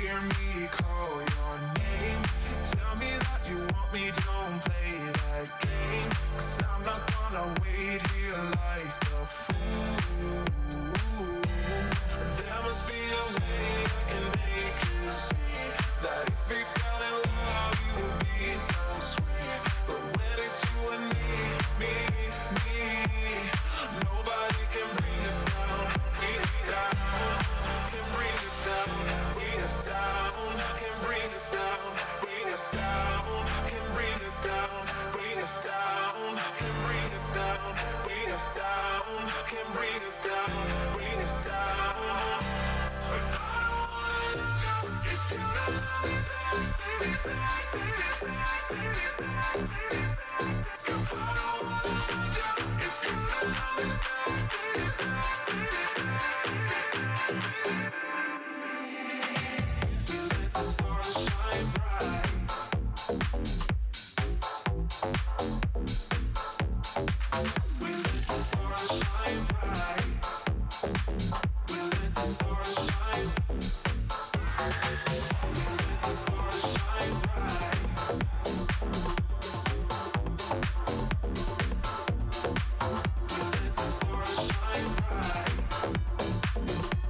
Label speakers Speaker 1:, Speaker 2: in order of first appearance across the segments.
Speaker 1: hear me call your name. Tell me that you want me, don't play that game. 'Cause I'm not gonna wait here like a fool. There must be a way I can make you see that if we fell in love, you would be so sweet. But when it's you and me, nobody can bring us down, bring us down, can bring us down, bring us down, can bring us down, bring us down, can bring us down, bring us down, can bring us down, bring us down, can bring us down, bring us down. But I don't wanna know if you love me back, baby, back. 'Cause I don't wanna know if you love me back, we let the stars shine bright. We let the stars shine bright. We let the stars shine. We let the stars shine bright. We let the stars shine bright.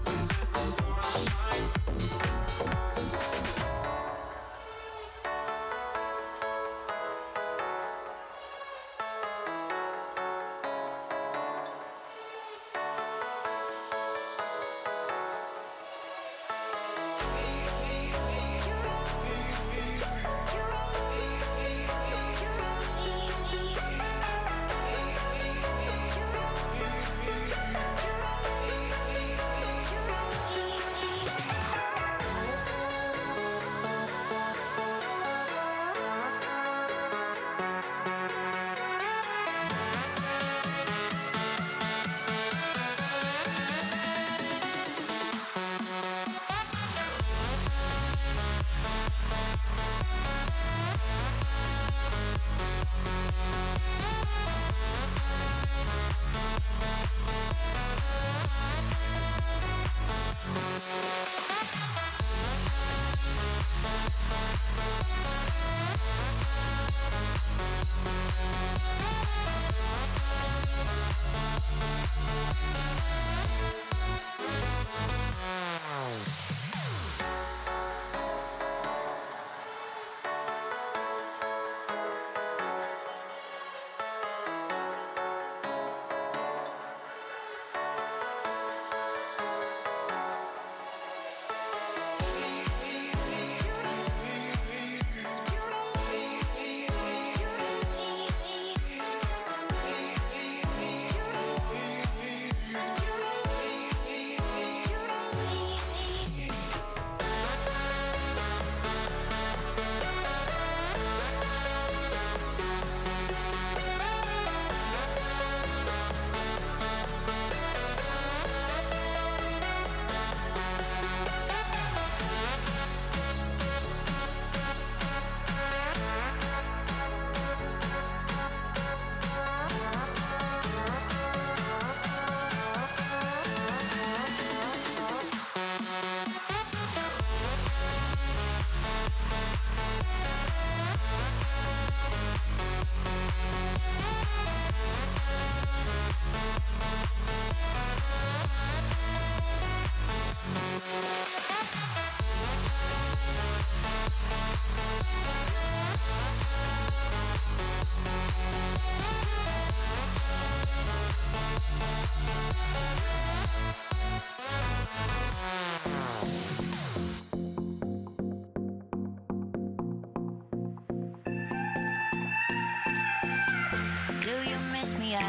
Speaker 1: We let the stars shine.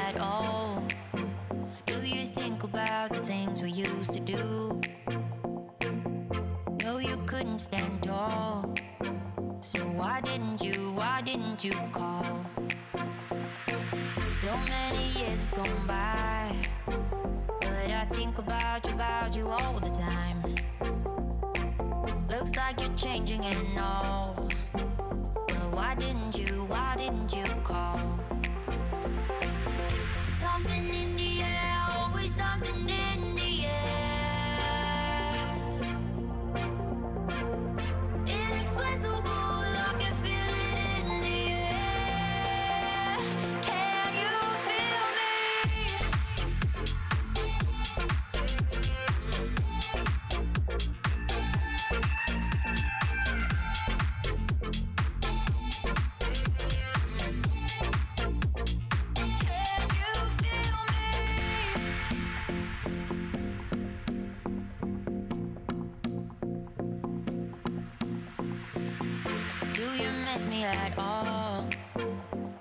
Speaker 2: At all? Do you think about the things we used to do? No, you couldn't stand tall. So why didn't you call? So many years has gone by, but I think about you all the time. Looks like you're changing and all, but why didn't you call? Something in the air, always something in the air. me at all?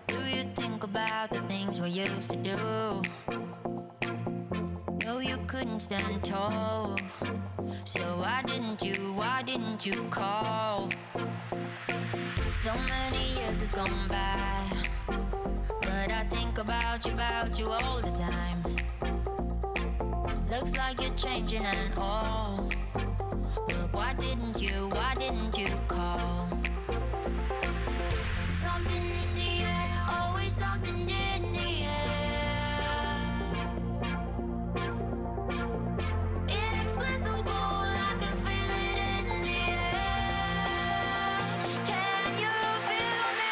Speaker 2: Do you think about the things we used to do? No, you couldn't stand tall. So why didn't you call? So many years has gone by, but I think about you all the time. Looks like you're changing and all, but why didn't you call? Something in the air, always something in the air. Inexplicable, I can feel it in the air. Can you feel me?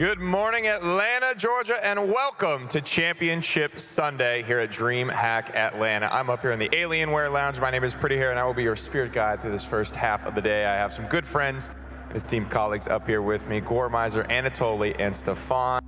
Speaker 3: Good morning, Atlanta, Georgia, and welcome to Championship Sunday here at DreamHack Atlanta. I'm up here in the Alienware Lounge. My name is Pretty Hair, and I will be your spirit guide through this first half of the day. I have some good friends and esteemed colleagues up here with me, Gormizer, Anatoly, and Stefan.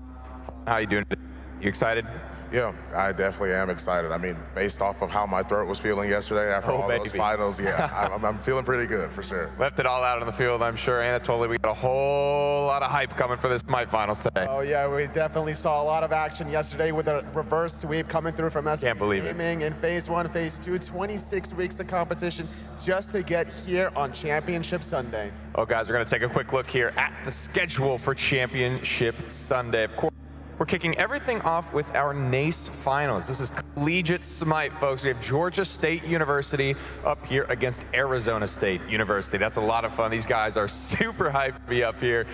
Speaker 3: How you doing today? You excited?
Speaker 4: Yeah, I definitely am excited. I mean, based off of how my throat was feeling yesterday after all those finals, yeah, I'm feeling pretty good for sure.
Speaker 3: Left it all out on the field, I'm sure. Anatoly, we got a whole lot of hype coming for this Smite finals today.
Speaker 5: Oh yeah, we definitely saw a lot of action yesterday with a reverse sweep coming through from SK Gaming in Phase 1, Phase 2, 26 weeks of competition just to get here on Championship Sunday.
Speaker 3: Oh guys, we're gonna take a quick look here at the schedule for Championship Sunday. Of course, we're kicking everything off with our NACE finals. This is Collegiate Smite, folks. We have Georgia State University up here against Arizona State University. That's a lot of fun. These guys are super hyped to be up here.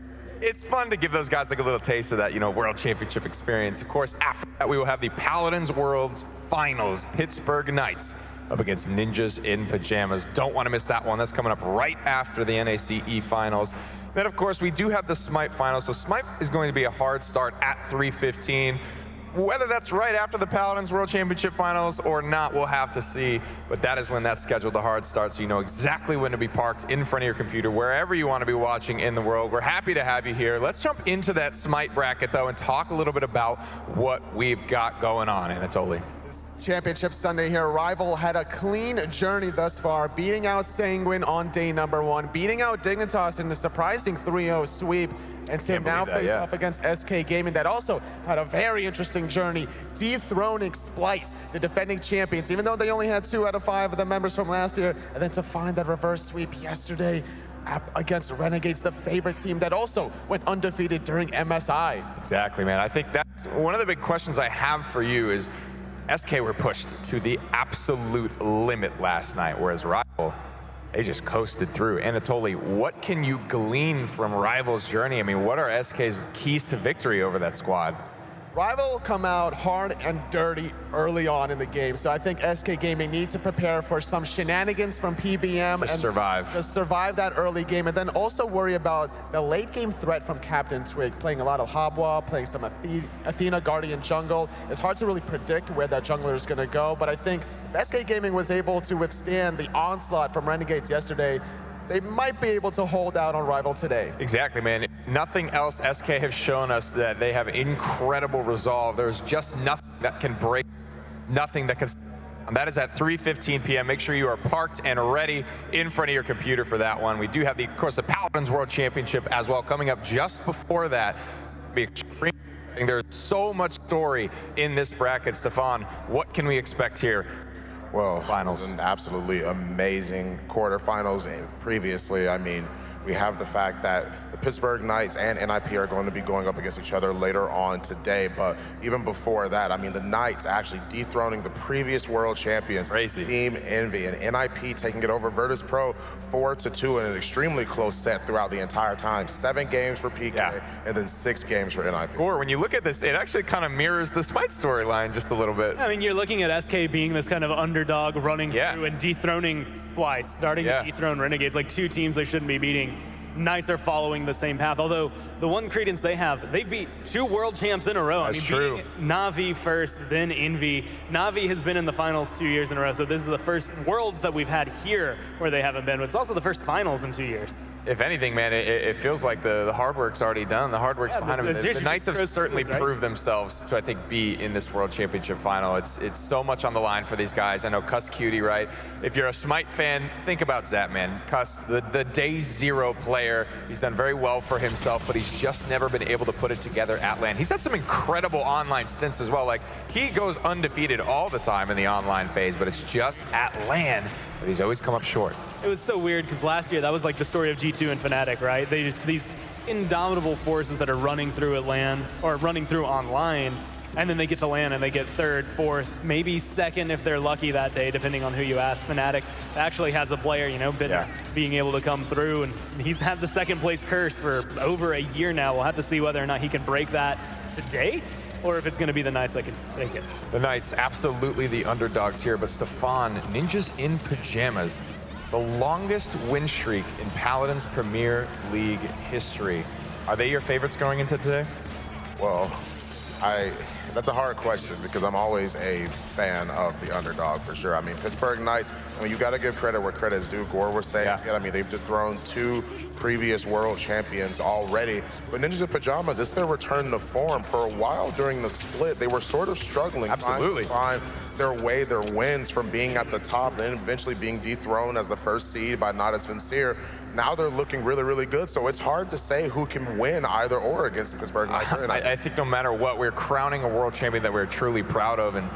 Speaker 3: It's fun to give those guys like a little taste of that, you know, World Championship experience. Of course, after that, we will have the Paladins Worlds Finals, Pittsburgh Knights up against Ninjas in Pajamas. Don't want to miss that one. That's coming up right after the NACE finals. Then, of course, we do have the Smite finals. So Smite is going to be a hard start at 3:15. Whether that's right after the Paladins World Championship finals or not, we'll have to see. But that is when that's scheduled to hard start, so you know exactly when to be parked in front of your computer, wherever you want to be watching in the world. We're happy to have you here. Let's jump into that Smite bracket, though, and talk a little bit about what we've got going on, Anatoly.
Speaker 5: Championship Sunday here. Rival had a clean journey thus far, beating out Sanguine on day number 1, beating out Dignitas in a surprising 3-0 sweep, and to now face off against SK Gaming that also had a very interesting journey, dethroning Splice, the defending champions, even though they only had 2 out of 5 of the members from last year, and then to find that reverse sweep yesterday against Renegades, the favorite team that also went undefeated during MSI.
Speaker 3: Exactly, man. I think that's one of the big questions I have for you is, SK were pushed to the absolute limit last night, whereas Rival, they just coasted through. Anatoly, what can you glean from Rival's journey? I mean, what are SK's keys to victory over that squad?
Speaker 5: Rival come out hard and dirty early on in the game, so I think SK Gaming needs to prepare for some shenanigans from PBM and just survive that early game, and then also worry about the late game threat from Captain Twig, playing a lot of Habwa, playing some Athena Guardian jungle. It's hard to really predict where that jungler is going to go, but I think if SK Gaming was able to withstand the onslaught from Renegades yesterday, they might be able to hold out on Rival today.
Speaker 3: Exactly, man. Nothing else SK have shown us that they have incredible resolve. There's just nothing that can break, nothing that can. And that is at 3:15 p.m. Make sure you are parked and ready in front of your computer for that one. We do have, of course, the Paladins World Championship as well coming up just before that. It'll be extremely exciting. There's so much story in this bracket. Stefan, what can we expect here?
Speaker 4: Well,
Speaker 3: finals.
Speaker 4: It was an absolutely amazing quarterfinals. Previously, I mean, we have the fact that the Pittsburgh Knights and NIP are going to be going up against each other later on today. But even before that, I mean, the Knights actually dethroning the previous world champions, Team Envy, and NIP taking it over Virtus Pro 4-2 in an extremely close set throughout the entire time. 7 games for PK and then 6 games for NIP.
Speaker 3: Or when you look at this, it actually kind of mirrors the Smite storyline just a little bit.
Speaker 6: I mean, you're looking at SK being this kind of underdog running through and dethroning Splice, starting to dethrone Renegades, like 2 teams they shouldn't be beating. Knights are following the same path, although the one credence they have, they beat 2 world champs in a row.
Speaker 3: That's true.
Speaker 6: Na'Vi first, then Envy. Na'Vi has been in the finals 2 years in a row, so this is the first worlds that we've had here where they haven't been, but it's also the first finals in 2 years.
Speaker 3: If anything, man, it feels like the hard work's already done. The hard work's behind them. The Knights have certainly proved themselves to, I think, be in this World Championship final. It's so much on the line for these guys. I know Cuss Cutie, right? If you're a Smite fan, think about Zap, man. Cuss, the day 0 player. He's done very well for himself, but he's just never been able to put it together at LAN. He's had some incredible online stints as well. Like, he goes undefeated all the time in the online phase, but it's just at LAN that he's always come up short.
Speaker 6: It was so weird because last year that was like the story of G2 and Fnatic, right? They just, these indomitable forces that are running through at LAN or running through online, and then they get to LAN and they get 3rd, 4th, maybe 2nd if they're lucky that day, depending on who you ask. Fnatic actually has a player, you know, being able to come through, and he's had the 2nd place curse for over a year now. We'll have to see whether or not he can break that today, or if it's going to be the Knights that can take it.
Speaker 3: The Knights, absolutely the underdogs here, but Stefan, Ninjas in Pajamas, the longest win streak in Paladins Premier League history. Are they your favorites going into today?
Speaker 4: Well, that's a hard question because I'm always a fan of the underdog for sure. I mean, Pittsburgh Knights, I mean, you got to give credit where credit is due. Gore was saying, I mean, they've dethroned 2 previous world champions already. But Ninjas in Pajamas, it's their return to form. For a while during the split, they were sort of struggling.
Speaker 3: Absolutely.
Speaker 4: Trying to find their way, their wins from being at the top, then eventually being dethroned as the first seed by Not As Sincere. Now they're looking really, really good. So it's hard to say who can win either or against the Pittsburgh Knights.
Speaker 3: I think no matter what, we're crowning a world champion that we're truly proud of. And,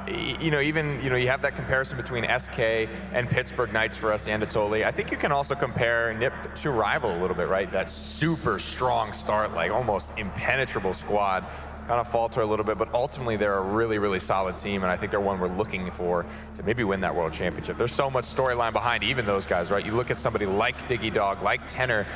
Speaker 3: you have that comparison between SK and Pittsburgh Knights for us, Anatoly. I think you can also compare NIP to Rival a little bit, right? That super strong start, like almost impenetrable squad. Kind of falter a little bit, but ultimately they're a really, really solid team, and I think they're one we're looking for to maybe win that world championship. There's so much storyline behind even those guys, right? You look at somebody like Diggy Dog, like Tenor,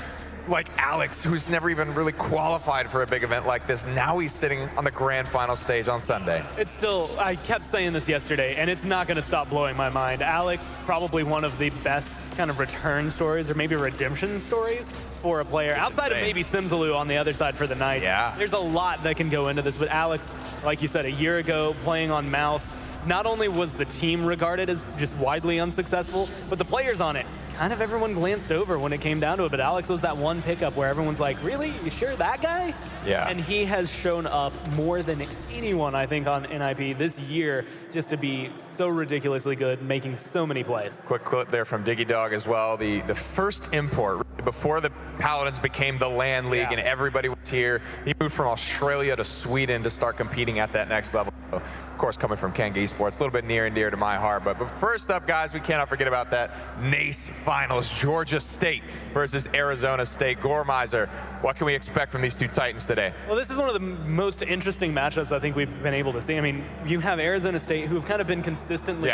Speaker 3: like Alex, who's never even really qualified for a big event like this. Now he's sitting on the grand final stage on Sunday.
Speaker 6: It's still, I kept saying this yesterday, and it's not going to stop blowing my mind. Alex, probably one of the best kind of return stories, or maybe redemption stories for a player, outside of maybe Simsalou on the other side for the Knights.
Speaker 3: Yeah.
Speaker 6: There's a lot that can go into this, but Alex, like you said, a year ago, playing on Mouse, not only was the team regarded as just widely unsuccessful, but the players on it, kind of everyone glanced over when it came down to it. But Alex was that one pickup where everyone's like, really? You sure that guy?
Speaker 3: Yeah.
Speaker 6: And he has shown up more than anyone, I think, on NIP this year, just to be so ridiculously good, making so many plays.
Speaker 3: Quick clip there from Diggy Dog as well. The first import, before the Paladins became the LAN League and everybody was here, he moved from Australia to Sweden to start competing at that next level. So, of course, coming from Kanga Esports, a little bit near and dear to my heart. But first up, guys, we cannot forget about that NACE finals. Georgia State versus Arizona State. Gormizer, what can we expect from these two Titans today?
Speaker 6: Well, this is one of the most interesting matchups I think we've been able to see. I mean, you have Arizona State, who have kind of been consistently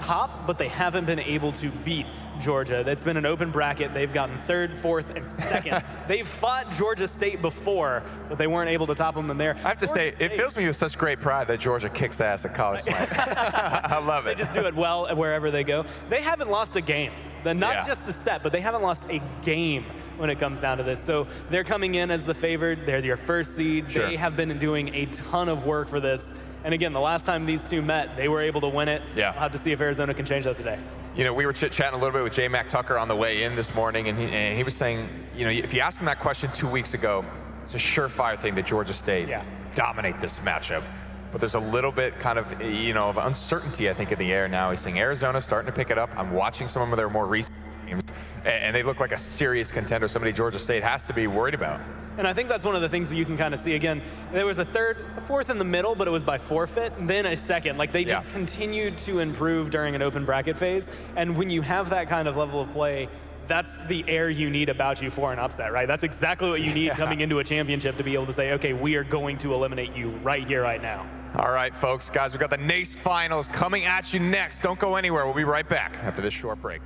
Speaker 6: top, but they haven't been able to beat Georgia. That's been an open bracket. They've gotten 3rd, 4th, and 2nd. They've fought Georgia State before, but they weren't able to top them in there.
Speaker 3: I have to say, it fills me with such great pride that Georgia kicks ass at college Smite. I love it.
Speaker 6: They just do it well wherever they go. They haven't lost a game. Not just a set, but they haven't lost a game when it comes down to this. So they're coming in as the favored. They're your first seed.
Speaker 3: Sure.
Speaker 6: They have been doing a ton of work for this. And again, the last time these two met, they were able to win it.
Speaker 3: Yeah.
Speaker 6: We'll have to see if Arizona can change that today.
Speaker 3: You know, we were chit-chatting a little bit with J. Mac Tucker on the way in this morning, and he was saying, you know, if you asked him that question 2 weeks ago, it's a surefire thing that Georgia State dominate this matchup. But there's a little bit kind of, of uncertainty, I think, in the air now. He's saying Arizona's starting to pick it up. I'm watching some of their more recent games, and they look like a serious contender, somebody Georgia State has to be worried about.
Speaker 6: And I think that's one of the things that you can kind of see. Again, there was a 4th in the middle, but it was by forfeit, and then a 2nd. Like, they just continued to improve during an open bracket phase. And when you have that kind of level of play, that's the air you need about you for an upset, right? That's exactly what you need coming into a championship to be able to say, okay, we are going to eliminate you right here, right now.
Speaker 3: All right, folks, guys, we've got the NACE finals coming at you next. Don't go anywhere. We'll be right back after this short break.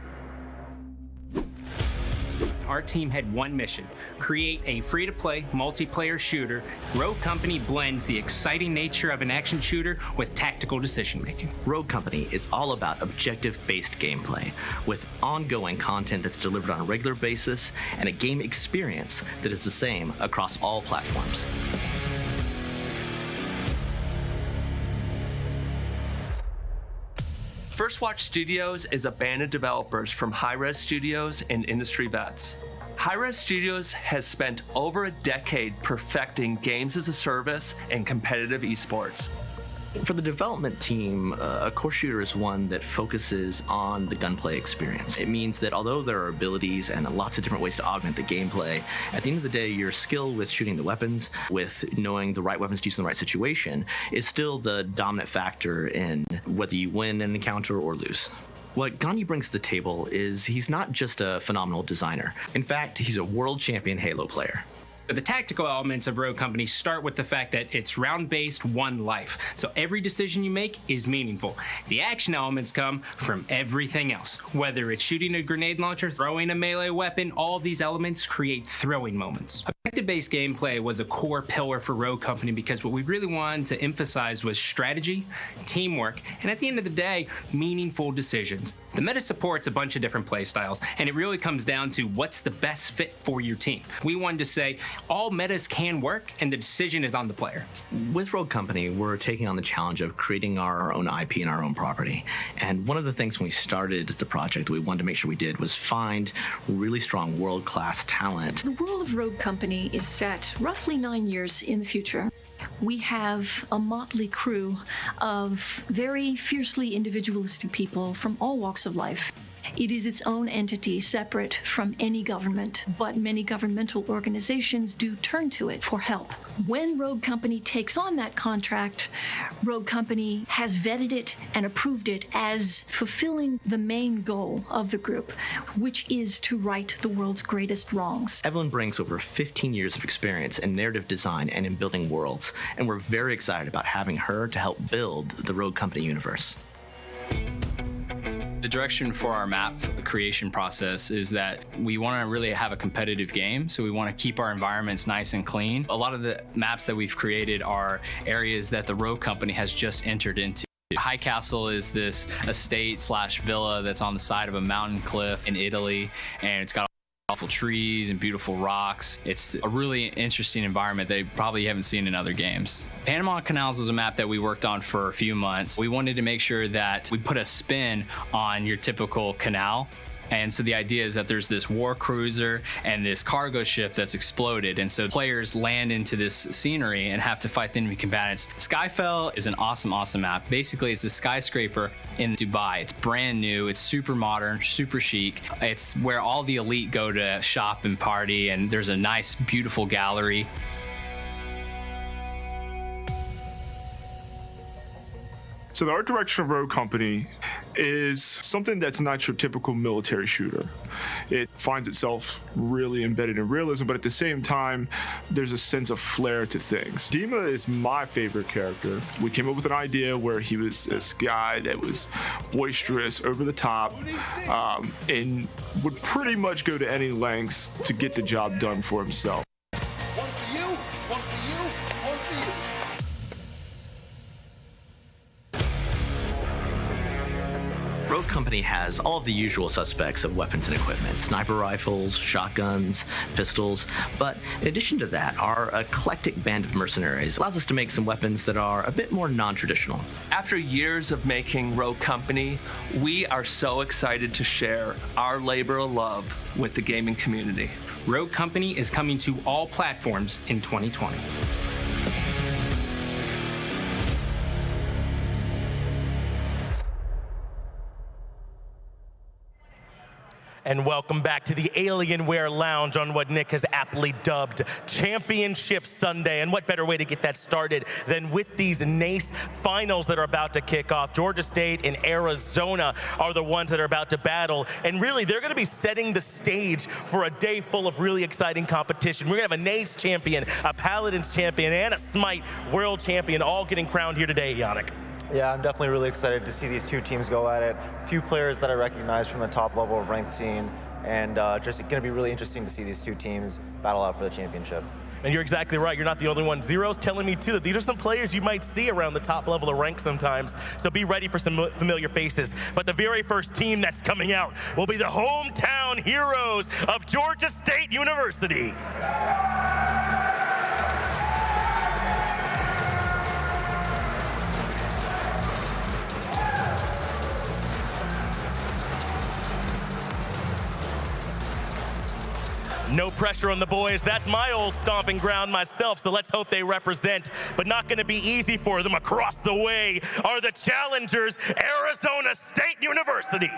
Speaker 7: Our team had one mission: create a free-to-play multiplayer shooter. Rogue Company blends the exciting nature of an action shooter with tactical decision-making.
Speaker 8: Rogue Company is all about objective-based gameplay, with ongoing content that's delivered on a regular basis and a game experience that is the same across all platforms.
Speaker 9: First Watch Studios is a band of developers from Hi-Res Studios and industry vets. Hi-Res Studios has spent over a decade perfecting games as a service and competitive esports.
Speaker 8: For the development team, a core shooter is one that focuses on the gunplay experience. It means that although there are abilities and lots of different ways to augment the gameplay, at the end of the day, your skill with shooting the weapons, with knowing the right weapons to use in the right situation, is still the dominant factor in whether you win an encounter or lose. What Gandhi brings to the table is he's not just a phenomenal designer. In fact, he's a world champion Halo player.
Speaker 7: The tactical elements of Rogue Company start with the fact that it's round-based, one life. So every decision you make is meaningful. The action elements come from everything else. Whether it's shooting a grenade launcher, throwing a melee weapon, all of these elements create throwing moments. Objective-based gameplay was a core pillar for Rogue Company because what we really wanted to emphasize was strategy, teamwork, and at the end of the day, meaningful decisions. The meta supports a bunch of different play styles, and it really comes down to what's the best fit for your team. We wanted to say all metas can work, and the decision is on the player.
Speaker 8: With Rogue Company, we're taking on the challenge of creating our own IP and our own property. And one of the things when we started the project that we wanted to make sure we did was find really strong world-class talent.
Speaker 10: The world of Rogue Company is set roughly 9 years in the future. We have a motley crew of very fiercely individualistic people from all walks of life. It is its own entity, separate from any government, but many governmental organizations do turn to it for help. When Rogue Company takes on that contract, Rogue Company has vetted it and approved it as fulfilling the main goal of the group, which is to right the world's greatest wrongs.
Speaker 8: Evelyn brings over 15 years of experience in narrative design and in building worlds, and we're very excited about having her to help build the Rogue Company universe.
Speaker 11: The direction for our map creation process is that we want to really have a competitive game, so we want to keep our environments nice and clean. A lot of the maps that we've created are areas that the Rogue Company has just entered into. High Castle is this estate/villa that's on the side of a mountain cliff in Italy, and it's got beautiful trees and beautiful rocks. It's a really interesting environment that you probably haven't seen in other games. Panama Canals was a map that we worked on for a few months. We wanted to make sure that we put a spin on your typical canal. And so the idea is that there's this war cruiser and this cargo ship that's exploded. And so players land into this scenery and have to fight the enemy combatants. Skyfell is an awesome, awesome map. Basically, it's a skyscraper in Dubai. It's brand new. It's super modern, super chic. It's where all the elite go to shop and party. And there's a nice, beautiful gallery.
Speaker 12: So the art direction of Rogue Company is something that's not your typical military shooter. It finds itself really embedded in realism, but at the same time, there's a sense of flair to things. Dima is my favorite character. We came up with an idea where he was this guy that was boisterous, over the top, and would pretty much go to any lengths to get the job done for himself.
Speaker 8: Rogue Company has all of the usual suspects of weapons and equipment: sniper rifles, shotguns, pistols. But in addition to that, our eclectic band of mercenaries allows us to make some weapons that are a bit more non-traditional.
Speaker 9: After years of making Rogue Company, we are so excited to share our labor of love with the gaming community.
Speaker 7: Rogue Company is coming to all platforms in 2020.
Speaker 13: And welcome back to the Alienware Lounge on what Nick has aptly dubbed Championship Sunday. And what better way to get that started than with these NACE finals that are about to kick off. Georgia State and Arizona are the ones that are about to battle. And really, they're going to be setting the stage for a day full of really exciting competition. We're going to have a NACE champion, a Paladins champion, and a Smite world champion all getting crowned here today, Yannick.
Speaker 14: Yeah, I'm definitely really excited to see these two teams go at it. A few players that I recognize from the top level of ranked scene, and just going to be really interesting to see these two teams battle out for the championship.
Speaker 13: And you're exactly right. You're not the only one. Zero's telling me, too, that these are some players you might see around the top level of rank sometimes. So be ready for some familiar faces. But the very first team that's coming out will be the hometown heroes of Georgia State University. No pressure on the boys. That's my old stomping ground myself, so let's hope they represent. But not going to be easy for them. Across the way are the challengers, Arizona State University.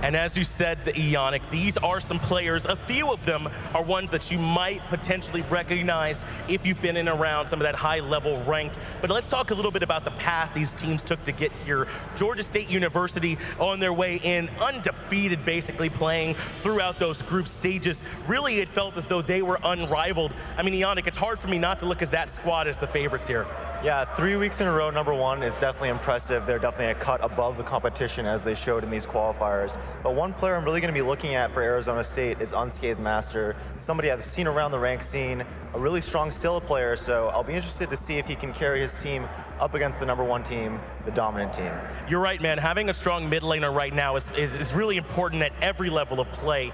Speaker 13: And as you said, the Ionic, these are some players. A few of them are ones that you might potentially recognize if you've been in and around some of that high-level ranked. But let's talk a little bit about the path these teams took to get here. Georgia State University on their way in, undefeated, basically playing throughout those group stages. Really, it felt as though they were unrivaled. I mean, Ionic, it's hard for me not to look at that squad as the favorites here.
Speaker 14: Yeah, 3 weeks in a row, #1 is definitely impressive. They're definitely a cut above the competition as they showed in these qualifiers. But one player I'm really going to be looking at for Arizona State is Unscathed Master, somebody I've seen around the rank scene, a really strong Scylla player, so I'll be interested to see if he can carry his team up against the #1 team, the dominant team.
Speaker 13: You're right, man. Having a strong mid laner right now is really important at every level of play.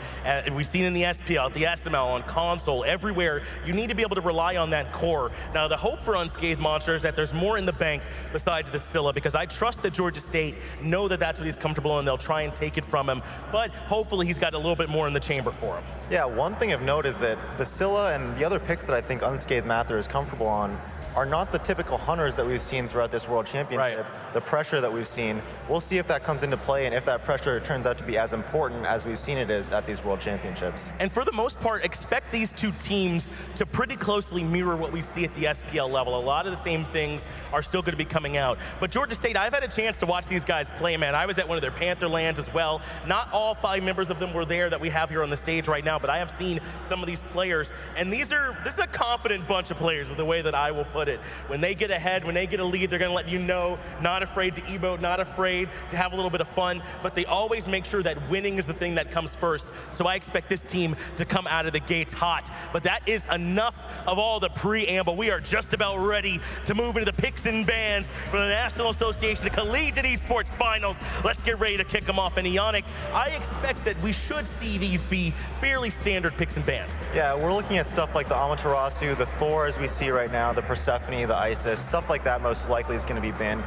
Speaker 13: We've seen in the SPL, the SML, on console, everywhere. You need to be able to rely on that core. Now, the hope for Unscathed Monster is that there's more in the bank besides the Scylla, because I trust that Georgia State know that that's what he's comfortable in. They'll try and take it from him, but hopefully he's got a little bit more in the chamber for him.
Speaker 14: Yeah, one thing of note is that the Scylla and the other picks that I think Unscathed Master is comfortable on are not the typical hunters that we've seen throughout this World Championship. Right. The pressure that we've seen, we'll see if that comes into play and if that pressure turns out to be as important as we've seen it is at these World Championships.
Speaker 13: And for the most part, expect these two teams to pretty closely mirror what we see at the SPL level. A lot of the same things are still going to be coming out. But Georgia State, I've had a chance to watch these guys play, man. I was at one of their Panther lands as well. Not all 5 members of them were there that we have here on the stage right now, but I have seen some of these players. And this is a confident bunch of players, is the way that I will put it. When they get ahead, when they get a lead, they're going to let you know, not afraid to emote, not afraid to have a little bit of fun, but they always make sure that winning is the thing that comes first. So I expect this team to come out of the gates hot. But that is enough of all the preamble. We are just about ready to move into the picks and bans for the National Association of Collegiate Esports Finals. Let's get ready to kick them off. And Ionic, I expect that we should see these be fairly standard picks and bans.
Speaker 14: Yeah, we're looking at stuff like the Amaterasu, the Thor as we see right now, the Persephone, the Isis, stuff like that most likely is going to be banned.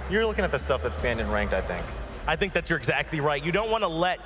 Speaker 14: You're looking at the stuff that's banned in ranked, I think.
Speaker 13: I think that you're exactly right. You don't want to let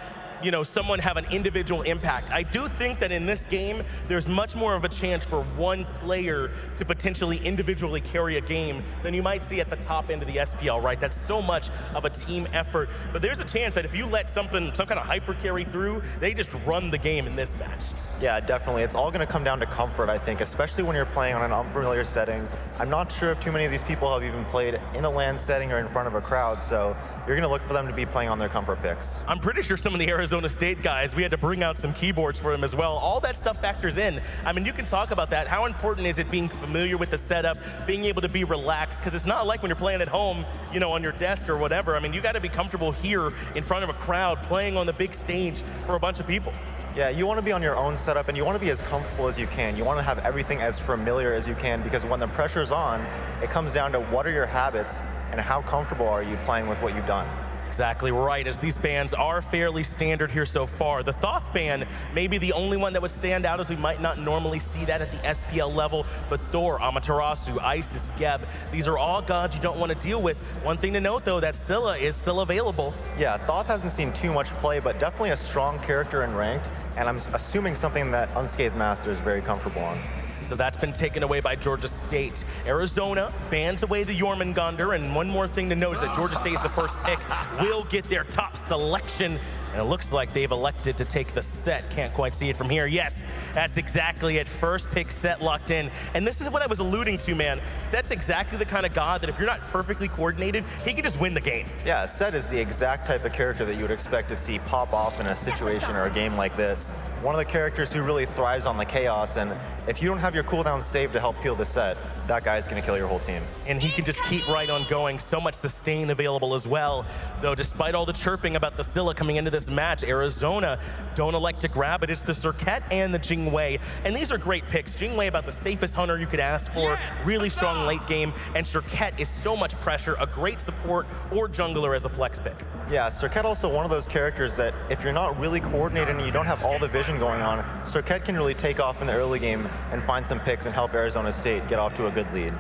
Speaker 13: someone have an individual impact. I do think that in this game, there's much more of a chance for one player to potentially individually carry a game than you might see at the top end of the SPL, right? That's so much of a team effort. But there's a chance that if you let some kind of hyper carry through, they just run the game in this match.
Speaker 14: Yeah, definitely. It's all going to come down to comfort, I think, especially when you're playing on an unfamiliar setting. I'm not sure if too many of these people have even played in a LAN setting or in front of a crowd, so you're going to look for them to be playing on their comfort picks.
Speaker 13: I'm pretty sure some of the Arizona State guys, we had to bring out some keyboards for them as well. All that stuff factors in. I mean, you can talk about that. How important is it being familiar with the setup, being able to be relaxed? Because it's not like when you're playing at home, on your desk or whatever. I mean, you got to be comfortable here in front of a crowd, playing on the big stage for a bunch of people.
Speaker 14: Yeah, you want to be on your own setup and you want to be as comfortable as you can. You want to have everything as familiar as you can, because when the pressure's on, it comes down to what are your habits and how comfortable are you playing with what you've done.
Speaker 13: Exactly right, as these bans are fairly standard here so far. The Thoth ban may be the only one that would stand out, as we might not normally see that at the SPL level, but Thor, Amaterasu, Isis, Geb, these are all gods you don't want to deal with. One thing to note, though, that Scylla is still available.
Speaker 14: Yeah, Thoth hasn't seen too much play, but definitely a strong character in ranked, and I'm assuming something that Unscathed Master is very comfortable on.
Speaker 13: So that's been taken away by Georgia State. Arizona bans away the Jormungandr, and one more thing to note is that Georgia State is the first pick, will get their top selection, and it looks like they've elected to take the set. Can't quite see it from here. Yes, that's exactly it. First pick set locked in. And this is what I was alluding to, man. Set's exactly the kind of god that if you're not perfectly coordinated, he can just win the game.
Speaker 14: Yeah, Set is the exact type of character that you would expect to see pop off in a situation or a game like this. One of the characters who really thrives on the chaos, and if you don't have your cooldown saved to help peel the set, that guy's going to kill your whole team.
Speaker 13: And he can just keep right on going. So much sustain available as well. Though despite all the chirping about the Scylla coming into this match, Arizona don't elect to grab it. It's the Serket and the Jingwei. And these are great picks. Jingwei about the safest hunter you could ask for. Yes, really strong late game. And Serket is so much pressure. A great support or jungler as a flex pick.
Speaker 14: Yeah, Serket also one of those characters that if you're not really coordinated and you don't have all the vision going on, Serket can really take off in the early game and find some picks and help Arizona State get off to a good lead.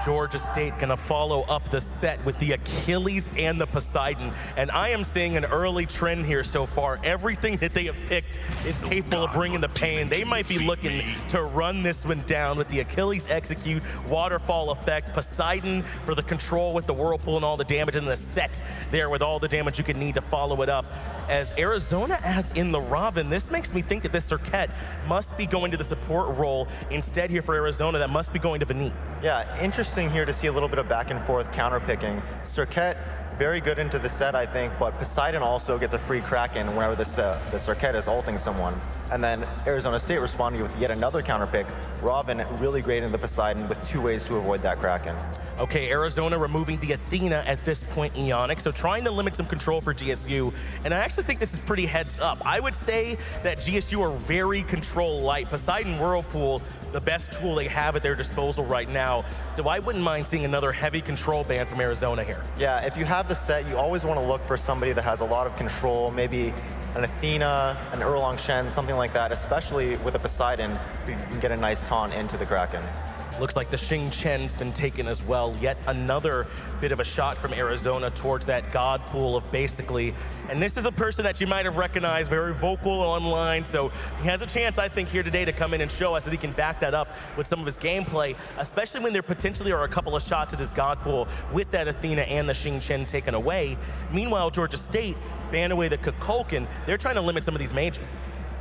Speaker 13: Georgia State gonna follow up the set with the Achilles and the Poseidon. And I am seeing an early trend here so far. Everything that they have picked is capable of bringing the pain. They might be looking to run this one down with the Achilles execute, waterfall effect, Poseidon for the control with the whirlpool and all the damage, and the set there with all the damage you could need to follow it up. As Arizona adds in the Robin, this makes me think that this Cirquet must be going to the support role instead here for Arizona. That must be going to Vanit.
Speaker 14: Yeah, interesting here to see a little bit of back and forth counterpicking. Cirquet, very good into the set, I think, but Poseidon also gets a free Kraken whenever the Cirquet is ulting someone. And then Arizona State responding with yet another counterpick. Robin really great into the Poseidon with 2 ways to avoid that Kraken.
Speaker 13: Okay, Arizona removing the Athena at this point, Ionic, so trying to limit some control for GSU, and I actually think this is pretty heads up. I would say that GSU are very control light. Poseidon Whirlpool, the best tool they have at their disposal right now, so I wouldn't mind seeing another heavy control ban from Arizona here.
Speaker 14: Yeah, if you have the set, you always want to look for somebody that has a lot of control, maybe an Athena, an Erlang Shen, something like that, especially with a Poseidon, you can get a nice taunt into the Kraken.
Speaker 13: Looks like the Xing Chen's been taken as well. Yet another bit of a shot from Arizona towards that god pool of basically, and this is a person that you might have recognized, very vocal online, so he has a chance, I think, here today to come in and show us that he can back that up with some of his gameplay, especially when there potentially are a couple of shots at his god pool with that Athena and the Xing Chen taken away. Meanwhile, Georgia State ban away the Kukulkan. They're trying to limit some of these mages.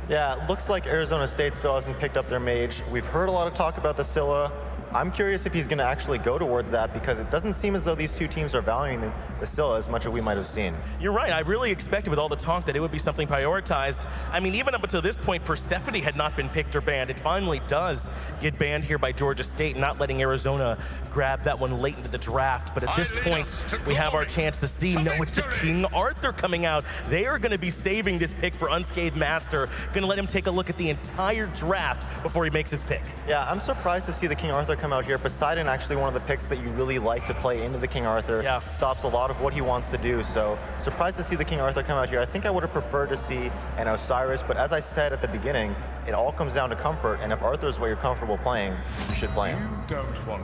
Speaker 14: Yeah, it looks like Arizona State still hasn't picked up their mage. We've heard a lot of talk about the Scylla. I'm curious if he's going to actually go towards that, because it doesn't seem as though these two teams are valuing the Scylla as much as we might have seen.
Speaker 13: You're right. I really expected with all the talk that it would be something prioritized. I mean, even up until this point, Persephone had not been picked or banned. It finally does get banned here by Georgia State, not letting Arizona grab that one late into the draft. But at this point, we have our chance to see, no, it's the King Arthur coming out. They are going to be saving this pick for Unscathed Master, going to let him take a look at the entire draft before he makes his pick.
Speaker 14: Yeah, I'm surprised to see the King Arthur come out here. Poseidon actually one of the picks that you really like to play into the King Arthur.
Speaker 13: Yeah.
Speaker 14: Stops a lot of what he wants to do, so surprised to see the King Arthur come out here. I think I would have preferred to see an Osiris, but as I said at the beginning, it all comes down to comfort, and if Arthur's what you're comfortable playing, you should play him.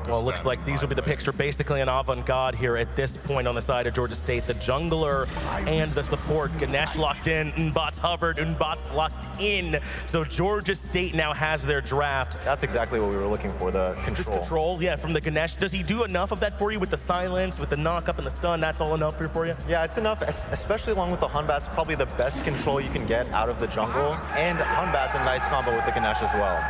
Speaker 13: Well, it looks like these will be the picks for basically an avant-garde here at this point on the side of Georgia State. The jungler and the support. Ganesh locked in, Unbots hovered, Unbots locked in. So Georgia State now has their draft.
Speaker 14: That's exactly what we were looking for, the control.
Speaker 13: Control, yeah, from the Ganesh. Does he do enough of that for you with the silence, with the knock-up and the stun? That's all enough here for you?
Speaker 14: Yeah, it's enough, especially along with the Hunbat's probably the best control you can get out of the jungle, and Hunbat's a nice combo with the Ganesh as well.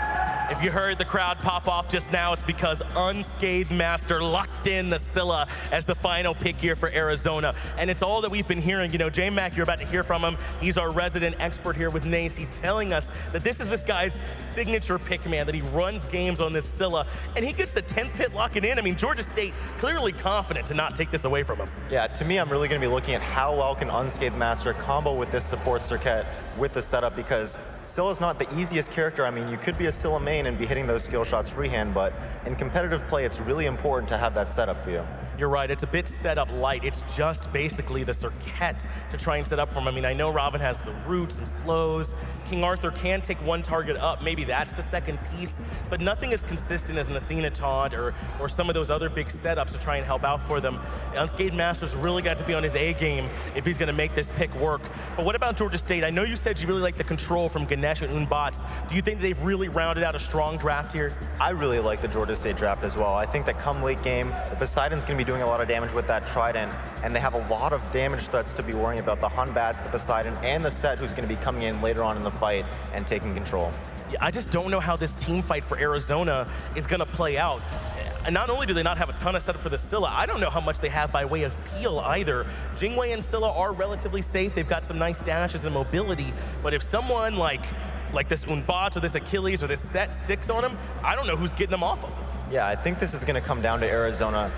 Speaker 13: If you heard the crowd pop off just now, it's because Unscathed Master locked in the Scylla as the final pick here for Arizona. And it's all that we've been hearing. You know, J-Mac, you're about to hear from him. He's our resident expert here with NACE. He's telling us that this is this guy's signature pick, man, that he runs games on this Scylla. And he gets the 10th pit locking in. I mean, Georgia State clearly confident to not take this away from him.
Speaker 14: Yeah, to me, I'm really going to be looking at how well can Unscathed Master combo with this support Circuit with the setup, because Scylla's not the easiest character. I mean, you could be a Scylla main and be hitting those skill shots freehand, but in competitive play, it's really important to have that setup for you.
Speaker 13: You're right, it's a bit setup light. It's just basically the Circuit to try and set up for him. I mean, I know Robin has the root, some slows. King Arthur can take one target up. Maybe that's the second piece, but nothing as consistent as an Athena taunt or some of those other big setups to try and help out for them. Unscathed Master's really got to be on his A game if he's gonna make this pick work. But what about Georgia State? I know you said you really like the control from Ganesh and Unbots. Do you think they've really rounded out a strong draft here?
Speaker 14: I really like the Georgia State draft as well. I think that come late game, the Poseidon's gonna be doing a lot of damage with that Trident, and they have a lot of damage threats to be worrying about. The Hunbats, the Poseidon, and the Set, who's gonna be coming in later on in the fight and taking control.
Speaker 13: I just don't know how this team fight for Arizona is gonna play out. And not only do they not have a ton of setup for the Scylla, I don't know how much they have by way of peel either. Jingwei and Scylla are relatively safe. They've got some nice dashes and mobility, but if someone like this Unbot or this Achilles or this Set sticks on him, I don't know who's getting them off of them.
Speaker 14: Yeah, I think this is gonna come down to Arizona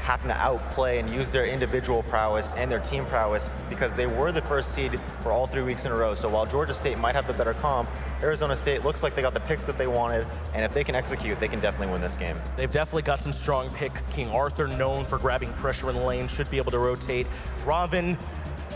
Speaker 14: having to outplay and use their individual prowess and their team prowess, because they were the first seed for all 3 weeks in a row. So while Georgia State might have the better comp, Arizona State looks like they got the picks that they wanted, and if they can execute, they can definitely win this game.
Speaker 13: They've definitely got some strong picks. King Arthur, known for grabbing pressure in the lane, should be able to rotate. Robin,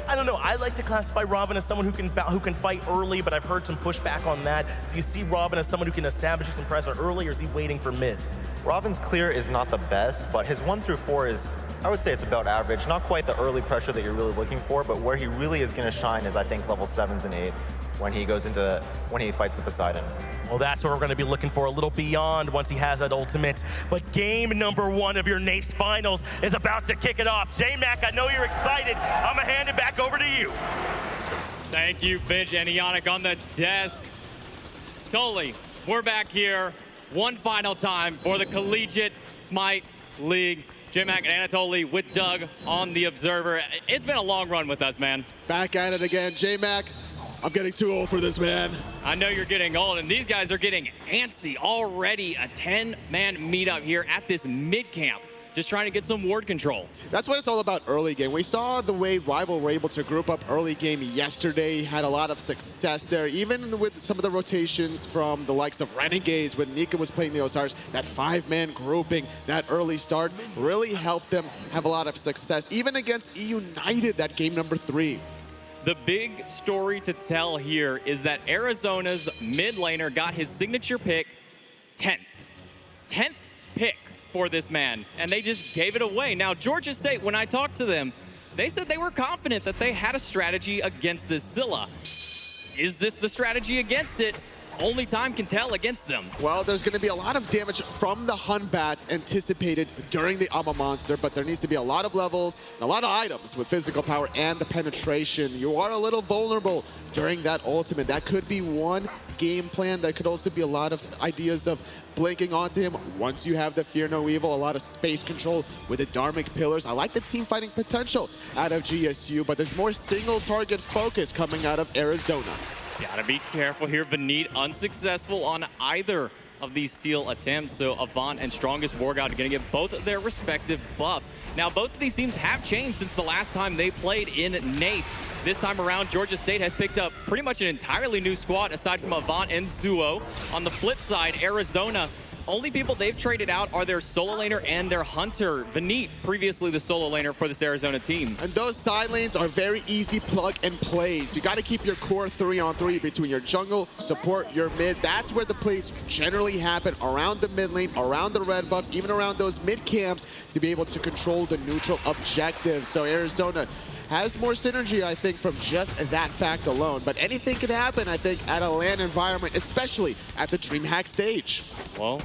Speaker 13: I don't know. I like to classify Robin as someone who can fight early, but I've heard some pushback on that. Do you see Robin as someone who can establish his impressor early, or is he waiting for mid?
Speaker 14: Robin's clear is not the best, but his 1 through 4 is, I would say it's about average. Not quite the early pressure that you're really looking for, but where he really is going to shine is, I think, level 7s and 8 when he fights the Poseidon.
Speaker 13: Well, that's what we're going to be looking for, a little beyond once he has that ultimate. But game number 1 of your NACE Finals is about to kick it off. J-Mac, I know you're excited. I'm going to hand it back over to you.
Speaker 15: Thank you, Finch and Ionic on the desk. Totally, we're back here one final time for the Collegiate Smite League. J-Mac and Anatoly with Doug on the Observer. It's been a long run with us, man.
Speaker 5: Back at it again, J-Mac. I'm getting too old for this, man.
Speaker 15: I know you're getting old, and these guys are getting antsy already. A 10-man meetup here at this mid-camp, just trying to get some ward control.
Speaker 5: That's what it's all about early game. We saw the way Rival were able to group up early game yesterday, had a lot of success there, even with some of the rotations from the likes of Renegades when Nika was playing the Osiris. That 5-man grouping, that early start really helped them have a lot of success, even against E United, that game number 3.
Speaker 15: The big story to tell here is that Arizona's mid laner got his signature pick 10th. 10th pick for this man, and they just gave it away. Now, Georgia State, when I talked to them, they said they were confident that they had a strategy against this Zilla. Is this the strategy against it? Only time can tell against them.
Speaker 5: Well, there's going to be a lot of damage from the Hun Bats anticipated during the Amma Monster, but there needs to be a lot of levels and a lot of items with physical power and the penetration. You are a little vulnerable during that ultimate. That could be one game plan. There could also be a lot of ideas of blinking onto him once you have the Fear No Evil, a lot of space control with the Dharmic Pillars. I like the team fighting potential out of GSU, but there's more single target focus coming out of Arizona.
Speaker 15: Gotta be careful here. Vanit unsuccessful on either of these steal attempts, so Avant and Strongest War God are gonna get both of their respective buffs. Now, both of these teams have changed since the last time they played in NACE. This time around, Georgia State has picked up pretty much an entirely new squad aside from Avant and Zuo. On the flip side, Arizona, only people they've traded out are their solo laner and their hunter. Vanit, previously the solo laner for this Arizona team.
Speaker 5: And those side lanes are very easy plug and plays. You got to keep your core 3-on-3 between your jungle, support, your mid. That's where the plays generally happen, around the mid lane, around the red buffs, even around those mid camps to be able to control the neutral objectives. So Arizona has more synergy, I think, from just that fact alone. But anything could happen, I think, at a LAN environment, especially at the DreamHack stage.
Speaker 15: Well,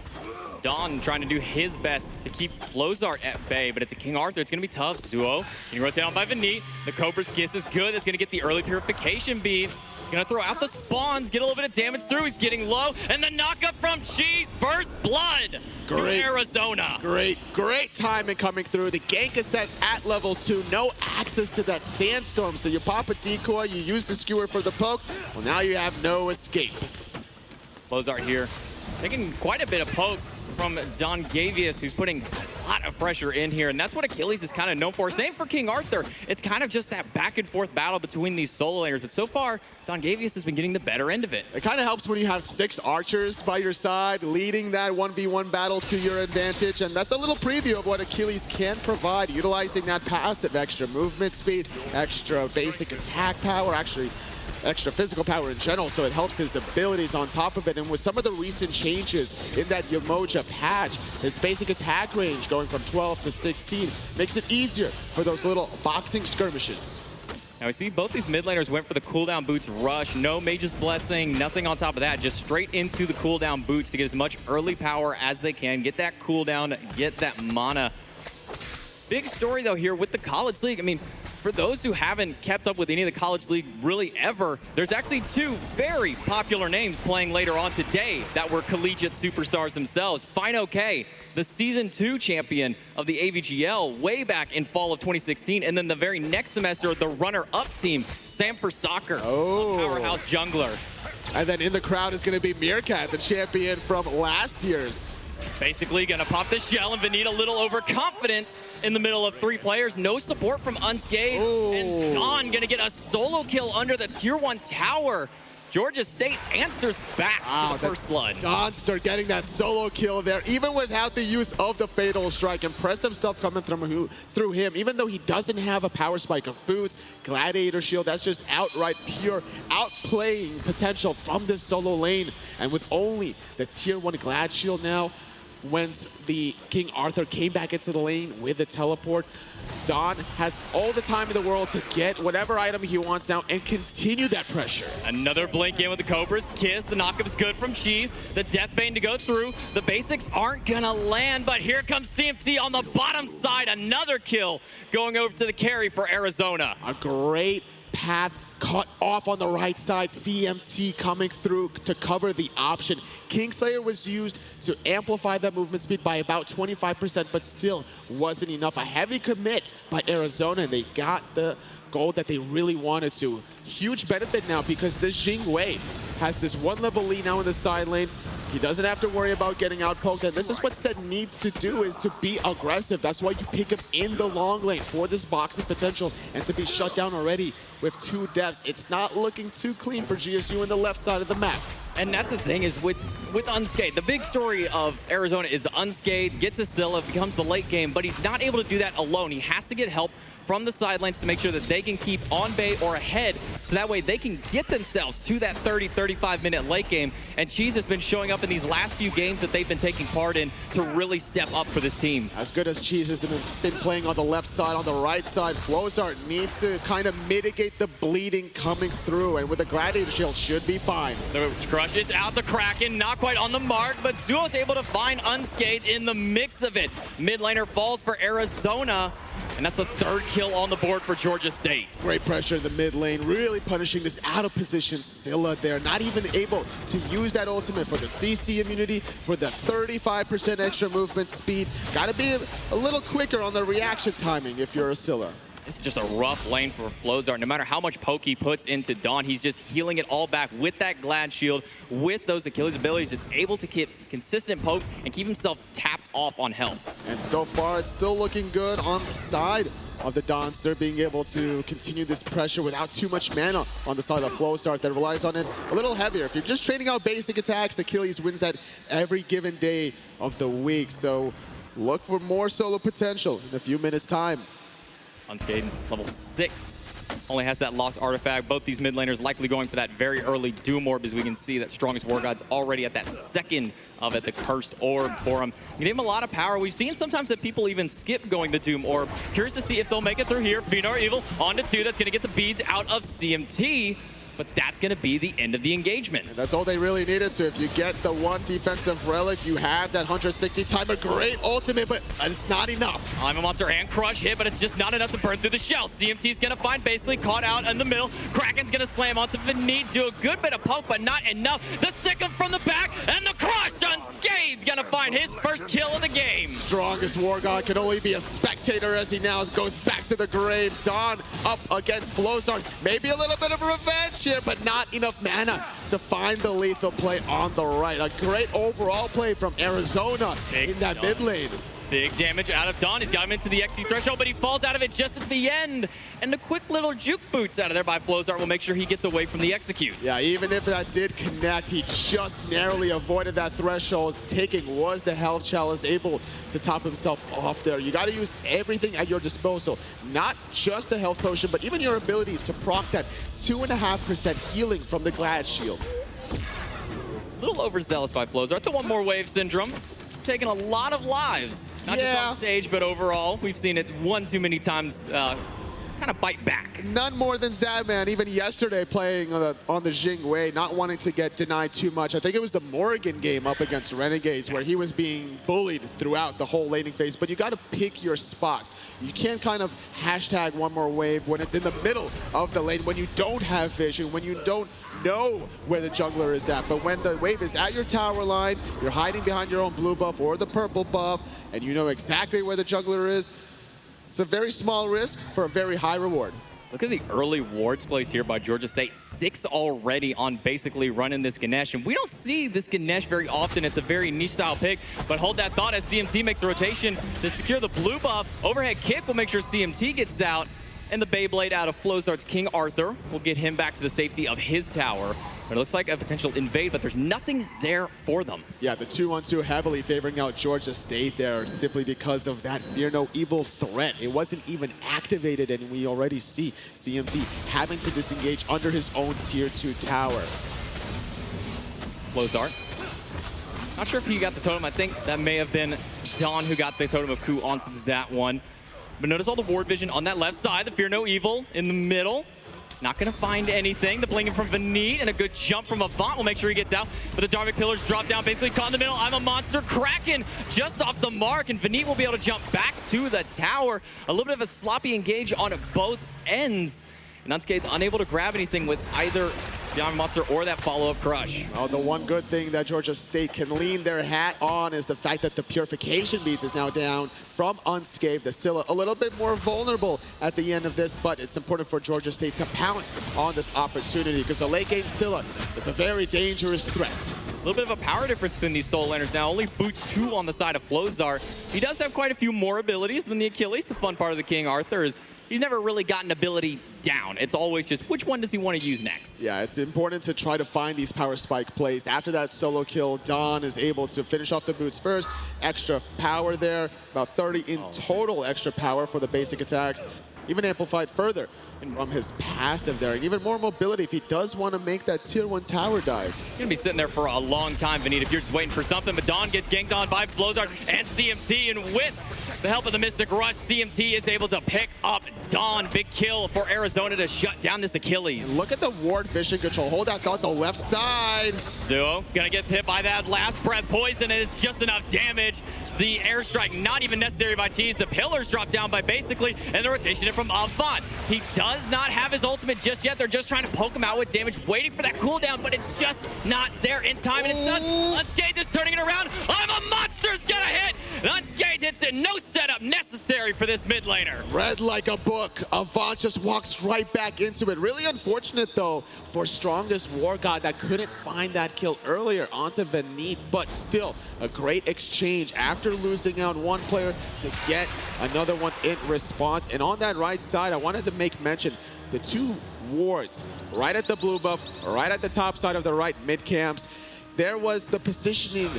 Speaker 15: Don trying to do his best to keep Flozart at bay, but it's a King Arthur. It's going to be tough. Zuo getting rotated on by Vanit. The Cobra's Kiss is good. That's going to get the early purification beads. Gonna throw out the spawns, get a little bit of damage through. He's getting low, and the knockup from Cheese. First blood to Arizona.
Speaker 5: Great timing coming through. The gank is set at level 2. No access to that sandstorm, so you pop a decoy, you use the skewer for the poke. Well, now you have no escape.
Speaker 15: Flozart here, taking quite a bit of poke from Don Gavius, who's putting a lot of pressure in here, and that's what Achilles is kind of known for. Same for King Arthur. It's kind of just that back and forth battle between these solo laners, but so far, Don Gavius has been getting the better end of it.
Speaker 5: It kind of helps when you have 6 archers by your side, leading that 1v1 battle to your advantage, and that's a little preview of what Achilles can provide, utilizing that passive extra movement speed, extra basic attack power, actually extra physical power in general, so it helps his abilities on top of it. And with some of the recent changes in that Yamoja patch, his basic attack range going from 12 to 16 makes it easier for those little boxing skirmishes.
Speaker 15: Now we see both these mid laners went for the cooldown boots rush. No Mage's Blessing, nothing on top of that. Just straight into the cooldown boots to get as much early power as they can. Get that cooldown, get that mana. Big story though here with the College League. I mean, for those who haven't kept up with any of the College League really ever, there's actually 2 very popular names playing later on today that were collegiate superstars themselves. Fino K, the Season 2 champion of the AVGL way back in fall of 2016, and then the very next semester, the runner-up team, Sam for Soccer, powerhouse jungler.
Speaker 5: And then in the crowd is going to be Meerkat, the champion from last year's.
Speaker 15: Basically gonna pop the shell, and Vanita a little overconfident in the middle of 3 players. No support from Unscathed, and Don gonna get a solo kill under the tier 1 tower. Georgia State answers back to the first blood.
Speaker 5: Donster getting that solo kill there, even without the use of the Fatal Strike. Impressive stuff coming through him, even though he doesn't have a power spike of boots, Gladiator Shield. That's just outright pure outplaying potential from this solo lane. And with only the tier 1 Glad Shield now, once the King Arthur came back into the lane with the teleport, Don has all the time in the world to get whatever item he wants now and continue that pressure.
Speaker 15: Another blink in with the Cobra's Kiss. The knockup is good from Cheese. The Deathbane to go through. The basics aren't gonna land, but here comes CMT on the bottom side. Another kill going over to the carry for Arizona.
Speaker 5: A great path cut off on the right side. CMT coming through to cover the option. Kingslayer was used to amplify that movement speed by about 25%, but still wasn't enough. A heavy commit by Arizona, and they got the gold that they really wanted to. Huge benefit now because this Jing Wei has this 1-level lead now in the side lane. He doesn't have to worry about getting outpoked, and this is what Set needs to do, is to be aggressive. That's why you pick him in the long lane for this boxing potential, and to be shut down already with 2 deaths. It's not looking too clean for GSU on the left side of the map.
Speaker 15: And that's the thing is with Unscathed, the big story of Arizona is Unscathed gets a Scylla, becomes the late game, but he's not able to do that alone. He has to get help from the sidelines to make sure that they can keep on bay or ahead, so that way they can get themselves to that 30-35 minute late game. And Cheese has been showing up in these last few games that they've been taking part in to really step up for this team.
Speaker 5: As good as Cheese has been playing on the left side, on the right side, Flowzart needs to kind of mitigate the bleeding coming through, and with the Gladiator Shield should be fine.
Speaker 15: The crush is out, the Kraken not quite on the mark, but Zuo's able to find Unscathed in the mix of it. Mid laner falls for Arizona, and that's the 3rd kill on the board for Georgia State.
Speaker 5: Great pressure in the mid lane, really punishing this out of position Scylla there. Not even able to use that ultimate for the CC immunity, for the 35% extra movement speed. Gotta be a little quicker on the reaction timing if you're a Scylla.
Speaker 15: This is just a rough lane for Flowzart. No matter how much poke he puts into Dawn, he's just healing it all back with that Glad Shield, with those Achilles abilities, just able to keep consistent poke and keep himself tapped off on health.
Speaker 5: And so far, it's still looking good on the side of the Donster, being able to continue this pressure without too much mana on the side of Flowzart that relies on it a little heavier. If you're just trading out basic attacks, Achilles wins that every given day of the week. So look for more solo potential in a few minutes' time.
Speaker 15: Unscathed, level 6. Only has that lost artifact. Both these mid laners likely going for that very early Doom Orb, as we can see that Strongest War God's already at that 2nd of it, the Cursed Orb for him. You give him a lot of power. We've seen sometimes that people even skip going the Doom Orb. Curious to see if they'll make it through here. Phenar Evil on to 2. That's going to get the beads out of CMT. But that's going to be the end of the engagement.
Speaker 5: And that's all they really needed. So if you get the 1 defensive relic, you have that 160 timer. Great ultimate, but it's not enough.
Speaker 15: I'm a monster and crush hit, but it's just not enough to burn through the shell. CMT's going to find basically caught out in the middle. Kraken's going to slam onto Vinny, do a good bit of poke, but not enough. The Sikkim from the back, and the crush Unscathed going to find his first kill of the game.
Speaker 5: Strongest War God can only be a spectator as he now goes back to the grave. Dawn up against Flowzart. Maybe a little bit of revenge here, but not enough mana to find the lethal play on the right. A great overall play from Arizona in that mid lane.
Speaker 15: Big damage out of Dawn. He's got him into the XP threshold, but he falls out of it just at the end. And the quick little juke boots out of there by Flowzart will make sure he gets away from the execute.
Speaker 5: Yeah, even if that did connect, he just narrowly avoided that threshold. Taking was the health chalice, able to top himself off there. You got to use everything at your disposal. Not just the health potion, but even your abilities to proc that 2.5% healing from the Glad Shield.
Speaker 15: A little overzealous by Flowzart. The one more wave syndrome. Taking a lot of lives. Not just on stage, but overall. We've seen it one too many times kind of bite back.
Speaker 5: None more than Zadman, even yesterday playing on the Jing Wei, not wanting to get denied too much. I think it was the Morrigan game up against Renegades where he was being bullied throughout the whole laning phase, but you got to pick your spots. You can't kind of hashtag one more wave when it's in the middle of the lane, when you don't have vision, when you don't know where the jungler is at. But when the wave is at your tower line, you're hiding behind your own blue buff or the purple buff, and you know exactly where the jungler is, it's a very small risk for a very high reward.
Speaker 15: Look at the early wards placed here by Georgia State. 6 already on basically running this Ganesh. And we don't see this Ganesh very often. It's a very niche style pick. But hold that thought as CMT makes a rotation to secure the blue buff. Overhead kick will make sure CMT gets out. and the Beyblade out of Flozart's King Arthur will get him back to the safety of his tower. It looks like a potential invade, but there's nothing there for them.
Speaker 5: Yeah, the 2-on-2 heavily favoring out Georgia State there simply because of that Fear No Evil threat. It wasn't even activated, and we already see CMT having to disengage under his own Tier 2 tower.
Speaker 15: Flozart. Not sure if he got the totem. I think that may have been Don who got the Totem of Ku onto that one. But notice all the ward vision on that left side. The Fear No Evil in the middle. Not going to find anything. The blinking from Vanit and a good jump from Avant will make sure he gets out. But the Dharmic Pillars drop down, basically caught in the middle. I'm a monster. Kraken just off the mark, and Vanit will be able to jump back to the tower. A little bit of a sloppy engage on both ends. And Unscathed unable to grab anything with either the Iron Monster or that follow-up crush.
Speaker 5: Oh, the one good thing that Georgia State can lean their hat on is the fact that the Purification Beads is now down from Unscathed. The Scylla a little bit more vulnerable at the end of this, but it's important for Georgia State to pounce on this opportunity because the late game Scylla is a very dangerous threat.
Speaker 15: A little bit of a power difference between these Soul Lanterns now. Only boots 2 on the side of Flozart. He does have quite a few more abilities than the Achilles. The fun part of the King Arthur is he's never really gotten ability down. It's always just which one does he want to use next?
Speaker 5: Yeah, it's important to try to find these power spike plays. After that solo kill, Don is able to finish off the boots first. Extra power there, about 30 in total extra power for the basic attacks. Even amplified further from his passive there, and even more mobility if he does want to make that Tier 1 tower dive.
Speaker 15: You're gonna be sitting there for a long time, Vanita, if you're just waiting for something, but Don gets ganked on by Flozart and CMT, and with the help of the Mystic Rush, CMT is able to pick up Don. Big kill for Arizona to shut down this Achilles.
Speaker 5: Look at the ward vision control. Hold that thought, the left side.
Speaker 15: Zuo gonna get hit by that last breath poison, and it's just enough damage. The airstrike not even necessary by Cheese. The pillars drop down by basically, and the rotation from Avant. He does not have his ultimate just yet. They're just trying to poke him out with damage, waiting for that cooldown, but it's just not there in time, and it's done. Unscathed is turning it around. I'm a monster's gonna hit. Unscathed hits it. No setup necessary for this mid laner.
Speaker 5: Read like a book. Avant just walks right back into it. Really unfortunate, though, for Strongest War God that couldn't find that kill earlier onto Vanit, but still a great exchange after losing out one player to get another one in response. And on that right side, I wanted to make mention the 2 wards right at the blue buff, right at the top side of the right mid camps. There was the positioning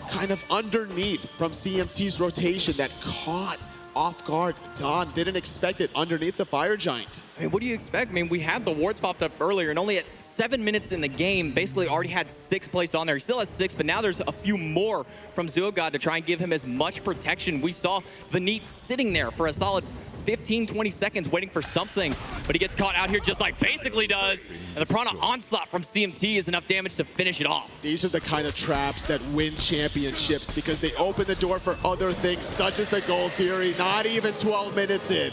Speaker 5: kind of underneath from CMT's rotation that caught off guard. Don didn't expect it underneath the Fire Giant.
Speaker 15: I mean, what do you expect? I mean, we had the wards popped up earlier, and only at 7 minutes in the game, basically already had 6 placed on there. He still has 6, but now there's a few more from Zuogod to try and give him as much protection. We saw Vanit sitting there for a solid 15-20 seconds waiting for something, but he gets caught out here just like basically does, and the Piranha Onslaught from CMT is enough damage to finish it off.
Speaker 5: These are the kind of traps that win championships because they open the door for other things such as the Gold Fury, not even 12 minutes in.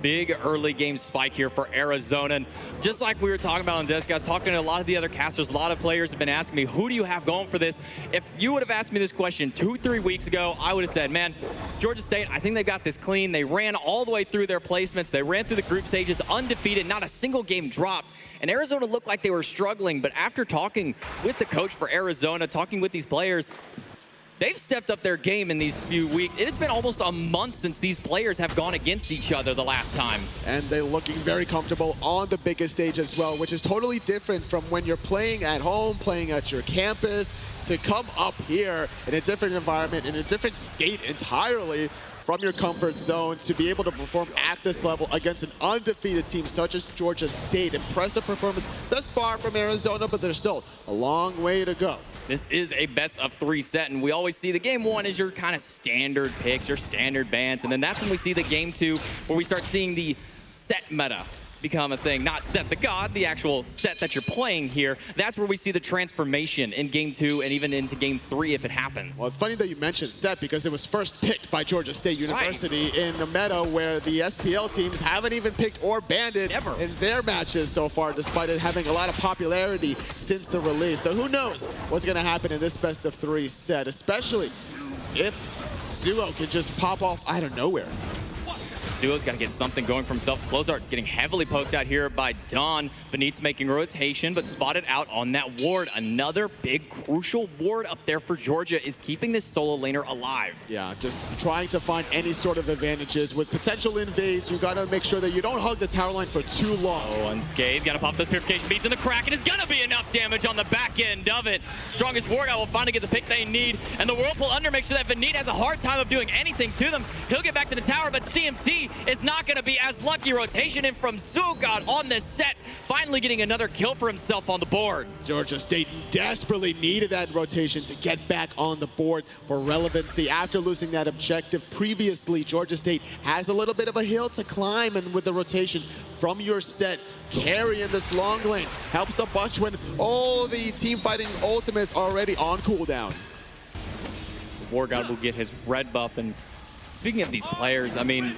Speaker 15: Big early game spike here for Arizona. And just like we were talking about on Disc, I was talking to a lot of the other casters. A lot of players have been asking me, who do you have going for this? If you would have asked me this question 2-3 weeks ago, I would have said, man, Georgia State, I think they got this clean. They ran all the way through their placements. They ran through the group stages undefeated, not a single game dropped. And Arizona looked like they were struggling, but after talking with the coach for Arizona, talking with these players, they've stepped up their game in these few weeks. It's been almost a month since these players have gone against each other the last time.
Speaker 5: And they're looking very comfortable on the biggest stage as well, which is totally different from when you're playing at home, playing at your campus, to come up here in a different environment, in a different state entirely from your comfort zone to be able to perform at this level against an undefeated team such as Georgia State. Impressive performance thus far from Arizona, but there's still a long way to go.
Speaker 15: This is a best of 3 set, and we always see the game 1 as your kind of standard picks, your standard bans, and then that's when we see the game 2 where we start seeing the set meta become a thing. Not Set the God, the actual set that you're playing here. That's where we see the transformation in game 2 and even into game 3 if it happens.
Speaker 5: Well, it's funny that you mentioned set because it was first picked by Georgia State University in the meta where the SPL teams haven't even picked or banned it in their matches so far, despite it having a lot of popularity since the release. So who knows what's going to happen in this best of 3 set, especially if Zuo can just pop off out of nowhere.
Speaker 15: Zuo's got to get something going for himself. Flozart's getting heavily poked out here by Don. Benit's making rotation, but spotted out on that ward. Another big, crucial ward up there for Georgia is keeping this solo laner alive.
Speaker 5: Yeah, just trying to find any sort of advantages. With potential invades, you got to make sure that you don't hug the tower line for too long.
Speaker 15: Oh, Unscathed, got to pop those purification beads in the Kraken. Is going to be enough damage on the back end of it. Strongest War God will finally get the pick they need, and the Whirlpool under makes sure that Benit has a hard time of doing anything to them. He'll get back to the tower, but CMT is not going to be as lucky. Rotation in from Zugod on this set, finally getting another kill for himself on the board.
Speaker 5: Georgia State desperately needed that rotation to get back on the board for relevancy. After losing that objective previously, Georgia State has a little bit of a hill to climb, and with the rotations from your set, carrying this long lane helps a bunch when all the team fighting ultimates are already on cooldown.
Speaker 15: War God will get his red buff, and speaking of these players, I mean,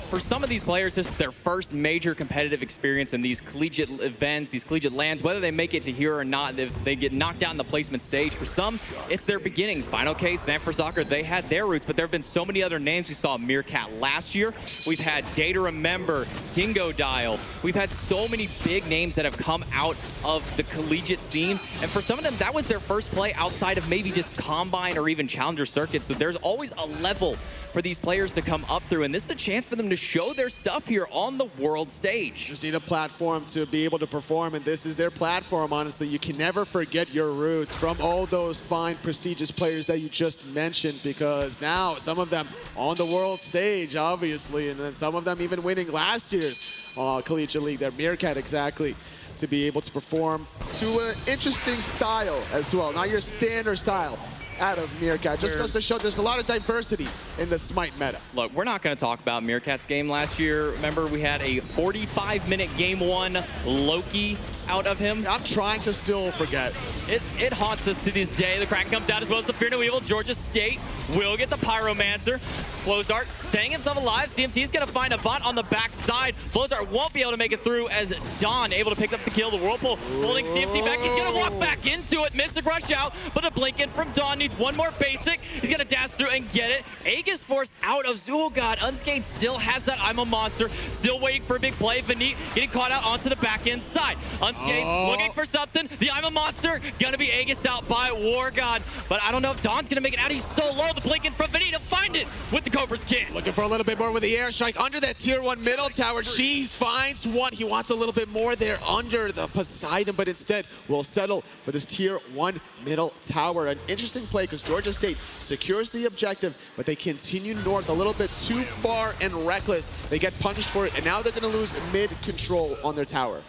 Speaker 15: for some of these players, this is their first major competitive experience in these collegiate events, these collegiate lands, whether they make it to here or not, if they get knocked out in the placement stage. For some, it's their beginnings. Final Case, Sanford Soccer, they had their roots, but there have been so many other names. We saw Meerkat last year. We've had Day to Remember, Dingo Dial. We've had so many big names that have come out of the collegiate scene, and for some of them, that was their first play outside of maybe just Combine or even Challenger circuits. So there's always a level for these players to come up through, and this is a chance for them to show their stuff here on the world stage.
Speaker 5: Just need a platform to be able to perform, and this is their platform, honestly. You can never forget your roots from all those fine, prestigious players that you just mentioned, because now some of them on the world stage, obviously, and then some of them even winning last year's Collegiate League, their Meerkat exactly, to be able to perform to an interesting style as well, not your standard style out of Meerkat. Just goes to show there's a lot of diversity in the Smite meta.
Speaker 15: Look, we're not going to talk about Meerkat's game last year. Remember, we had a 45-minute game one Loki out of him.
Speaker 5: I'm trying to still forget.
Speaker 15: It haunts us to this day. The Kraken comes out as well as the Fear No Evil. Georgia State will get the Pyromancer. Flozart staying himself alive. CMT is going to find a bot on the backside. Flozart won't be able to make it through as Don able to pick up the kill. The Whirlpool holding CMT back. He's going to walk back into it. Mystic rush out, but a blink in from Don needs one more basic. He's going to dash through and get it. Aegis forced out of Zuogod. Unscathed still has that I'm a Monster. Still waiting for a big play. Benit getting caught out onto the back end side. Unscathed looking for something. The I'm a Monster going to be Aegis out by War God. But I don't know if Don's going to make it out. He's so low. The blink in from Benit to find it with the Cobra's Kiss.
Speaker 5: Looking for a little bit more with the airstrike under that tier 1 middle tower. Cheese finds one. He wants a little bit more there under the Poseidon, but instead will settle for this tier 1 middle tower. An interesting play because Georgia State secures the objective, but they continue north a little bit too far and reckless. They get punished for it, and now they're going to lose mid control on their tower.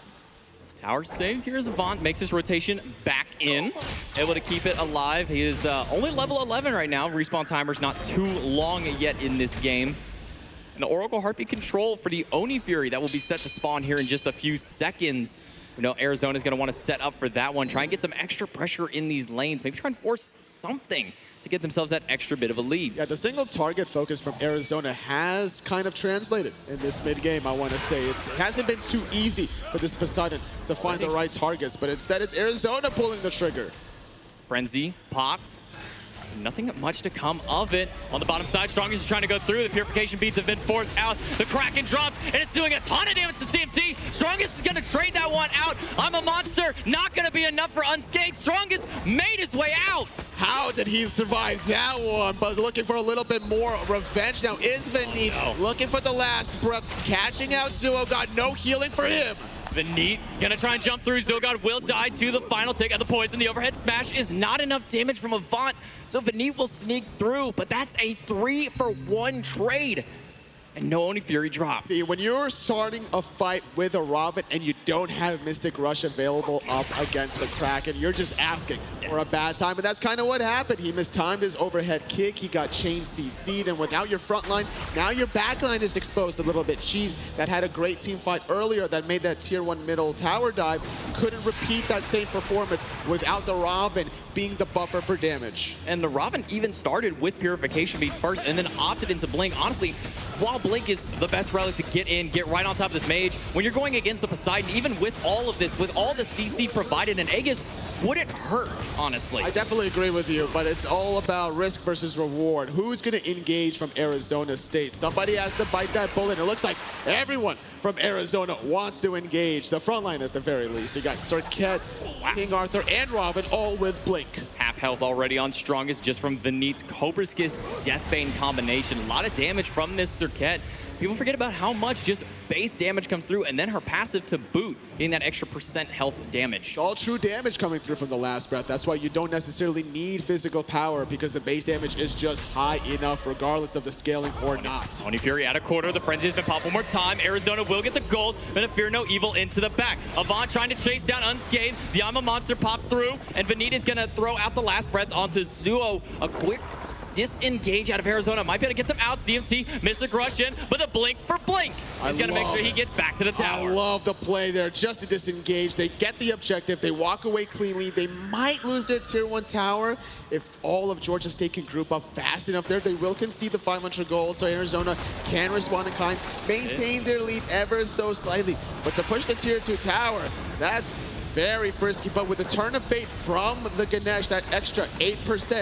Speaker 15: Tower saved here as Avant makes his rotation back in, able to keep it alive. He is only level 11 right now. Respawn timer's not too long yet in this game. And the Oracle Heartbeat control for the Oni Fury that will be set to spawn here in just a few seconds. We know Arizona's going to want to set up for that one, try and get some extra pressure in these lanes, maybe try and force something to get themselves that extra bit of a lead.
Speaker 5: Yeah, the single target focus from Arizona has kind of translated in this mid game, I want to say. It hasn't been too easy for this Poseidon to find the right targets, but instead it's Arizona pulling the trigger.
Speaker 15: Frenzy popped. Nothing much to come of it. On the bottom side, Strongest is trying to go through. The purification beads have been forced out. The Kraken dropped, and it's doing a ton of damage to CMT. Strongest is going to trade that one out. I'm a Monster. Not going to be enough for Unscathed. Strongest made his way out.
Speaker 5: How did he survive that one? But looking for a little bit more revenge now is Benit. Looking for the last breath. Catching out Zuo. Got no healing for him.
Speaker 15: Benit gonna try and jump through. Zogod will die to the final take of the poison. The overhead smash is not enough damage from Avant, so Benit will sneak through, but that's a 3-for-1 trade. And no Oni Fury drop.
Speaker 5: See, when you're starting a fight with a Robin and you don't have Mystic Rush available up against the Kraken, you're just asking for a bad time, and that's kind of what happened. He mistimed his overhead kick, he got chain CC'd, and without your front line, now your back line is exposed a little bit. Cheese, that had a great team fight earlier that made that tier 1 middle tower dive, couldn't repeat that same performance without the Robin being the buffer for damage.
Speaker 15: And the Robin even started with Purification Beads first and then opted into Blink. Honestly, while Blink is the best relic to get in, get right on top of this mage. When you're going against the Poseidon, even with all of this, with all the CC provided in Aegis, wouldn't hurt, honestly.
Speaker 5: I definitely agree with you, but it's all about risk versus reward. Who's going to engage from Arizona State? Somebody has to bite that bullet. It looks like everyone from Arizona wants to engage. The front line at the very least. You got Cirquet, King Arthur, and Robin all with Blink.
Speaker 15: Half health already on Strongest just from Venit's Cobra's Kiss Deathbane combination. A lot of damage from this Cirquet. People forget about how much just base damage comes through, and then her passive to boot, getting that extra % health damage.
Speaker 5: All true damage coming through from the last breath. That's why you don't necessarily need physical power, because the base damage is just high enough regardless of the scaling or not.
Speaker 15: Oni Fury at a quarter. The frenzy has been popped one more time. Arizona will get the gold, but a Fear No Evil into the back. Avant trying to chase down Unscathed. The Ama Monster popped through, and Venit is going to throw out the last breath onto Zuo. A quick disengage out of Arizona. Might be able to get them out. CMT miss a crush in, but the blink for Blink. He's got to make sure he gets back to the tower.
Speaker 5: I love the play there, just to disengage. They get the objective. They walk away cleanly. They might lose their tier 1 tower. If all of Georgia State can group up fast enough there, they will concede the 500 goals, so Arizona can respond in kind, maintain their lead ever so slightly. But to push the tier 2 tower, that's very frisky, but with the turn of fate from the Ganesh, that extra 8%,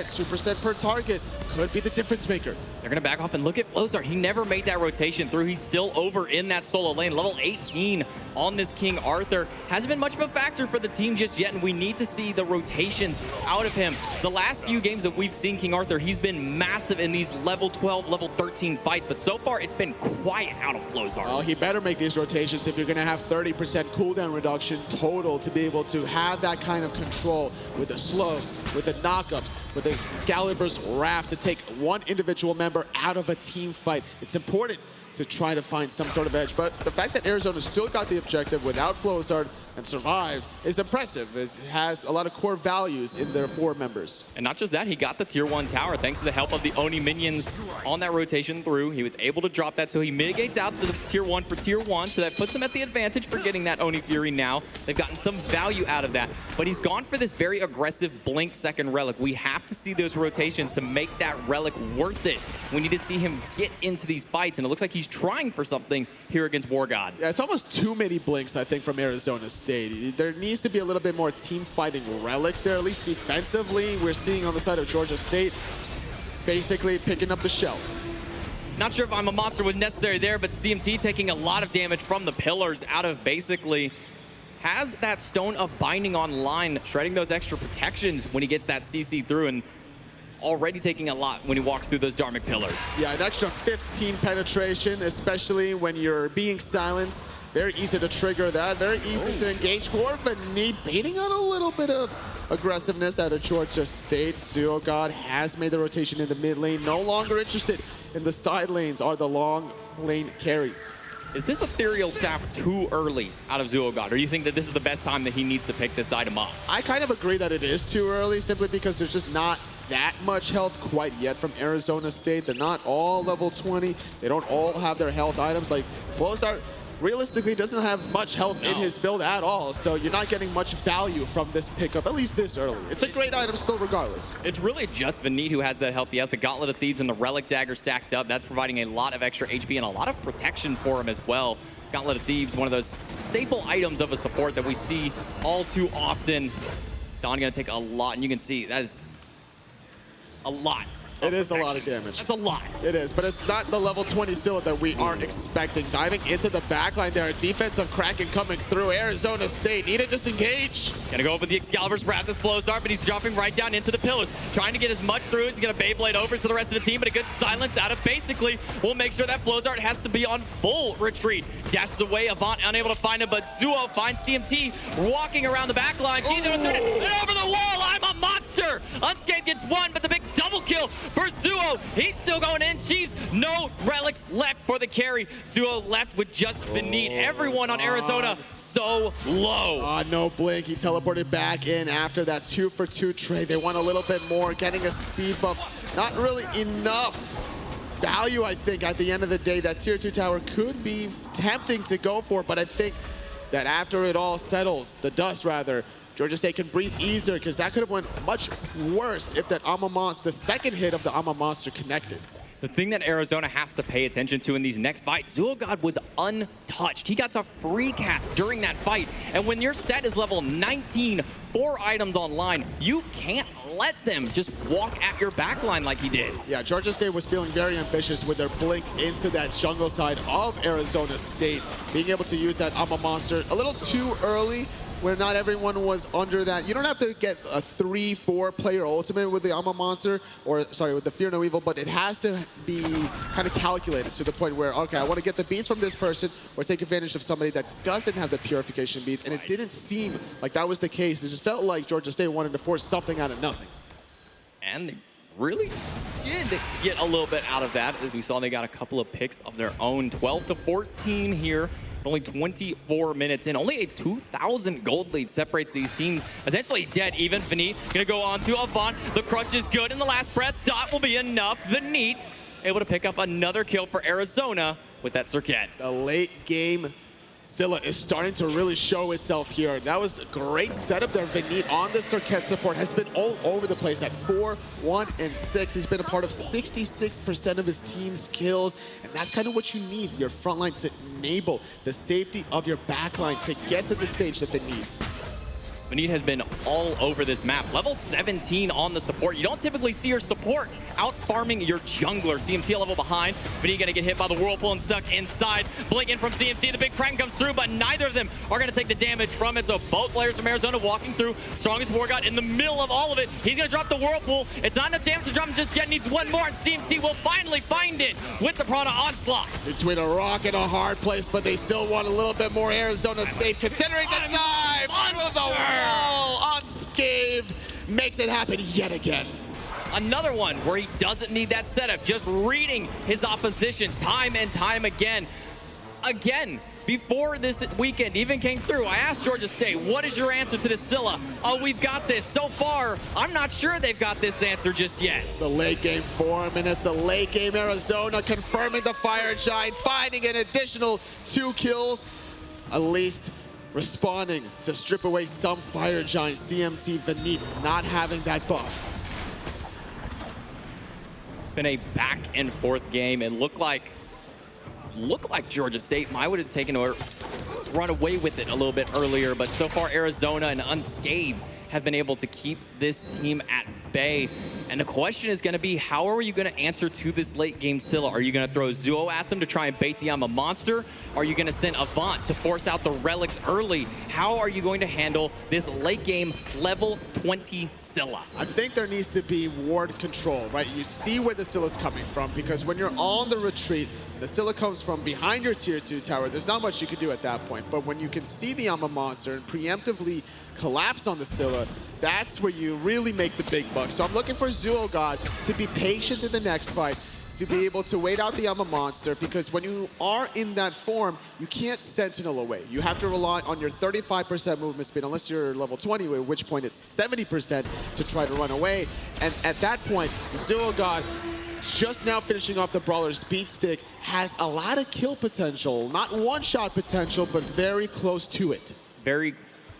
Speaker 5: 2% per target, could be the difference maker.
Speaker 15: They're going to back off and look at Flozar. He never made that rotation through. He's still over in that solo lane. Level 18 on this King Arthur. Hasn't been much of a factor for the team just yet, and we need to see the rotations out of him. The last few games that we've seen King Arthur, he's been massive in these level 12, level 13 fights, but so far it's been quiet out of Flozar.
Speaker 5: Oh, he better make these rotations if you're going to have 30% cooldown reduction total to be able to have that kind of control with the slows, with the knockups, with the Excalibur's Wrath to take one individual member out of a team fight. It's important to try to find some sort of edge, but the fact that Arizona still got the objective without Flozard and survived is impressive. It has a lot of core values in their 4 members.
Speaker 15: And not just that, he got the tier 1 tower thanks to the help of the Oni minions on that rotation through. He was able to drop that, so he mitigates out the tier 1 for tier 1, so that puts him at the advantage for getting that Oni Fury now. They've gotten some value out of that, but he's gone for this very aggressive Blink second relic. We have to see those rotations to make that relic worth it. We need to see him get into these fights, and it looks like he's trying for something here against War God.
Speaker 5: Yeah, it's almost too many Blinks, I think, from Arizona State. There needs to be a little bit more team fighting relics there, at least defensively. We're seeing on the side of Georgia State basically picking up the shell.
Speaker 15: Not sure if I'm a Monster was necessary there, but CMT taking a lot of damage from the pillars out of basically has that Stone of Binding online, shredding those extra protections when he gets that CC through, and already taking a lot when he walks through those Dharmic pillars.
Speaker 5: Yeah, an extra 15 penetration, especially when you're being silenced. Very easy to trigger that, very easy to engage for, but need baiting on a little bit of aggressiveness out of Georgia State. Zuo God has made the rotation in the mid lane, no longer interested in the side lanes or the long lane carries.
Speaker 15: Is this Ethereal Staff too early out of Zuo God, or do you think that this is the best time that he needs to pick this item up?
Speaker 5: I kind of agree that it is too early, simply because there's just not that much health quite yet from Arizona State. They're not all level 20. They don't all have their health items. Like, Flozar realistically doesn't have much health in his build at all, so you're not getting much value from this pickup, at least this early. It's a great item still regardless.
Speaker 15: It's really just Venit who has that health. He has the Gauntlet of Thieves and the Relic Dagger stacked up. That's providing a lot of extra HP and a lot of protections for him as well. Gauntlet of Thieves, one of those staple items of a support that we see all too often. Don gonna take a lot, and you can see that is a lot.
Speaker 5: It is a lot of damage.
Speaker 15: That's a lot.
Speaker 5: It is, but it's not the level 20 Scylla that we are expecting. Diving into the backline there, a defensive Kraken coming through. Arizona State need to disengage.
Speaker 15: Gonna go over the Excalibur's Wrath as Flozar, but he's dropping right down into the pillars. Trying to get as much through as he's gonna Beyblade over to the rest of the team, but a good silence out of basically will make sure that Flozar has to be on full retreat. Dashes away, Avant unable to find him, but Zuo finds CMT walking around the backline. She's gonna turn it and over the wall. I'm a monster. Unscathed gets one, but the big double kill for Zuo. He's still going in. She's no relics left for the carry. Zuo left with just Venit. Everyone on Arizona so low.
Speaker 5: No blink. He teleported back in after that 2-for-2 trade. They want a little bit more, getting a speed buff. Not really enough value, I think, at the end of the day. That tier 2 tower could be tempting to go for, but I think that after it all settles, the dust rather, Georgia State can breathe easier, because that could have went much worse if that Ama Monster, the second hit of the Ama Monster connected.
Speaker 15: The thing that Arizona has to pay attention to in these next fights, Zoogod was untouched. He got to free cast during that fight. And when your set is level 19, 4 items online, you can't let them just walk at your backline like he did.
Speaker 5: Yeah, Georgia State was feeling very ambitious with their blink into that jungle side of Arizona State. Being able to use that Alma Monster a little too early, where not everyone was under that. You don't have to get a 3-4 player ultimate with the Alma Monster, or sorry, with the Fear No Evil, but it has to be kind of calculated to the point where, okay, I want to get the beats from this person or take advantage of somebody that doesn't have the purification beats, and it didn't seem like that was the case. It just felt like Georgia State wanted to force something out of nothing.
Speaker 15: And they really did get a little bit out of that. As we saw, they got a couple of picks of their own. 12-14 here. Only 24 minutes in. Only a 2,000 gold lead separates these teams. Essentially dead even. Vinit gonna go on to Avant. The crush is good in the last breath. Dot will be enough. Vinit able to pick up another kill for Arizona with that Circuit.
Speaker 5: The late game Scylla is starting to really show itself here. That was a great setup there. Vinit on the Circuit support has been all over the place at 4, 1, and 6. He's been a part of 66% of his team's kills, and that's kind of what you need, your front line, to enable the safety of your backline to get to the stage that they need.
Speaker 15: Vinit has been all over this map. Level 17 on the support. You don't typically see your support out farming your jungler. CMT a level behind. Vinit gonna get hit by the Whirlpool and stuck inside. Blink in from CMT. The big Kraken comes through, but neither of them are gonna take the damage from it. So both players from Arizona walking through. Strongest War God in the middle of all of it. He's gonna drop the Whirlpool. It's not enough damage to drop him just yet. Needs one more, and CMT will finally find it with the Piranha Onslaught.
Speaker 5: Between a rock and a hard place, but they still want a little bit more Arizona State, considering the dive through the wall. Unscathed makes it happen yet again.
Speaker 15: Another one where he doesn't need that setup, just reading his opposition time and time again. Again, before this weekend even came through, I asked Georgia State, what is your answer to the Scylla? Oh, we've got this. So far, I'm not sure they've got this answer just yet.
Speaker 5: The late game 4 minutes, the late game Arizona confirming the Fire Giant, finding an additional 2 kills, at least responding to strip away some Fire Giant. CMT Vinit not having that buff.
Speaker 15: It's been a back and forth game. It looked like Georgia State might would have taken or run away with it a little bit earlier, but so far Arizona and Unscathed have been able to keep this team at bay. And the question is going to be, how are you going to answer to this late game Scylla? Are you going to throw Zuo at them to try and bait the Alma Monster? Are you going to send Avant to force out the relics early? How are you going to handle this late game level 20 Scylla?
Speaker 5: I think there needs to be ward control, right? You see where the Scylla's coming from, because when you're on the retreat, the Scylla comes from behind your tier 2 tower. There's not much you can do at that point. But when you can see the Alma Monster and preemptively collapse on the Scylla, that's where you really make the big bucks. So I'm looking for Zoogod to be patient in the next fight, to be able to wait out the Alma Monster, because when you are in that form, you can't Sentinel away. You have to rely on your 35% movement speed, unless you're level 20, at which point it's 70% to try to run away. And at that point, Zoogod, just now finishing off the Brawler's speed stick, has a lot of kill potential. Not one-shot potential, but very close to it.
Speaker 15: Very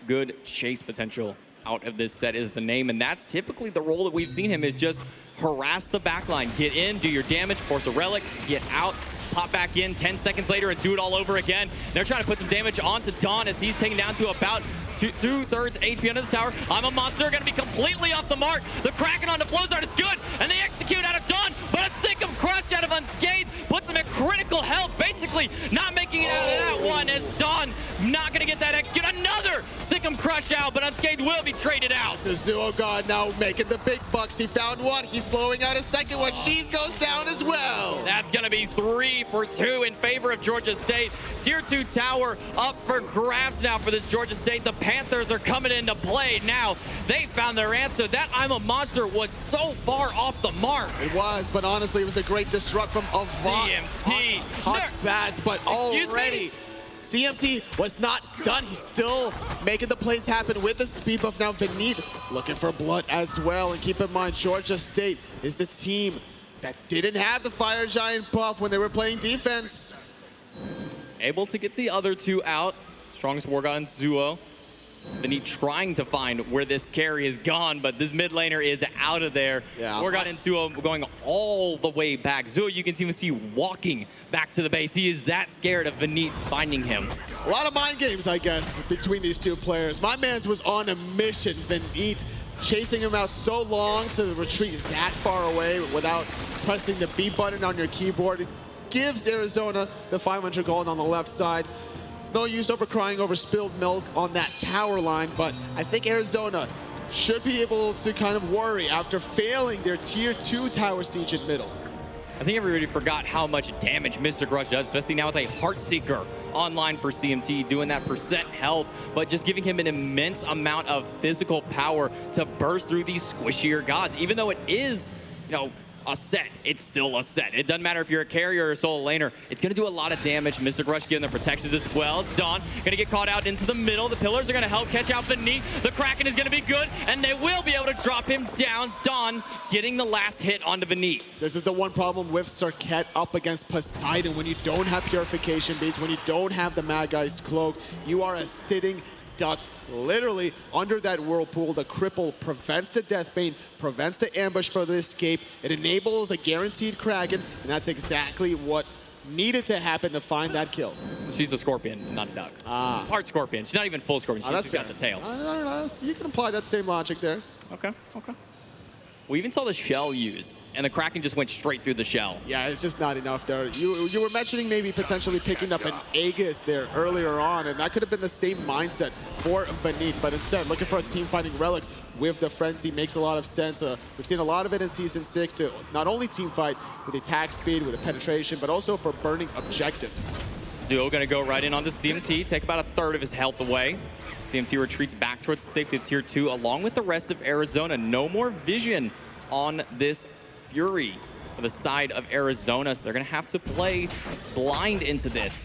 Speaker 15: good chase potential out of this set is the name, and that's typically the role that we've seen him, is just harass the backline. Get in, do your damage, force a relic, get out, pop back in 10 seconds later and do it all over again. They're trying to put some damage onto Dawn as he's taken down to about 2/3 HP under the tower. I'm a Monster, gonna be completely off the mark. The Kraken on the Flowzard is good, and they execute out of Dawn, but a Syncum Crush out of Unscathed puts him at critical health, basically not making it out of that one, as Dawn not gonna get that execute. Another Syncum Crush out, but Unscathed will be traded out.
Speaker 5: The Zoogod now making the big bucks. He found one, he's slowing out a second one. She's goes down as well.
Speaker 15: That's gonna be 3 for 2 in favor of Georgia State. Tier 2 tower up for grabs now for this Georgia State. The Panthers are coming into play now. They found their answer. That I'm a Monster was so far off the mark.
Speaker 5: It was, but honestly, it was a great disrupt from Avant.
Speaker 15: CMT.
Speaker 5: Hot bats, but already CMT was not done. He's still making the plays happen with the speed buff. Now Vinit looking for blood as well. And keep in mind, Georgia State is the team that didn't have the Fire Giant buff when they were playing defense.
Speaker 15: Able to get the other two out. Strongest War God, Zuo. Veniit trying to find where this carry is gone, but this mid laner is out of there.
Speaker 5: Yeah,
Speaker 15: Gorgon and Zuo going all the way back. Zuo, you can even see walking back to the base. He is that scared of Veniit finding him.
Speaker 5: A lot of mind games, I guess, between these two players. My man's was on a mission. Veniit chasing him out so long to retreat that far away without pressing the B button on your keyboard. It gives Arizona the 500 gold on the left side. No use over crying over spilled milk on that tower line, but I think Arizona should be able to kind of worry after failing their tier 2 tower siege in middle.
Speaker 15: I think everybody forgot how much damage Mystic Rush does, especially now with a Heartseeker online for CMT, doing that percent health, but just giving him an immense amount of physical power to burst through these squishier gods. Even though it is, you know, a set, it's still a set. It doesn't matter if you're a carrier or a solo laner. It's going to do a lot of damage. Mystic Rush giving the protections as well. Dawn going to get caught out into the middle. The pillars are going to help catch out Veniit. The Kraken is going to be good, and they will be able to drop him down. Dawn getting the last hit onto Veniit.
Speaker 5: This is the one problem with Serket up against Poseidon. When you don't have Purification Beads, when you don't have the Mad Guy's Cloak, you are a sitting duck. Literally under that whirlpool. The cripple prevents the Deathbane, prevents the ambush for the escape. It enables a guaranteed Kraken, and that's exactly what needed to happen to find that kill.
Speaker 15: She's a scorpion, not a duck. Part scorpion. She's not even full scorpion. She's
Speaker 5: that's
Speaker 15: just got the tail.
Speaker 5: You can apply that same logic there.
Speaker 15: Okay. We even saw the shell used, and the Kraken just went straight through the shell.
Speaker 5: Yeah, it's just not enough there. You were mentioning maybe potentially picking up an Aegis there earlier on, and that could have been the same mindset for Veniit, but instead looking for a team-fighting relic with the Frenzy makes a lot of sense. We've seen a lot of it in Season 6 to not only team fight with attack speed, with the penetration, but also for burning objectives.
Speaker 15: Zuo gonna go right in onto CMT, take about a third of his health away. CMT retreats back towards the safety of tier 2 along with the rest of Arizona. No more vision on this Fury for the side of Arizona, so they're gonna have to play blind into this.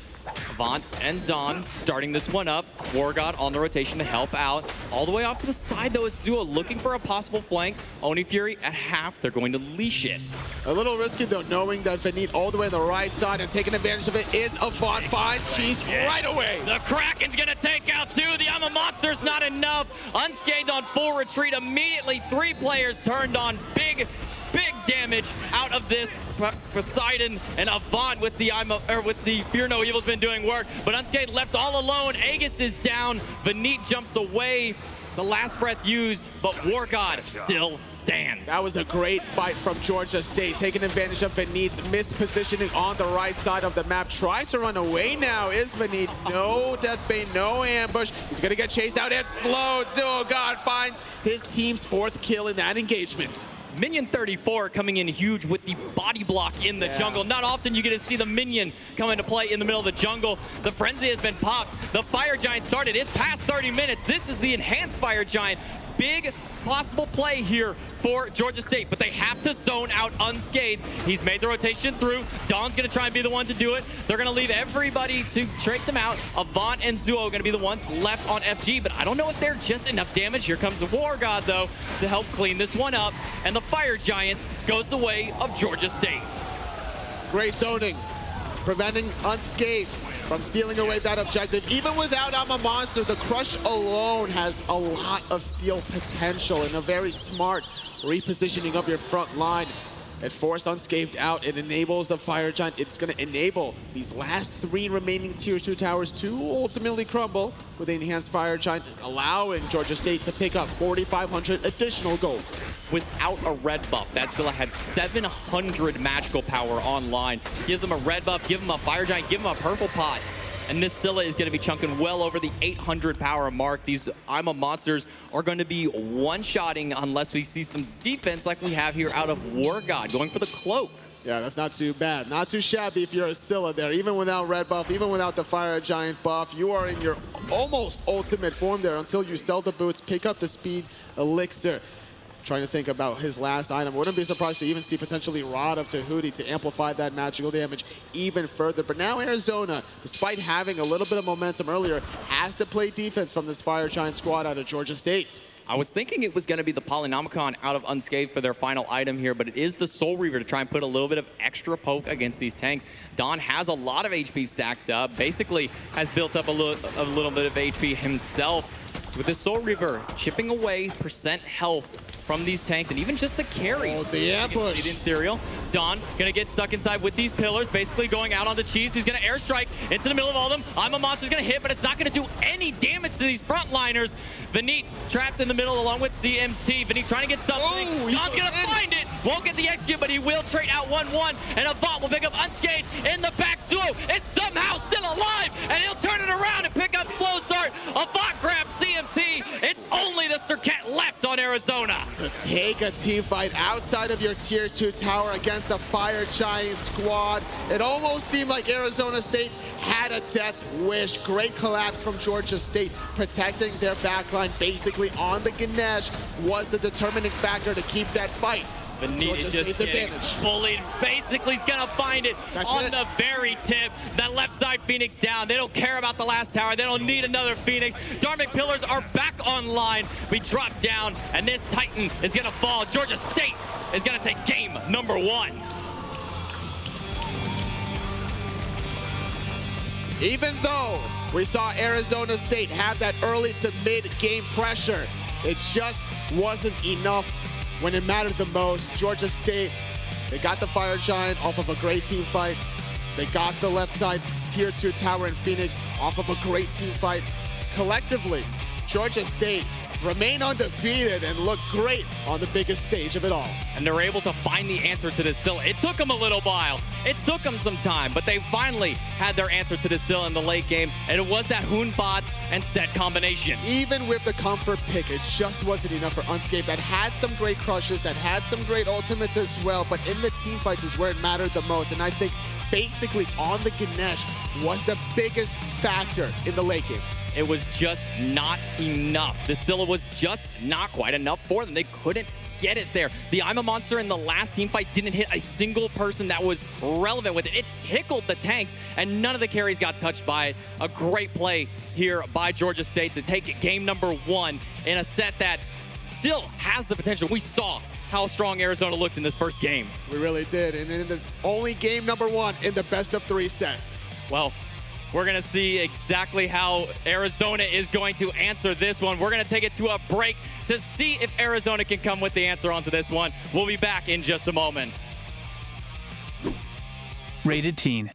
Speaker 15: Avant and Dawn starting this one up. War God on the rotation to help out. All the way off to the side though is Zuo looking for a possible flank. Oni Fury at half, they're going to leash it.
Speaker 5: A little risky though, knowing that Veniit all the way on the right side and taking advantage of it is Avant. Finds Cheese right away.
Speaker 15: The Kraken's gonna take out 2. The I'm a Monster's not enough. Unscathed on full retreat immediately. 3 players turned on. Big damage out of this. Poseidon and Avant with the Fear No Evil's been doing work, but Unscathed left all alone. Aegis is down. Veniit jumps away. The last breath used, but War God still stands.
Speaker 5: That was a great fight from Georgia State, taking advantage of Veniit's mispositioning on the right side of the map. Trying to run away now is Veniit. No Deathbane, no ambush. He's gonna get chased out and slowed. Zuo God finds his team's 4th kill in that engagement.
Speaker 15: Minion 34 coming in huge with the body block in the jungle. Not often you get to see the minion come into play in the middle of the jungle. The frenzy has been popped. The Fire Giant started. It's past 30 minutes. This is the enhanced Fire Giant. Big possible play here for Georgia State, but they have to zone out Unscathed. He's made the rotation through. Dawn's gonna try and be the one to do it. They're gonna leave everybody to trade them out. Avant and Zuo gonna be the ones left on FG, but I don't know if they're just enough damage. Here comes the War God though to help clean this one up, and the Fire Giant goes the way of Georgia State.
Speaker 5: Great zoning, preventing Unscathed from stealing away that objective. Even without I'm a Monster, the Crush alone has a lot of steal potential and a very smart repositioning of your front line. It forced Unscathed out. It enables the Fire Giant. It's going to enable these last 3 remaining tier 2 towers to ultimately crumble with the enhanced Fire Giant, allowing Georgia State to pick up 4,500 additional gold.
Speaker 15: Without a red buff, that Scylla had 700 magical power online. Give them a red buff, give them a Fire Giant, give them a purple pot. And this Scylla is going to be chunking well over the 800 power mark. These I'm a Monsters are going to be one-shotting unless we see some defense like we have here out of War God, going for the cloak.
Speaker 5: Yeah, that's not too bad. Not too shabby if you're a Scylla there. Even without red buff, even without the Fire Giant buff, you are in your almost ultimate form there until you sell the boots, pick up the speed elixir. Trying to think about his last item. Wouldn't be surprised to even see potentially Rod of Tahuti to amplify that magical damage even further. But now Arizona, despite having a little bit of momentum earlier, has to play defense from this Fire Giant squad out of Georgia State.
Speaker 15: I was thinking it was going to be the Polynomicon out of Unscathed for their final item here, but it is the Soul Reaver to try and put a little bit of extra poke against these tanks. Dawn has a lot of HP stacked up, basically has built up a little bit of HP himself. with the Soul Reaver chipping away percent health from these tanks and even just the carries.
Speaker 5: Oh, the ambush.
Speaker 15: In Serial. Dawn gonna get stuck inside with these pillars, basically going out on the Cheese, who's gonna airstrike into the middle of all of them. I'm a Monster's gonna hit, but it's not gonna do any damage to these frontliners. Vineet trapped in the middle along with CMT. Vineet trying to get something. Dawn's gonna find it. Won't get the execute, but he will trade out 1-1, and Avant will pick up Unscathed in the back. Zuo is somehow still alive, and he'll turn it around and pick up Flowsart. Avant grabs CMT. It's only the Circuit left on Arizona.
Speaker 5: To take a team fight outside of your tier 2 tower against a Fire Giant squad, it almost seemed like Arizona State had a death wish. Great collapse from Georgia State, protecting their backline basically on the Ganesh was the determining factor to keep that fight.
Speaker 15: Vineet is just getting bullied. Basically, he's gonna find it on the very tip. That left side Phoenix down. They don't care about the last tower. They don't need another Phoenix. Dharmic Pillars are back online. We drop down, and this Titan is gonna fall. Georgia State is gonna take game number 1.
Speaker 5: Even though we saw Arizona State have that early to mid-game pressure, it just wasn't enough when it mattered the most. Georgia State, they got the Fire Giant off of a great team fight. They got the left side tier 2 tower in Phoenix off of a great team fight. Collectively, Georgia State remain undefeated and look great on the biggest stage of it all.
Speaker 15: And they're able to find the answer to this Scylla. It took them a little while. It took them some time, but they finally had their answer to this Scylla in the late game, and it was that Hoon bots and set combination.
Speaker 5: Even with the comfort pick, it just wasn't enough for Unscathed. That had some great crushes, that had some great ultimates as well, but in the team fights is where it mattered the most, and I think basically on the Ganesh was the biggest factor in the late game.
Speaker 15: It was just not enough. The Scylla was just not quite enough for them. They couldn't get it there. The I'm a Monster in the last team fight didn't hit a single person that was relevant with it. It tickled the tanks, and none of the carries got touched by it. A great play here by Georgia State to take game number 1 in a set that still has the potential. We saw how strong Arizona looked in this first game.
Speaker 5: We really did, and it is only game number 1 in the best of 3 sets.
Speaker 15: Well, we're going to see exactly how Arizona is going to answer this one. We're going to take it to a break to see if Arizona can come with the answer onto this one. We'll be back in just a moment.
Speaker 16: Rated Teen.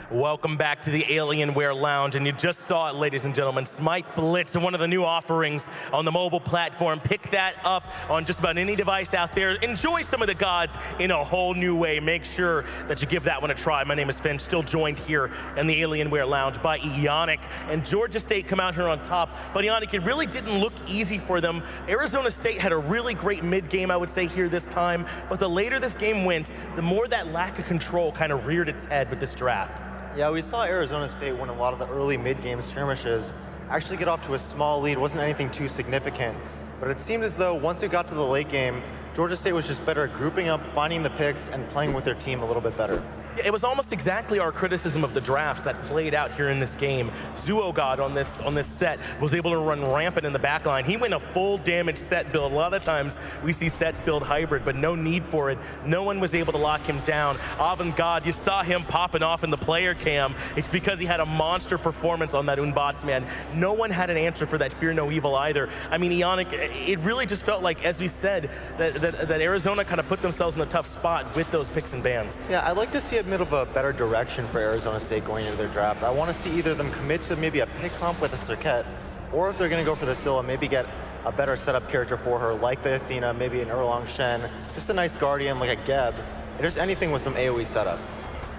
Speaker 13: Welcome back to the Alienware Lounge, and you just saw it, ladies and gentlemen. Smite Blitz, one of the new offerings on the mobile platform. Pick that up on just about any device out there. Enjoy some of the gods in a whole new way. Make sure that you give that one a try. My name is Finn, still joined here in the Alienware Lounge by Ionic, and Georgia State come out here on top. But Ionic, it really didn't look easy for them. Arizona State had a really great mid-game, I would say, here this time. But the later this game went, the more that lack of control kind of reared its head with this draft.
Speaker 14: Yeah, we saw Arizona State win a lot of the early mid-game skirmishes, actually get off to a small lead, wasn't anything too significant. But it seemed as though once it got to the late game, Georgia State was just better at grouping up, finding the picks, and playing with their team a little bit better.
Speaker 13: It was almost exactly our criticism of the drafts that played out here in this game. Zuogod on this set was able to run rampant in the backline. He went a full damage set build. A lot of times we see sets build hybrid, but no need for it. No one was able to lock him down. Avant-God, you saw him popping off in the player cam. It's because he had a monster performance on that Unbots, man. No one had an answer for that Fear No Evil either. I mean, Ionic, it really just felt like, as we said, that Arizona kind of put themselves in a tough spot with those picks and bans.
Speaker 14: Yeah, I'd like to see a bit of a better direction for Arizona State going into their draft. I want to see either them commit to maybe a pick comp with a Circuit, or if they're going to go for the Scylla, maybe get a better setup character for her, like the Athena, maybe an Erlang Shen, just a nice Guardian like a Geb, just anything with some AoE setup.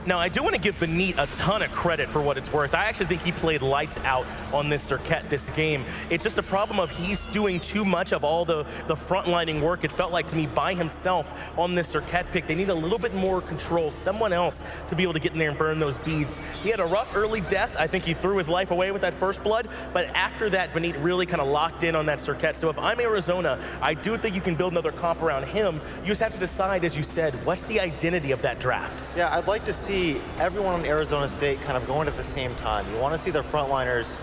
Speaker 13: Now, I do want to give Benit a ton of credit for what it's worth. I actually think he played lights out on this Circuit this game. It's just a problem of he's doing too much of all the frontlining work, it felt like to me, by himself on this Circuit pick. They need a little bit more control, someone else to be able to get in there and burn those beads. He had a rough early death. I think he threw his life away with that first blood, but after that, Benit really kind of locked in on that Circuit. So if I'm Arizona, I do think you can build another comp around him. You just have to decide, as you said, what's the identity of that draft?
Speaker 14: Yeah, I'd like to see everyone on Arizona State kind of going at the same time. You want to see their frontliners,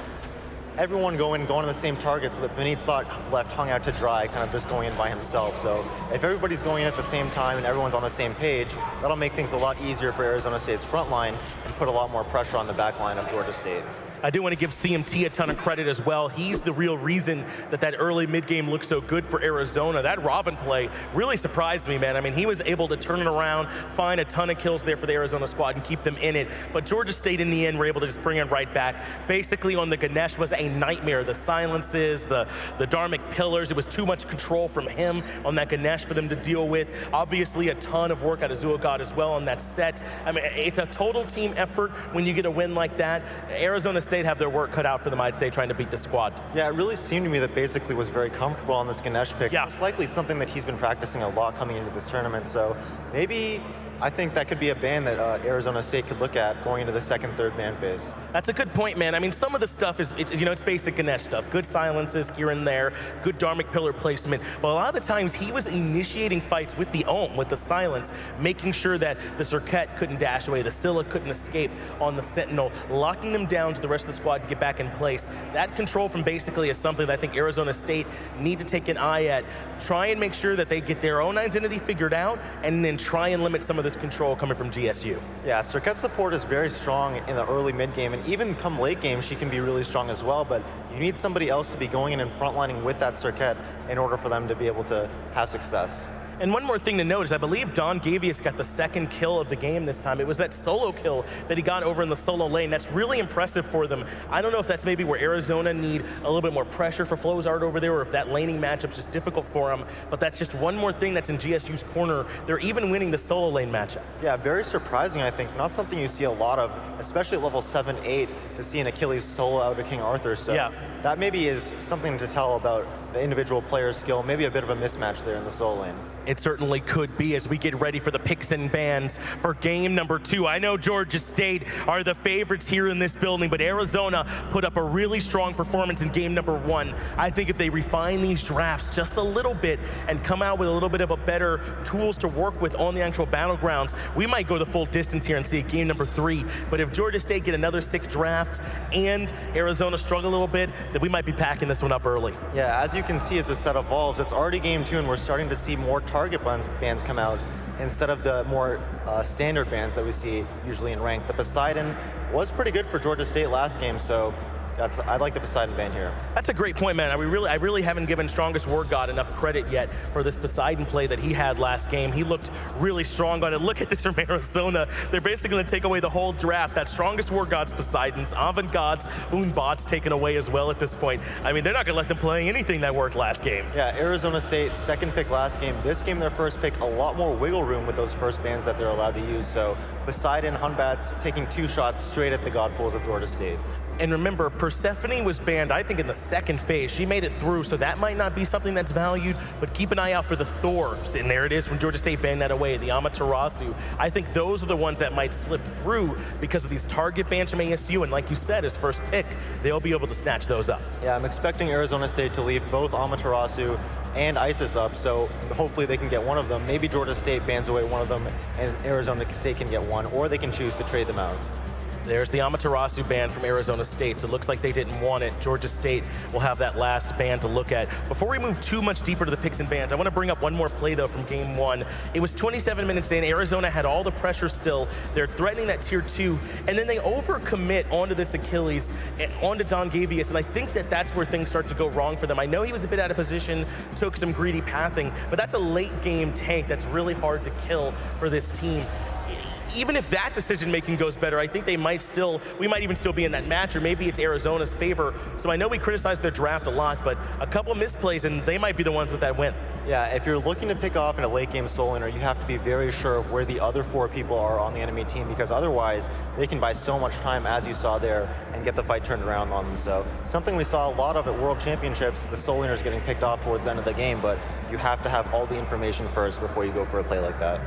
Speaker 14: everyone going to the same target so that Benit's not left hung out to dry, kind of just going in by himself. So if everybody's going in at the same time and everyone's on the same page, that'll make things a lot easier for Arizona State's front line and put a lot more pressure on the back line of Georgia State.
Speaker 13: I do want to give CMT a ton of credit as well. He's the real reason that early mid-game looked so good for Arizona. That Robin play really surprised me, man. I mean, he was able to turn it around, find a ton of kills there for the Arizona squad and keep them in it. But Georgia State, in the end, were able to just bring it right back. Basically, on the Ganesh was a nightmare. The silences, the Dharmic pillars, it was too much control from him on that Ganesh for them to deal with. Obviously, a ton of work out of Zuogod as well on that set. I mean, it's a total team effort when you get a win like that. Arizona State have their work cut out for them, I'd say, trying to beat the squad.
Speaker 14: Yeah, it really seemed to me that basically was very comfortable on this Ganesh pick.
Speaker 13: Yeah.
Speaker 14: It's likely something that he's been practicing a lot coming into this tournament, so maybe I think that could be a ban that Arizona State could look at going into the second, third ban phase.
Speaker 13: That's a good point, man. I mean, some of the stuff is, it's basic Ganesh stuff. Good silences here and there, good Dharmic pillar placement. But a lot of the times he was initiating fights with the Ohm, with the silence, making sure that the Circuit couldn't dash away, the Scylla couldn't escape on the Sentinel, locking them down to the rest of the squad to get back in place. That control from basically is something that I think Arizona State need to take an eye at. Try and make sure that they get their own identity figured out, and then try and limit some of this control coming from GSU.
Speaker 14: Yeah, Circuit support is very strong in the early mid game, and even come late game, she can be really strong as well, but you need somebody else to be going in and frontlining with that Circuit in order for them to be able to have success.
Speaker 13: And one more thing to note is I believe Don Gavious got the second kill of the game this time. It was that solo kill that he got over in the solo lane. That's really impressive for them. I don't know if that's maybe where Arizona need a little bit more pressure for Flo's art over there, or if that laning matchup's just difficult for them, but that's just one more thing that's in GSU's corner. They're even winning the solo lane matchup.
Speaker 14: Yeah, very surprising, I think. Not something you see a lot of, especially at level 7, 8, to see an Achilles solo out of King Arthur. So
Speaker 13: yeah,
Speaker 14: that maybe is something to tell about the individual player's skill, maybe a bit of a mismatch there in the solo lane.
Speaker 13: It certainly could be as we get ready for the picks and bans for game number 2. I know Georgia State are the favorites here in this building, but Arizona put up a really strong performance in game number 1. I think if they refine these drafts just a little bit and come out with a little bit of a better tools to work with on the actual battlegrounds, we might go the full distance here and see game number 3. But if Georgia State get another sick draft and Arizona struggle a little bit, then we might be packing this one up early.
Speaker 14: Yeah, as you can see as the set evolves, it's already game 2 and we're starting to see more target bans come out instead of the more standard bans that we see usually in ranked. The Poseidon was pretty good for Georgia State last game, so I like the Poseidon ban here.
Speaker 13: That's a great point, man. I really haven't given Strongest War God enough credit yet for this Poseidon play that he had last game. He looked really strong on it. Look at this from Arizona. They're basically going to take away the whole draft. That Strongest War God's Poseidons, Avant Gods, Bots taken away as well at this point. I mean, they're not going to let them play anything that worked last game.
Speaker 14: Yeah, Arizona State, second pick last game. This game, their first pick, a lot more wiggle room with those first bans that they're allowed to use. So Poseidon, Hunbats taking 2 shots straight at the God pools of Georgia State.
Speaker 13: And remember, Persephone was banned, I think, in the second phase. She made it through, so that might not be something that's valued, but keep an eye out for the Thors. And there it is from Georgia State, banned that away, the Amaterasu. I think those are the ones that might slip through because of these target bans from ASU. And like you said, as first pick, they'll be able to snatch those up.
Speaker 14: Yeah, I'm expecting Arizona State to leave both Amaterasu and ISIS up, so hopefully they can get one of them. Maybe Georgia State bans away one of them and Arizona State can get one, or they can choose to trade them out.
Speaker 13: There's the Amaterasu ban from Arizona State, so it looks like they didn't want it. Georgia State will have that last ban to look at. Before we move too much deeper to the picks and bans, I want to bring up one more play, though, from game 1. It was 27 minutes in. Arizona had all the pressure still. They're threatening that tier 2, and then they overcommit onto this Achilles, and onto Don Gavious, and I think that that's where things start to go wrong for them. I know he was a bit out of position, took some greedy pathing, but that's a late game tank that's really hard to kill for this team. even if that decision-making goes better, I think we might even still be in that match, or maybe it's Arizona's favor. So I know we criticize their draft a lot, but a couple misplays, and they might be the ones with that win.
Speaker 14: Yeah, if you're looking to pick off in a late game solo laner, you have to be very sure of where the other 4 people are on the enemy team, because otherwise they can buy so much time, as you saw there, and get the fight turned around on them. So something we saw a lot of at World Championships, the solo laners getting picked off towards the end of the game, but you have to have all the information first before you go for a play like that.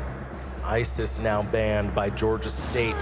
Speaker 13: Isis now banned by Georgia State.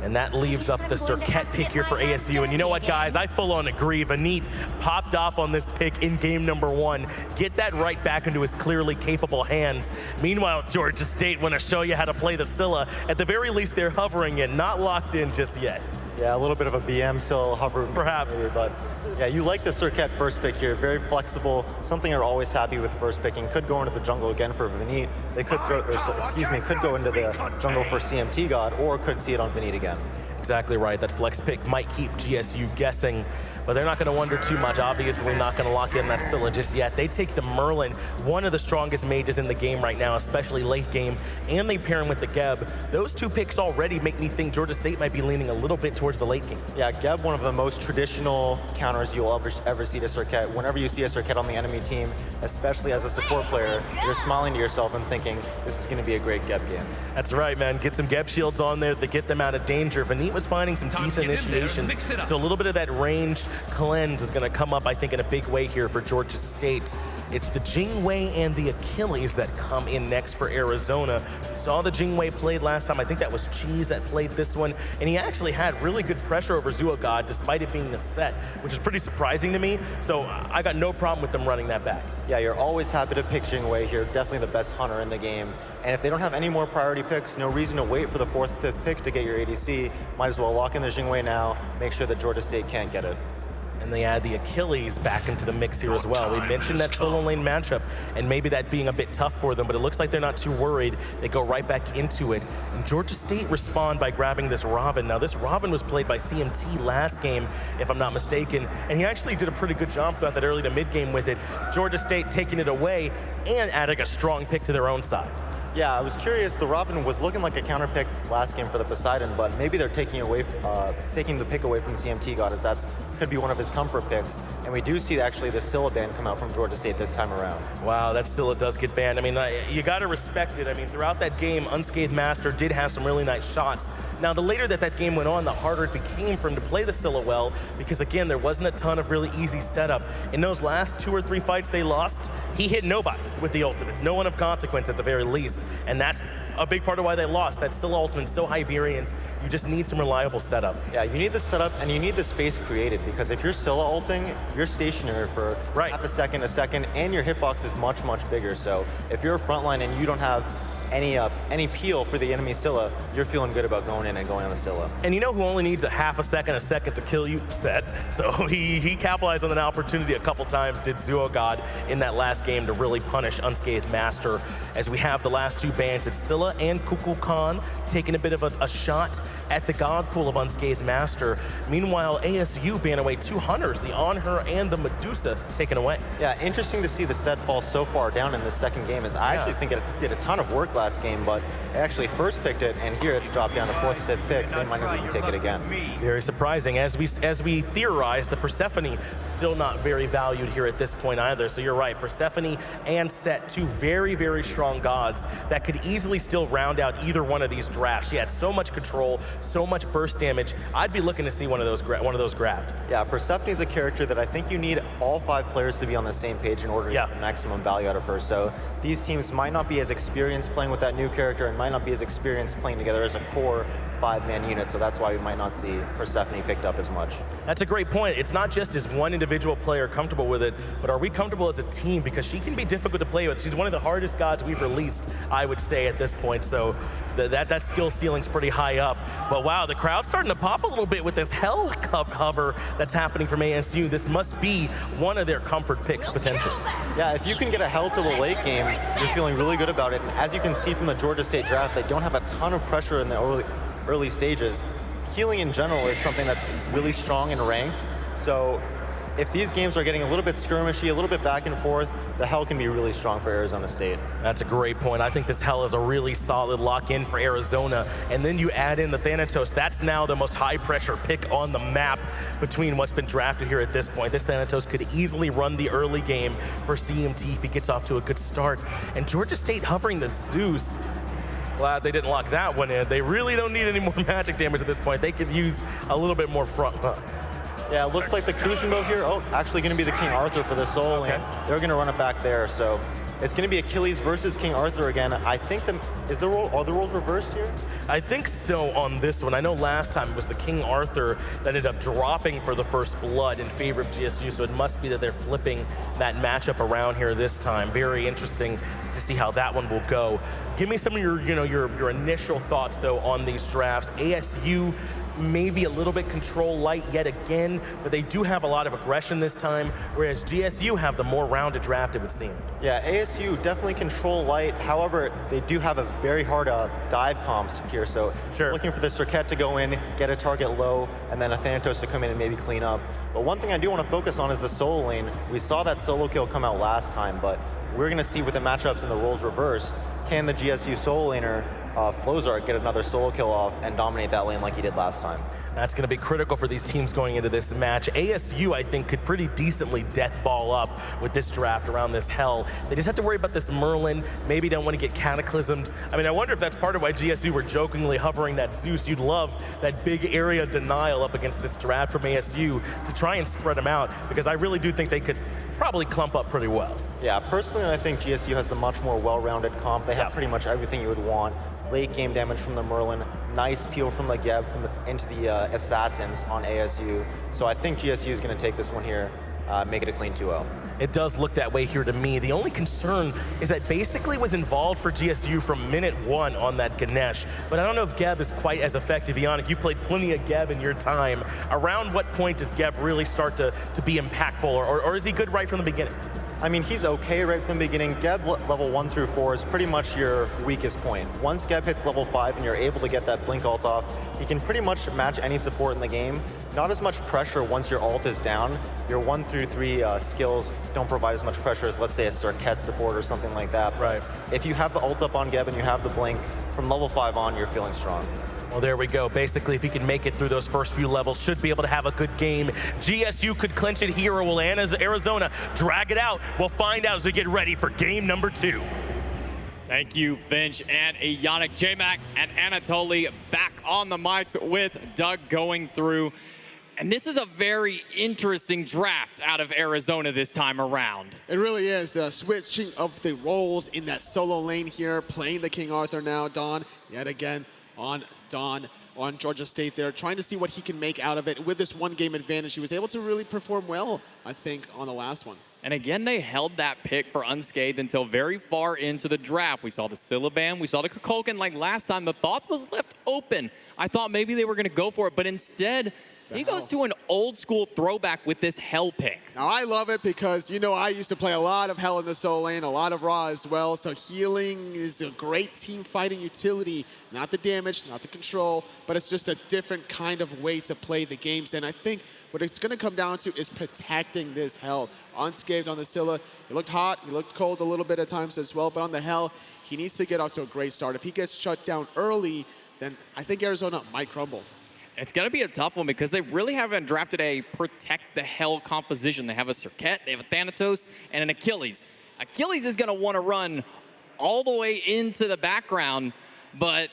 Speaker 13: And that leaves up the Cirquette pick here for ASU. And you know what, guys? I full on agree. Vanit popped off on this pick in game number 1. Get that right back into his clearly capable hands. Meanwhile, Georgia State want to show you how to play the Scylla. At the very least, they're hovering in, not locked in just yet.
Speaker 14: Yeah, a little bit of a BM still hover.
Speaker 13: Perhaps.
Speaker 14: Maybe, but yeah, you like the Cirquette first pick here. Very flexible, something you're always happy with first picking. Could go into the jungle again for Vanit. They could could go into the jungle for CMT God, or could see it on Vanit again.
Speaker 13: Exactly right. That flex pick might keep GSU guessing, but they're not going to wonder too much. Obviously not going to lock in that Scylla just yet. They take the Merlin, one of the strongest mages in the game right now, especially late game, and they pair him with the Geb. Those 2 picks already make me think Georgia State might be leaning a little bit towards the late game.
Speaker 14: Yeah, Geb, one of the most traditional counters you'll ever see to Cirquette. Whenever you see a Cirquette on the enemy team, especially as a support player, you're smiling to yourself and thinking, this is going to be a great Geb game.
Speaker 13: That's right, man. Get some Geb shields on there to get them out of danger. Vanit was finding some decent initiations, so a little bit of that range cleanse is going to come up, I think, in a big way here for Georgia State. It's the Jingwei and the Achilles that come in next for Arizona. We saw the Jingwei played last time. I think that was Cheese that played this one, and he actually had really good pressure over Zuogod despite it being a set, which is pretty surprising to me. So I got no problem with them running that back.
Speaker 14: Yeah, you're always happy to pick Jingwei here. Definitely the best hunter in the game. And if they don't have any more priority picks, no reason to wait for the 4th, 5th pick to get your ADC. Might as well lock in the Jingwei now, make sure that Georgia State can't get it.
Speaker 13: And they add the Achilles back into the mix here as well. We mentioned that solo lane matchup and maybe that being a bit tough for them, but it looks like they're not too worried. They go right back into it. And Georgia State respond by grabbing this Robin. Now this Robin was played by CMT last game, if I'm not mistaken, and he actually did a pretty good job throughout that early to mid game with it. Georgia State taking it away and adding a strong pick to their own side.
Speaker 14: Yeah, I was curious. The Robin was looking like a counter pick last game for the Poseidon, but maybe they're taking the pick away from CMT God, as that could be one of his comfort picks. And we do see actually the Scylla ban come out from Georgia State this time around.
Speaker 13: Wow, that Scylla does get banned. I mean, you got to respect it. I mean, throughout that game, Unscathed Master did have some really nice shots. Now, the later that game went on, the harder it became for him to play the Scylla well, because again, there wasn't a ton of really easy setup. In those last 2 or 3 fights they lost, he hit nobody with the ultimates, no one of consequence at the very least. And that's a big part of why they lost. That Scylla ultimate, so high variance, you just need some reliable setup.
Speaker 14: Yeah, you need the setup and you need the space created, because if you're Scylla ulting, you're stationary for half a second, and your hitbox is much, much bigger. So if you're a frontline and you don't have any peel for the enemy Scylla, you're feeling good about going in and going on the Scylla.
Speaker 13: And you know who only needs a half a second to kill you? Set. So he capitalized on an opportunity a couple times, did Zuogod in that last game to really punish Unscathed Master. As we have the last 2 bans, it's Scylla and Kukulkan Khan taking a bit of a shot at the God pool of Unscathed Master. Meanwhile, ASU ban away 2 hunters, the On Her and the Medusa taken away.
Speaker 14: Yeah, interesting to see the set fall so far down in the second game, as I actually think it did a ton of work last game, but I actually first picked it, and here it's dropped down to 4th, 5th pick. They might not even take it again.
Speaker 13: Very surprising. As we theorize, the Persephone still not very valued here at this point either. So you're right, Persephone and Set, 2 very, very strong gods that could easily still round out either one of these drafts. She had so much control, so much burst damage. I'd be looking to see one of those grabbed.
Speaker 14: Yeah, Persephone's a character that I think you need all 5 players to be on the same page in order to get the maximum value out of her. So these teams might not be as experienced playing with that new character and might not be as experienced playing together as a core 5-man unit, so that's why we might not see Persephone picked up as much.
Speaker 13: That's a great point. It's not just as one individual player comfortable with it, but are we comfortable as a team? Because she can be difficult to play with. She's one of the hardest gods we've released, I would say, at this point. So that skill ceiling's pretty high up. But wow, the crowd's starting to pop a little bit with this Hell Cup hover that's happening from ASU. This must be one of their comfort picks, potentially.
Speaker 14: Yeah, if you can get a Hell to the late game, you're feeling really good about it. And as you can see from the Georgia State draft, they don't have a ton of pressure in the early stages. Healing in general is something that's really strong and ranked. So if these games are getting a little bit skirmishy, a little bit back and forth, the Hell can be really strong for Arizona State.
Speaker 13: That's a great point. I think this Hell is a really solid lock-in for Arizona. And then you add in the Thanatos. That's now the most high-pressure pick on the map between what's been drafted here at this point. This Thanatos could easily run the early game for CMT if he gets off to a good start. And Georgia State hovering the Zeus. Glad they didn't lock that one in. They really don't need any more magic damage at this point. They could use a little bit more front.
Speaker 14: Yeah, it looks like the Kuzenbo here, actually going to be the King Arthur for the Soul Lane. They're going to run it back there, so it's going to be Achilles versus King Arthur again. I think are the roles reversed here?
Speaker 13: I think so on this one. I know last time it was the King Arthur that ended up dropping for the first blood in favor of GSU, so it must be that they're flipping that matchup around here this time. Very interesting to see how that one will go. Give me some of your initial thoughts though on these drafts. ASU maybe a little bit control light yet again, but they do have a lot of aggression this time, whereas GSU have the more rounded draft, it would seem.
Speaker 14: Yeah, ASU definitely control light. However, they do have a very hard dive comps here, so looking for the Circuit to go in, get a target low, and then a Thanatos to come in and maybe clean up. But one thing I do want to focus on is the solo lane. We saw that solo kill come out last time, but we're going to see with the matchups and the roles reversed, can the GSU solo laner Flozart get another solo kill off and dominate that lane like he did last time?
Speaker 13: That's going to be critical for these teams going into this match. ASU, I think, could pretty decently death ball up with this draft around this Hell. They just have to worry about this Merlin. Maybe don't want to get cataclysmed. I mean, I wonder if that's part of why GSU were jokingly hovering that Zeus. You'd love that big area denial up against this draft from ASU to try and spread them out, because I really do think they could probably clump up pretty well.
Speaker 14: Yeah, personally, I think GSU has the much more well-rounded comp. They have pretty much everything you would want. Late game damage from the Merlin, nice peel from the Geb into the Assassins on ASU. So I think GSU is going to take this one here, make it a clean 2-0.
Speaker 13: It does look that way here to me. The only concern is that basically was involved for GSU from minute one on that Ganesh, but I don't know if Geb is quite as effective. Yannick, you played plenty of Geb in your time. Around what point does Geb really start to be impactful, or is he good right from the beginning?
Speaker 14: I mean, he's okay right from the beginning. Geb level 1 through 4 is pretty much your weakest point. Once Geb hits level 5 and you're able to get that blink ult off, he can pretty much match any support in the game. Not as much pressure once your ult is down. Your 1 through 3 skills don't provide as much pressure as, let's say, a Circuit support or something like that.
Speaker 13: Right.
Speaker 14: If you have the ult up on Geb and you have the blink, from level 5 on, you're feeling strong.
Speaker 13: Well, there we go. Basically, if he can make it through those first few levels, should be able to have a good game. GSU could clinch it here, or will Arizona drag it out? We'll find out as we get ready for game number 2.
Speaker 15: Thank you, Finch and Yannick. J-Mac and Anatoly back on the mics with Doug going through. And this is a very interesting draft out of Arizona this time around.
Speaker 5: It really is. The switching of the roles in that solo lane here, playing the King Arthur now. Don, yet again, on Georgia State there, trying to see what he can make out of it. With this one game advantage, he was able to really perform well, I think, on the last one.
Speaker 15: And again, they held that pick for Unscathed until very far into the draft. We saw the Syllabam, we saw the Kukulkan. Like last time, the thought was left open. I thought maybe they were going to go for it, but instead, he goes to an old school throwback with this Hell pick.
Speaker 5: Now I love it because, you know, I used to play a lot of Hell in the solo lane, a lot of Raw as well. So healing is a great team fighting utility. Not the damage, not the control, but it's just a different kind of way to play the games. And I think what it's going to come down to is protecting this Hell. Unscathed on the Scylla, he looked hot, he looked cold a little bit at times as well, but on the Hell, he needs to get off to a great start. If he gets shut down early, then I think Arizona might crumble.
Speaker 15: It's going to be a tough one because they really haven't drafted a protect the Hell composition. They have a Circuit, they have a Thanatos, and an Achilles. Achilles is going to want to run all the way into the background, but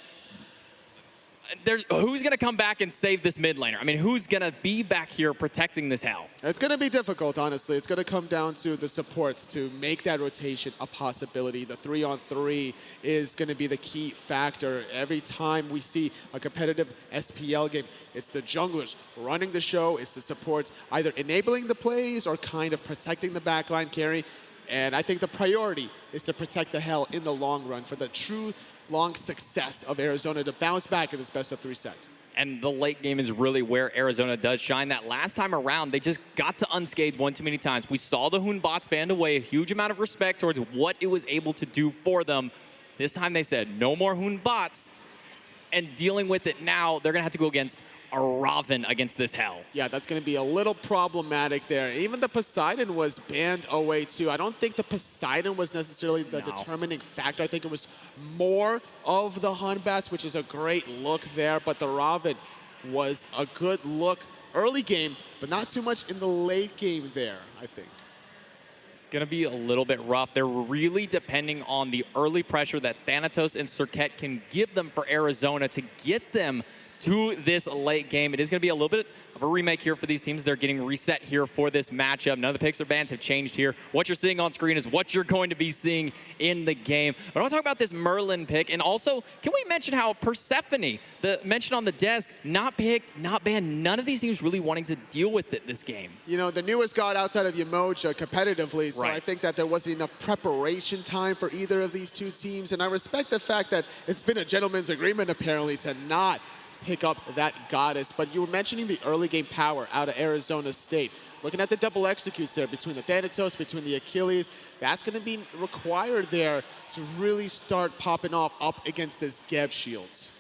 Speaker 15: who's going to come back and save this mid laner? I mean, who's going to be back here protecting this Hell?
Speaker 5: It's going to be difficult, honestly. It's going to come down to the supports to make that rotation a possibility. The 3-on-3 is going to be the key factor. Every time we see a competitive SPL game, it's the junglers running the show. It's the supports either enabling the plays or kind of protecting the backline carry. And I think the priority is to protect the Hell in the long run for the true long success of Arizona to bounce back in this best-of-3 set.
Speaker 15: And the late game is really where Arizona does shine. That last time around, they just got to Unscathed one too many times. We saw the Hoon bots band away, a huge amount of respect towards what it was able to do for them. This time they said, no more Hoon bots. And dealing with it now, they're going to have to go against a Raven against this Hell.
Speaker 5: Yeah, that's going to be a little problematic there. Even the Poseidon was banned away too. I don't think the Poseidon was necessarily the determining factor. I think it was more of the Hunbats, which is a great look there. But the Raven was a good look early game, but not too much in the late game there, I think.
Speaker 15: It's going to be a little bit rough. They're really depending on the early pressure that Thanatos and Serket can give them for Arizona to get them to this late game. It is going to be a little bit of a remake here for these teams. They're getting reset here for this matchup. None of the picks or bans have changed here. What you're seeing on screen is what you're going to be seeing in the game. But I want to talk about this Merlin pick. And also, can we mention how Persephone, the mention on the desk, not picked, not banned, none of these teams really wanting to deal with it this game.
Speaker 5: You know, the newest god outside of Yemoja competitively, so I think that there wasn't enough preparation time for either of these two teams. And I respect the fact that it's been a gentleman's agreement, apparently, to not pick up that goddess. But you were mentioning the early game power out of Arizona State. Looking at the double executes there between the Thanatos, between the Achilles, that's going to be required there to really start popping off up against this Geb Shields.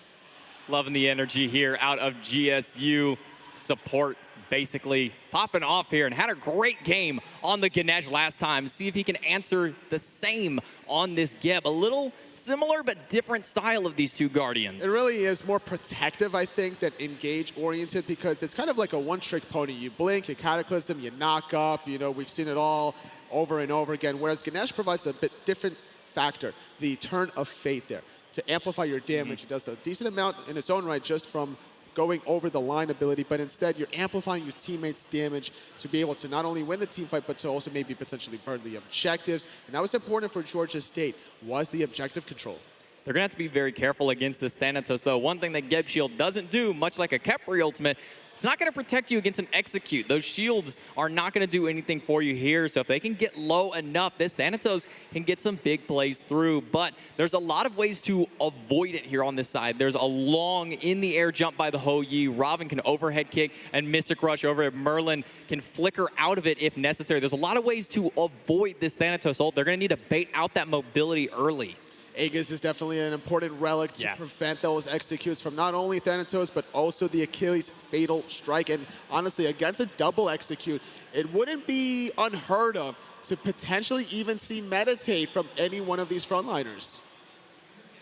Speaker 15: Loving the energy here out of GSU. Support basically popping off here and had a great game on the Ganesh last time. See if he can answer the same on this Geb. A little similar but different style of these two Guardians.
Speaker 5: It really is more protective, I think, than engage-oriented, because it's kind of like a one-trick pony. You blink, you Cataclysm, you knock up. You know, we've seen it all over and over again, whereas Ganesh provides a bit different factor, the Turn of Fate there. To amplify your damage, it does a decent amount in its own right just from going over the line ability, but instead you're amplifying your teammates' damage to be able to not only win the team fight, but to also maybe potentially burn the objectives. And that was important for Georgia State, was the objective control.
Speaker 15: They're going to have to be very careful against this Thanatos, though. One thing that Geb Shield doesn't do, much like a Kepri ultimate, it's not going to protect you against an execute. Those shields are not going to do anything for you here. So if they can get low enough, this Thanatos can get some big plays through. But there's a lot of ways to avoid it here on this side. There's a long in-the-air jump by the Ho Yi. Robin can overhead kick and Mystic Rush over it. Merlin can flicker out of it if necessary. There's a lot of ways to avoid this Thanatos ult. They're going to need to bait out that mobility early.
Speaker 5: Aegis is definitely an important relic to prevent those executes from not only Thanatos, but also the Achilles Fatal Strike. And honestly, against a double execute, it wouldn't be unheard of to potentially even see Meditate from any one of these frontliners.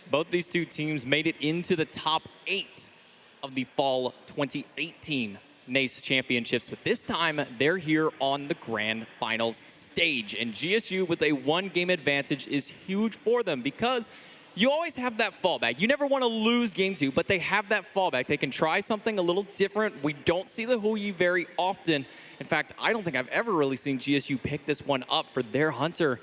Speaker 15: Both these two teams made it into the top 8 of the fall 2018 NACE championships, but this time they're here on the grand finals stage. And GSU with a 1-game advantage is huge for them because you always have that fallback. You never want to lose game 2, but they have that fallback. They can try something a little different. We don't see the Hu Yi very often. In fact, I don't think I've ever really seen GSU pick this one up for their Hunter.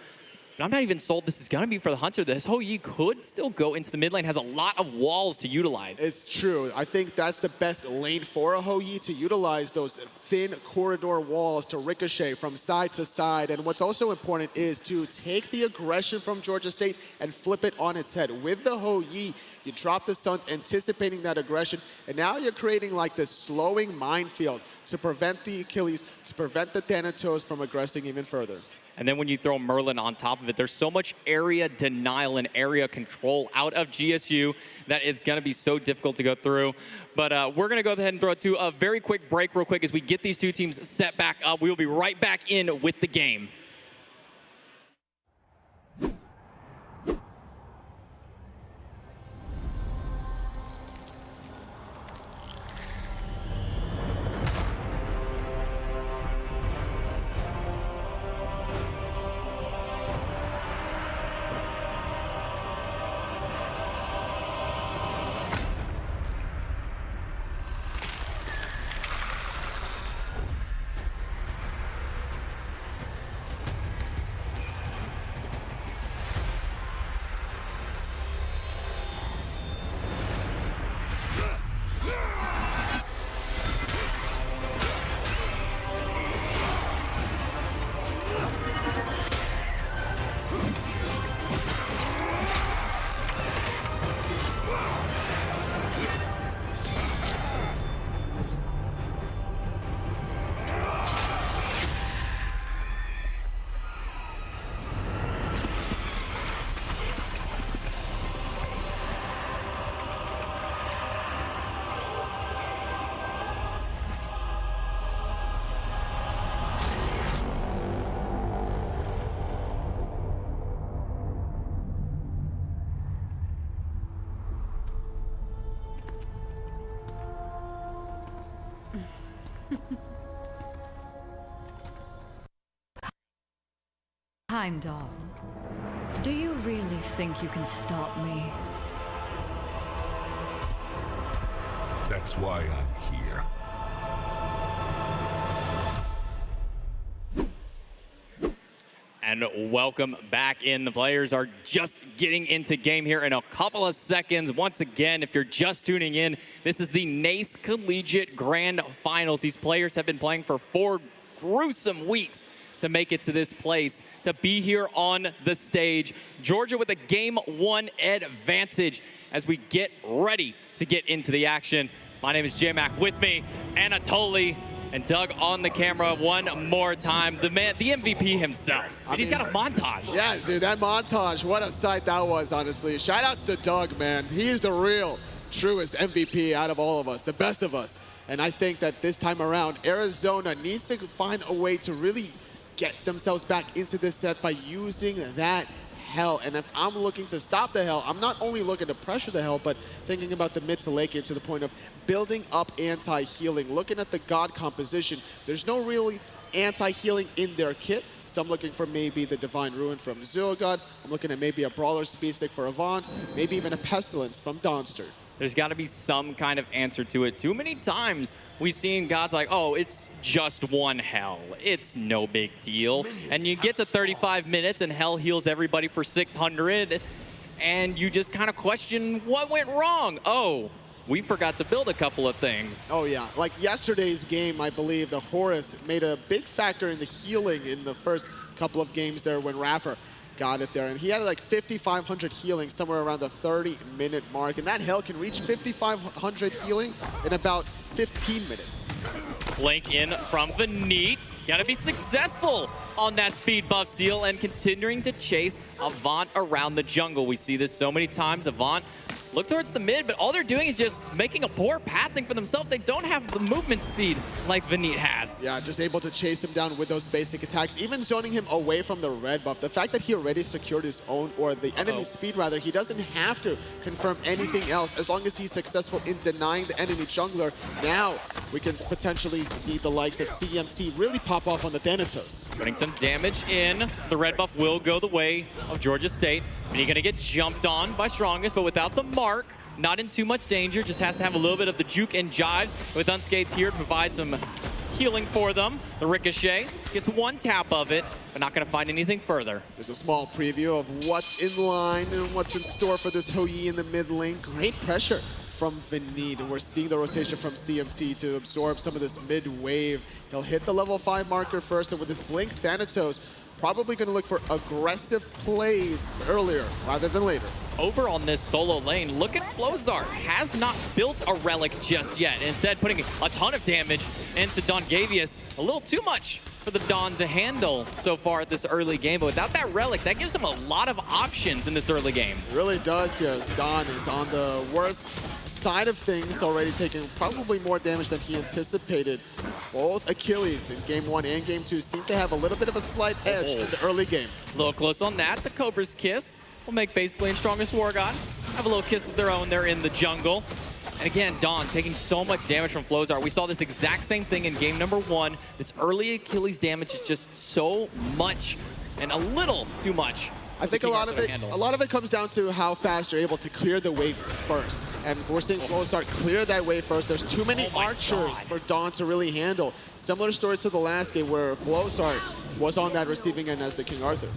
Speaker 15: But I'm not even sold this is going to be for the Hunter. This Ho Yi could still go into the mid lane, has a lot of walls to utilize.
Speaker 5: It's true. I think that's the best lane for a Ho Yi, to utilize those thin corridor walls to ricochet from side to side. And what's also important is to take the aggression from Georgia State and flip it on its head. With the Ho Yi, you drop the stuns, anticipating that aggression, and now you're creating like this slowing minefield to prevent the Achilles, to prevent the Thanatos from aggressing even further.
Speaker 15: And then when you throw Merlin on top of it, there's so much area denial and area control out of GSU that it's going to be so difficult to go through. But we're going to go ahead and throw it to a very quick break real quick as we get these two teams set back up. We will be right back in with the game.
Speaker 16: time, Dawn. Do you really think you can stop me?
Speaker 17: That's why I'm here.
Speaker 15: And welcome back in. The players are just getting into game here in a couple of seconds. Once again, if you're just tuning in, this is the NACE Collegiate Grand Finals. These players have been playing for 4 gruesome weeks to make it to this place, to be here on the stage. Georgia with a game 1 advantage as we get ready to get into the action. My name is J-Mac. With me, Anatoly and Doug on the camera one more time. The man, the MVP himself. And he's got a montage.
Speaker 5: Yeah, dude, that montage, what a sight that was, honestly. Shout outs to Doug, man. He is the real, truest MVP out of all of us, the best of us. And I think that this time around, Arizona needs to find a way to really get themselves back into this set by using that hell. And if I'm looking to stop the hell, I'm not only looking to pressure the hell, but thinking about the mid to late game to the point of building up anti-healing. Looking at the God composition, there's no really anti-healing in their kit. So I'm looking for maybe the Divine Ruin from Zilgod. I'm looking at maybe a Brawler Speed Stick for Avant, maybe even a Pestilence from Donster.
Speaker 15: There's got to be some kind of answer to it. Too many times we've seen gods like, oh, it's just one hell. It's no big deal. And you get to 35 minutes and hell heals everybody for 600. And you just kind of question what went wrong. Oh, we forgot to build a couple of things.
Speaker 5: Oh, yeah. Like yesterday's game, I believe the Horus made a big factor in the healing in the first couple of games there when Raffer got it there. And he had like 5,500 healing somewhere around the 30-minute mark. And that hell can reach 5,500 healing in about 15 minutes.
Speaker 15: Blink in from the Neat. Got to be successful on that speed buff steal and continuing to chase Avant around the jungle. We see this so many times. Avant look towards the mid, but all they're doing is just making a poor pathing for themselves. They don't have the movement speed like Vinit has.
Speaker 5: Yeah, just able to chase him down with those basic attacks, even zoning him away from the red buff. The fact that he already secured his own, or the enemy's speed rather, he doesn't have to confirm anything else as long as he's successful in denying the enemy jungler. Now we can potentially see the likes of CMT really pop off on the Thanatos.
Speaker 15: Putting some damage in. The red buff will go the way of Georgia State. And he's going to get jumped on by Strongest, but without the mark, not in too much danger. Just has to have a little bit of the juke and jives with Unscathed here to provide some healing for them. The Ricochet gets 1 tap of it, but not going to find anything further.
Speaker 5: There's a small preview of what's in line and what's in store for this Hou Yi in the mid lane. Great pressure from Vinit, and we're seeing the rotation from CMT to absorb some of this mid wave. He'll hit the level 5 marker first, and with this Blink Thanatos, probably going to look for aggressive plays earlier rather than later.
Speaker 15: Over on this solo lane, look at Flozart. Has not built a relic just yet. Instead, putting a ton of damage into Don Gavius. A little too much for the Don to handle so far at this early game. But without that relic, that gives him a lot of options in this early game.
Speaker 5: It really does here, as Don is on the worst side of things, already taking probably more damage than he anticipated. Both Achilles in game 1 and game 2 seem to have a little bit of a slight edge in the early game.
Speaker 15: A little close on that. The Cobra's Kiss will make basically a Strongest War God have a little kiss of their own there in the jungle. And again, Dawn taking so much damage from Flozart. We saw this exact same thing in game number 1. This early Achilles damage is just so much and a little too much.
Speaker 5: I think a lot of it comes down to how fast you're able to clear the wave first. And we're seeing Flozart clear that wave first. There's too many archers for Dawn to really handle. Similar story to the last game where Flozart was on that receiving end as the King Arthur.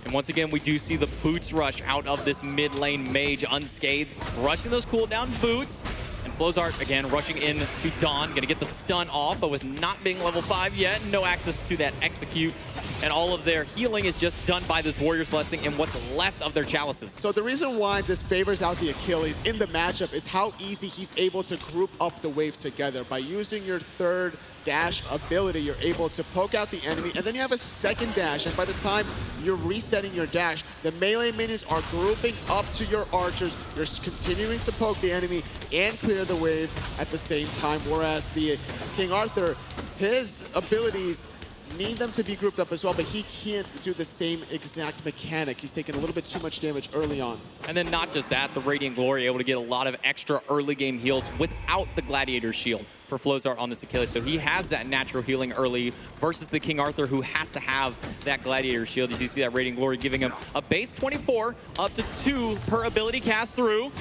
Speaker 15: And once again, we do see the boots rush out of this mid lane mage Unscathed, rushing those cooldown boots. And Flozart, again, rushing in to Dawn, gonna get the stun off, but with not being level 5 yet, no access to that execute. And all of their healing is just done by this Warrior's Blessing and what's left of their chalices.
Speaker 5: So the reason why this favors out the Achilles in the matchup is how easy he's able to group up the waves together. By using your third dash ability, you're able to poke out the enemy, and then you have a second dash, and by the time you're resetting your dash, the melee minions are grouping up to your archers. You're continuing to poke the enemy and clear the wave at the same time, whereas the King Arthur, his abilities need them to be grouped up as well, but he can't do the same exact mechanic. He's taking a little bit too much damage early on.
Speaker 15: And then not just that, the Radiant Glory able to get a lot of extra early game heals without the Gladiator shield for Flozart on this Achilles. So he has that natural healing early versus the King Arthur, who has to have that Gladiator shield. As you see that Radiant Glory giving him a base 24, up to 2 per ability cast through.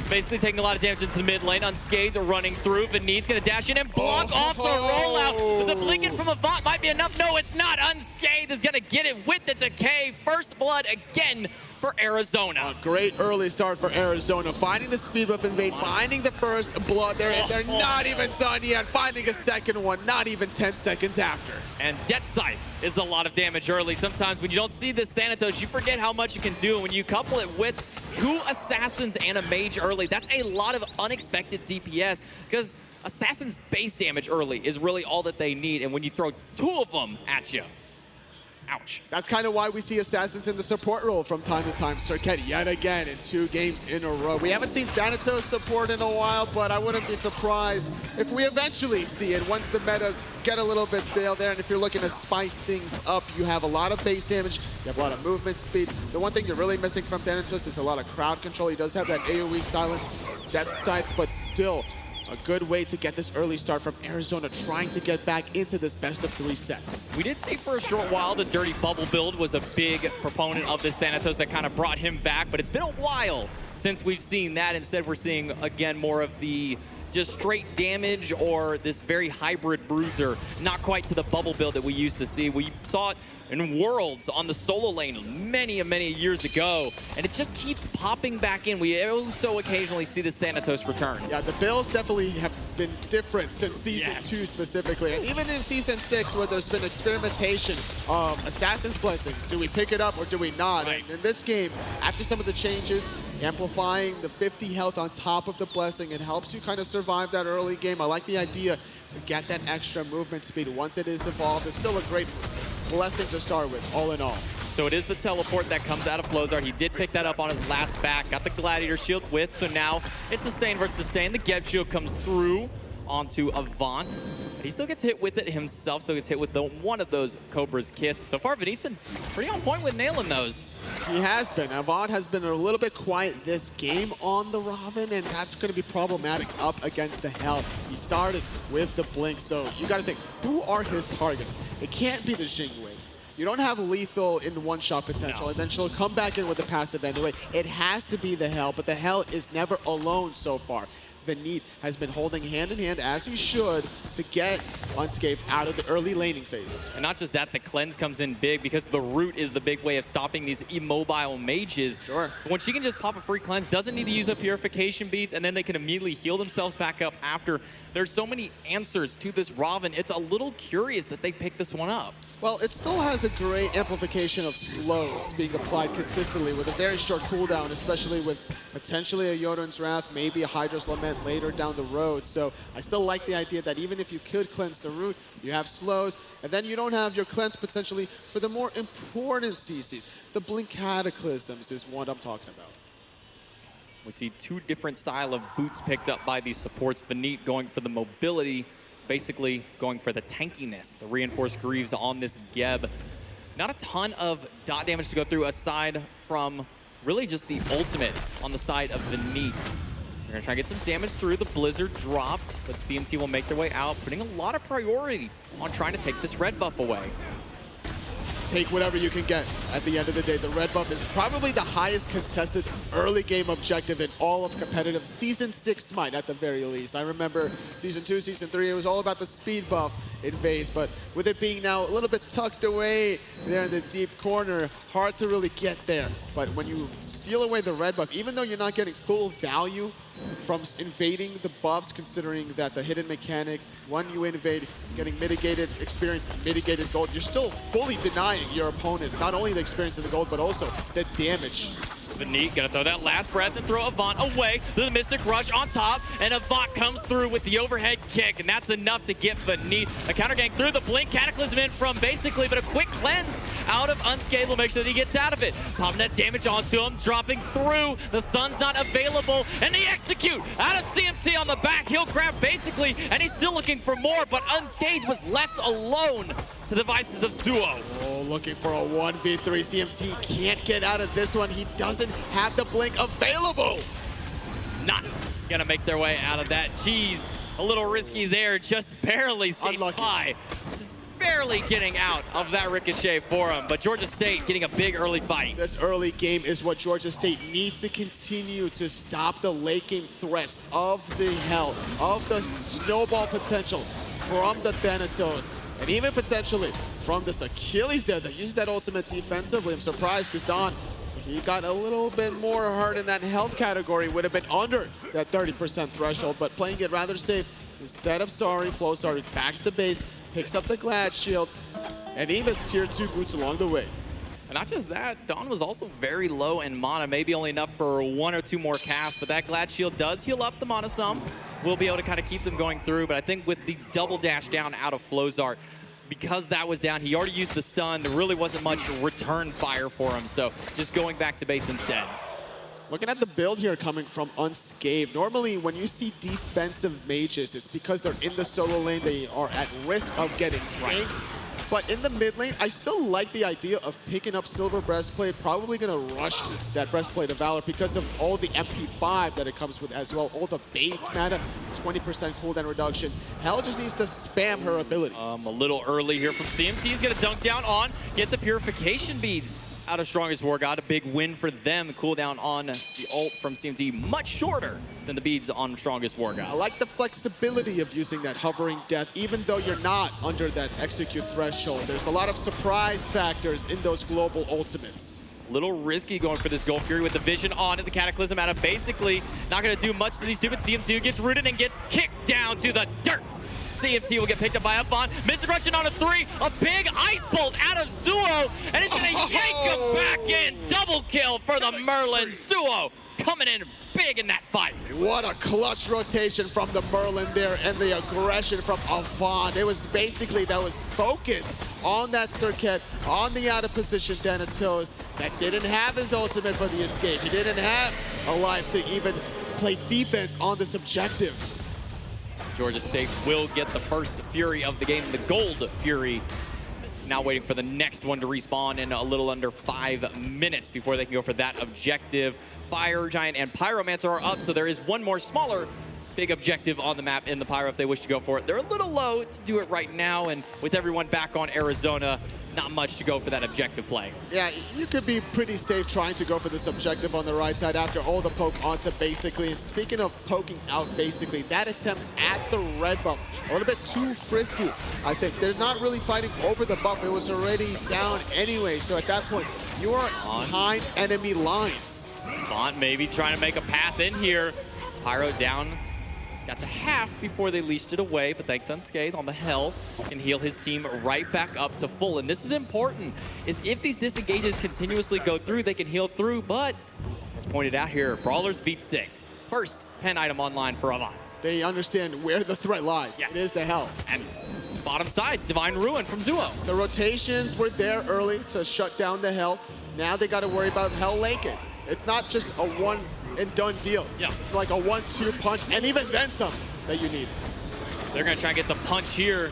Speaker 15: Basically taking a lot of damage into the mid lane. Unscathed running through. Vinny's going to dash in and block off the rollout. But the blinking from Avant might be enough. No, it's not. Unscathed is going to get it with the decay. First blood again for Arizona.
Speaker 5: A great early start for Arizona. Finding the speed buff invade, finding the first blood. They're not even done yet. Finding a second one, not even 10 seconds after.
Speaker 15: And Death Sight is a lot of damage early. Sometimes when you don't see this Thanatos, you forget how much you can do. And when you couple it with 2 assassins and a mage early, that's a lot of unexpected DPS, because assassins base damage early is really all that they need. And when you throw 2 of them at you, ouch.
Speaker 5: That's kind of why we see Assassins in the support role from time to time. Circuit yet again in 2 games in a row. We haven't seen Thanatos support in a while, but I wouldn't be surprised if we eventually see it once the metas get a little bit stale there. And if you're looking to spice things up, you have a lot of base damage, you have a lot of movement speed. The one thing you're really missing from Thanatos is a lot of crowd control. He does have that AoE silence, Death Sight, but still a good way to get this early start from Arizona, trying to get back into this best of 3 sets.
Speaker 15: We did see for a short while the Dirty Bubble build was a big proponent of this Thanatos that kind of brought him back, but it's been a while since we've seen that. Instead, we're seeing, again, more of the just straight damage or this very hybrid bruiser, not quite to the bubble build that we used to see. We saw it in Worlds on the solo lane many years ago, and it just keeps popping back in. We so occasionally see this Thanatos return.
Speaker 5: Yeah, the builds definitely have been different since Season 2 specifically, and even in Season 6 where there's been experimentation of Assassin's Blessing. Do we pick it up or do we not?
Speaker 15: Right.
Speaker 5: And in this game, after some of the changes, amplifying the 50 health on top of the Blessing, it helps you kind of survive that early game. I like the idea to get that extra movement speed once it is evolved. It's still a great Blessing to start with, all in all.
Speaker 15: So it is the teleport that comes out of Flozart. He did pick that up on his last back. Got the Gladiator shield with, so now it's sustain versus sustain. The Geb shield comes through onto Avant. But he still gets hit with it himself, still gets hit with one of those Cobra's Kiss. So far, Vinny's been pretty on point with nailing those.
Speaker 5: He has been. Avant has been a little bit quiet this game on the Robin, and that's going to be problematic up against the Hell. He started with the Blink, so you got to think, who are his targets? It can't be the Xingwei. You don't have lethal in the one-shot potential, and then she'll come back in with the passive anyway. It has to be the Hell, but the Hell is never alone so far. Vinny has been holding hand in hand, as he should, to get Unscathed out of the early laning phase.
Speaker 15: And not just that, the cleanse comes in big because the root is the big way of stopping these immobile mages.
Speaker 5: Sure.
Speaker 15: When she can just pop a free cleanse, doesn't need to use up purification beads, and then they can immediately heal themselves back up after. There's so many answers to this Robin. It's a little curious that they picked this one up.
Speaker 5: Well, it still has a great amplification of slows being applied consistently with a very short cooldown, especially with potentially a Yoden's Wrath, maybe a Hydra's Lament later down the road. So I still like the idea that even if you could cleanse the root, you have slows, and then you don't have your cleanse potentially for the more important CCs. The Blink Cataclysms is what I'm talking about.
Speaker 15: We see 2 different style of boots picked up by these supports. Vinny going for the mobility, basically going for the tankiness, the reinforced Greaves on this Geb. Not a ton of dot damage to go through aside from really just the ultimate on the side of Vinny. We're gonna try and get some damage through. The Blizzard dropped, but CMT will make their way out, putting a lot of priority on trying to take this red buff away.
Speaker 5: Take whatever you can get at the end of the day. The red buff is probably the highest contested early game objective in all of competitive Season 6 Smite at the very least. I remember Season 2, Season 3, it was all about the speed buff in phase, but with it being now a little bit tucked away there in the deep corner, hard to really get there. But when you steal away the red buff, even though you're not getting full value from invading the buffs, considering that the hidden mechanic, when you invade, getting mitigated experience, mitigated gold, you're still fully denying your opponents not only the experience of the gold, but also the damage.
Speaker 15: Vinny gonna throw that last breath and throw Avant away. The Mystic Rush on top, and Avant comes through with the overhead kick, and that's enough to get Vinny a counter gank through the Blink Cataclysm in from basically, but a quick cleanse out of Unscathed will make sure that he gets out of it. Popping that damage onto him, dropping through. The sun's not available, and they execute out of CMT on the back. He'll grab basically, and he's still looking for more, but Unscathed was left alone to the devices of Zuo.
Speaker 5: Oh, looking for a 1v3. CMT can't get out of this one. He doesn't have the blink available.
Speaker 15: Not gonna make their way out of that. Jeez, a little risky there, just barely skates by. Just barely getting out of that ricochet for him, but Georgia State getting a big early fight.
Speaker 5: This early game is what Georgia State needs to continue to stop the late game threats of the Hell, of the snowball potential from the Thanatos, and even potentially from this Achilles there that uses that ultimate defensively. I'm surprised because Don, he got a little bit more hurt in that health category, would have been under that 30% threshold, but playing it rather safe. Instead of Flowsari backs to base, picks up the Glad Shield, and even tier 2 boots along the way.
Speaker 15: And not just that, Dawn was also very low in mana, maybe only enough for 1 or 2 more casts, but that Glad Shield does heal up the mana some. We'll be able to kind of keep them going through, but I think with the double dash down out of Flowsart, because that was down, he already used the stun, there really wasn't much return fire for him, so just going back to base instead.
Speaker 5: Looking at the build here coming from Unscathed, normally when you see defensive mages, it's because they're in the solo lane, they are at risk of getting ranked. But in the mid lane, I still like the idea of picking up Silver Breastplate, probably going to rush that Breastplate of Valor because of all the MP5 that it comes with as well, all the base mana, 20% cooldown reduction. Hell just needs to spam her abilities.
Speaker 15: A little early here from CMT. He's going to dunk down on, get the Purification Beads out of Strongest War God. A big win for them. Cooldown on the ult from CMT, much shorter than the beads on Strongest War God.
Speaker 5: I like the flexibility of using that Hovering Death, even though you're not under that execute threshold. There's a lot of surprise factors in those global ultimates.
Speaker 15: Little risky going for this Gold Fury with the vision on and the Cataclysm out of basically not going to do much to these stupid. CM2 gets rooted and gets kicked down to the dirt. CMT will get picked up by F-Bond. Mr. Russian on a 3. A big Ice Bolt out of Zuo. And it's going to yank him back in. Double kill for the Merlin. Zuo coming in big in that fight.
Speaker 5: What a clutch rotation from the Merlin there and the aggression from Avant. It was basically that was focused on that Circuit, on the out of position Thanatos that didn't have his ultimate for the escape. He didn't have a life to even play defense on this objective.
Speaker 15: Georgia State will get the first Fury of the game, the Gold Fury. Now waiting for the next one to respawn in a little under 5 minutes before they can go for that objective. Fire Giant and Pyromancer are up, so there is one more smaller big objective on the map in the Pyro if they wish to go for it. They're a little low to do it right now, and with everyone back on Arizona, not much to go for that objective play.
Speaker 5: Yeah, you could be pretty safe trying to go for this objective on the right side after all the poke onto basically. And speaking of poking out basically, that attempt at the red buff, a little bit too frisky, I think. They're not really fighting over the buff. It was already down anyway. So at that point, you are behind enemy lines.
Speaker 15: Font maybe trying to make a path in here. Pyro down. Got to half before they leashed it away, but thanks to Unscathed on the health, can heal his team right back up to full. And this is important, is if these disengages continuously go through, they can heal through, but as pointed out here, Brawlers beat Stick. First pen item online for Avant.
Speaker 5: They understand where the threat lies. Yes. It is the health.
Speaker 15: And bottom side, Divine Ruin from Zuo.
Speaker 5: The rotations were there early to shut down the Hell. Now they got to worry about Hell Laking. It's not just a one and done deal.
Speaker 15: Yeah.
Speaker 5: It's like a 1-2 punch, and even then some that you need.
Speaker 15: They're going to try and get some punch here,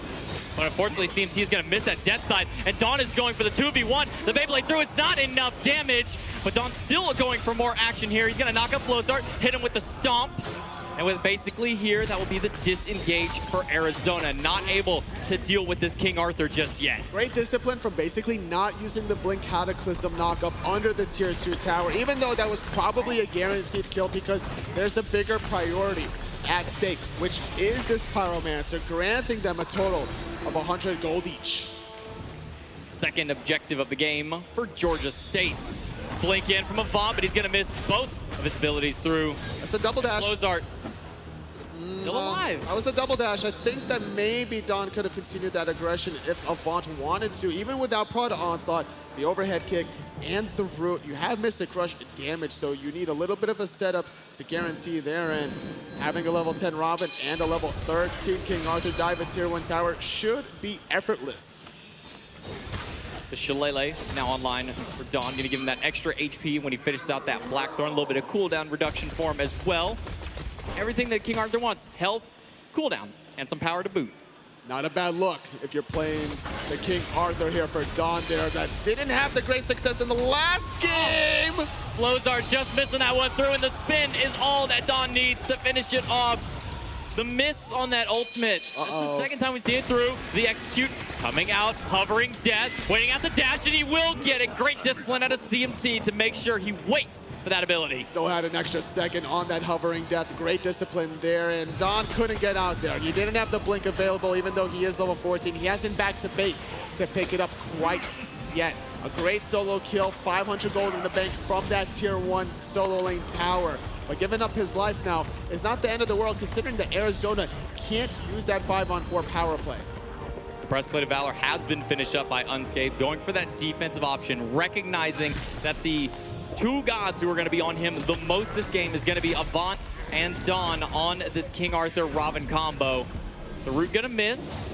Speaker 15: but unfortunately CMT is going to miss that death side, and Dawn is going for the 2v1. The Beyblade through is not enough damage, but Dawn's still going for more action here. He's going to knock up Flowsart, hit him with the stomp, and with basically here, that will be the disengage for Arizona. Not able to deal with this King Arthur just yet.
Speaker 5: Great discipline from basically not using the Blink Cataclysm knockup under the tier 2 tower, even though that was probably a guaranteed kill because there's a bigger priority at stake, which is this Pyromancer, granting them a total of 100 gold each.
Speaker 15: Second objective of the game for Georgia State. Blink in from Avant, but he's going to miss both of his abilities through.
Speaker 5: That's a double dash.
Speaker 15: Flowsart still alive.
Speaker 5: That was a double dash. I think that maybe Dawn could have continued that aggression if Avant wanted to, even without Prada Onslaught, the overhead kick, and the root. You have Mystic Crush damage, so you need a little bit of a setup to guarantee there, and having a level 10 Robin and a level 13 King Arthur dive at tier 1 tower should be effortless.
Speaker 15: The Shillelagh now online for Dawn, going to give him that extra HP when he finishes out that Blackthorn. A little bit of cooldown reduction for him as well. Everything that King Arthur wants, health, cooldown, and some power to boot.
Speaker 5: Not a bad look if you're playing the King Arthur here for Dawn there that didn't have the great success in the last game.
Speaker 15: Flozar just missing that one through, and the spin is all that Dawn needs to finish it off. The miss on that ultimate. This is the second time we see it through. The execute coming out, hovering death, waiting out the dash, and he will get it. Great discipline out of CMT to make sure he waits for that ability.
Speaker 5: Still had an extra second on that hovering death. Great discipline there, and Dawn couldn't get out there. He didn't have the blink available, even though he is level 14. He hasn't back to base to pick it up quite yet. A great solo kill, 500 gold in the bank from that tier 1 solo lane tower. But giving up his life now is not the end of the world, considering that Arizona can't use that 5-on-4 power play.
Speaker 15: The Breastplate of Valor has been finished up by Unscathed, going for that defensive option, recognizing that the two gods who are going to be on him the most this game is going to be Avant and Dawn on this King Arthur Robin combo. The root going to miss.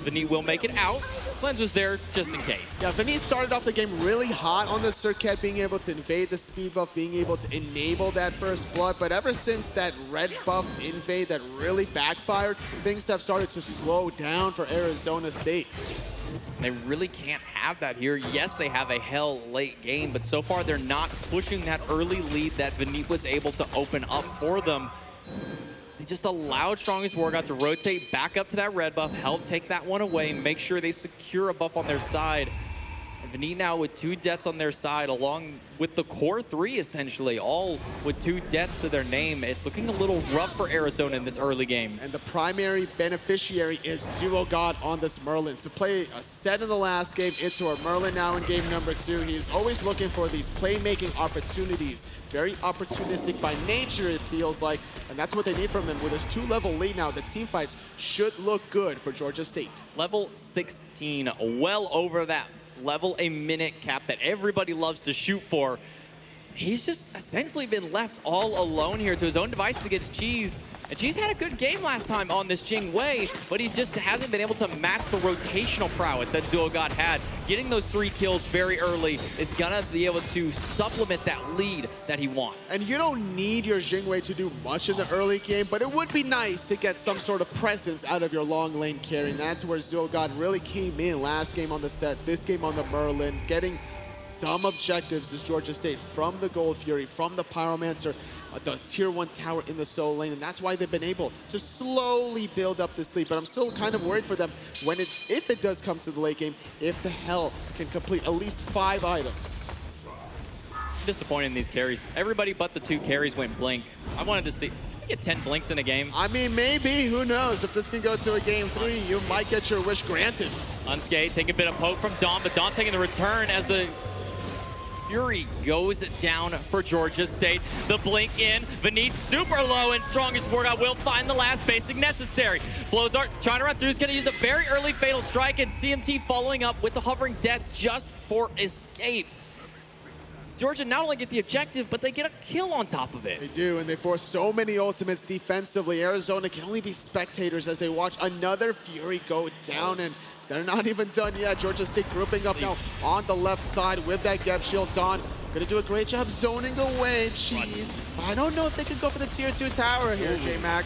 Speaker 15: Vinny will make it out. Cleanse was there just in case.
Speaker 5: Yeah, Vinny started off the game really hot on the Circuit, being able to invade the speed buff, being able to enable that first blood. But ever since that red buff invade that really backfired, things have started to slow down for Arizona State.
Speaker 15: They really can't have that here. Yes, they have a hell late game, but so far they're not pushing that early lead that Vinny was able to open up for them. They just allowed Strongest War God to rotate back up to that red buff, help take that one away, make sure they secure a buff on their side. And Vinny now with 2 deaths on their side, along with the core 3 essentially, all with 2 deaths to their name. It's looking a little rough for Arizona in this early game.
Speaker 5: And the primary beneficiary is Zero God on this Merlin. To play a set in the last game into a Merlin now in game number 2, he's always looking for these playmaking opportunities. Very opportunistic by nature, it feels like, and that's what they need from him. With his 2-level lead now, the team fights should look good for Georgia State.
Speaker 15: Level 16, well over that level a minute cap that everybody loves to shoot for. He's just essentially been left all alone here to his own devices against Cheese. And Cheese had a good game last time on this Jing Wei, but he just hasn't been able to match the rotational prowess that Zuogod had. Getting those 3 kills very early is gonna be able to supplement that lead that he wants.
Speaker 5: And you don't need your Jing Wei to do much in the early game, but it would be nice to get some sort of presence out of your long lane carry. And that's where Zuogod really came in last game on the set, this game on the Merlin, getting some objectives as Georgia State from the Gold Fury, from the Pyromancer, the tier 1 tower in the solo lane, and that's why they've been able to slowly build up this lead. But I'm still kind of worried for them when if it does come to the late game, if the Hell can complete at least 5 items.
Speaker 15: Disappointed in these carries. Everybody but the 2 carries went blink. I wanted to see get 10 blinks in a game.
Speaker 5: I mean, maybe, who knows? If this can go to a game 3, you might get your wish granted.
Speaker 15: Unscathed taking a bit of poke from Dawn, but Dawn taking the return as the Fury goes down for Georgia State. The blink in, Vinny super low, and Strongest War God will find the last basic necessary. Flozar trying to run through, is going to use a very early fatal strike, and CMT following up with the hovering death just for escape. Georgia not only get the objective, but they get a kill on top of it.
Speaker 5: They do, and they force so many ultimates defensively. Arizona can only be spectators as they watch another Fury go down, and they're not even done yet. Georgia State grouping up now on the left side with that Geb Shield. Dawn gonna do a great job zoning away Cheese. I don't know if they could go for the tier 2 tower here, J-Mac.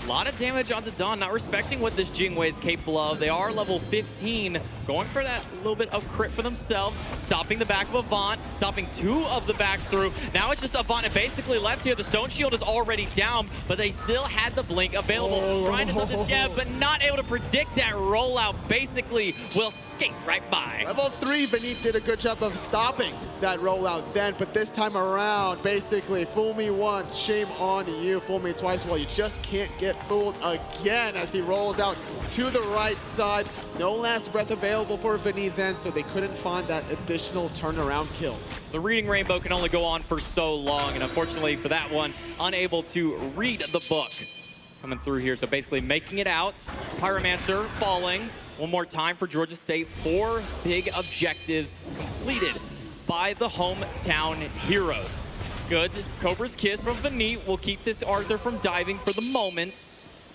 Speaker 15: A lot of damage onto Dawn, not respecting what this Jing Wei is capable of. They are level 15, going for that little bit of crit for themselves, stopping the back of Avant, stopping 2 of the backs through. Now it's just Avant and basically left here. The Stone Shield is already down, but they still had the blink available. Trying to stop this Geb, but not able to predict that rollout. Basically will skate right by.
Speaker 5: Level 3, Beneath did a good job of stopping that rollout then, but this time around, basically, fool me once, shame on you. Fool me twice, well, you just can't get fooled again as he rolls out to the right side. No last breath available for Vinny then, so they couldn't find that additional turnaround kill.
Speaker 15: The reading rainbow can only go on for so long, and unfortunately for that one, unable to read the book. Coming through here, so basically making it out. Pyromancer falling. One more time for Georgia State. 4 big objectives completed by the hometown heroes. Good. Cobra's Kiss from Vinny will keep this Arthur from diving for the moment.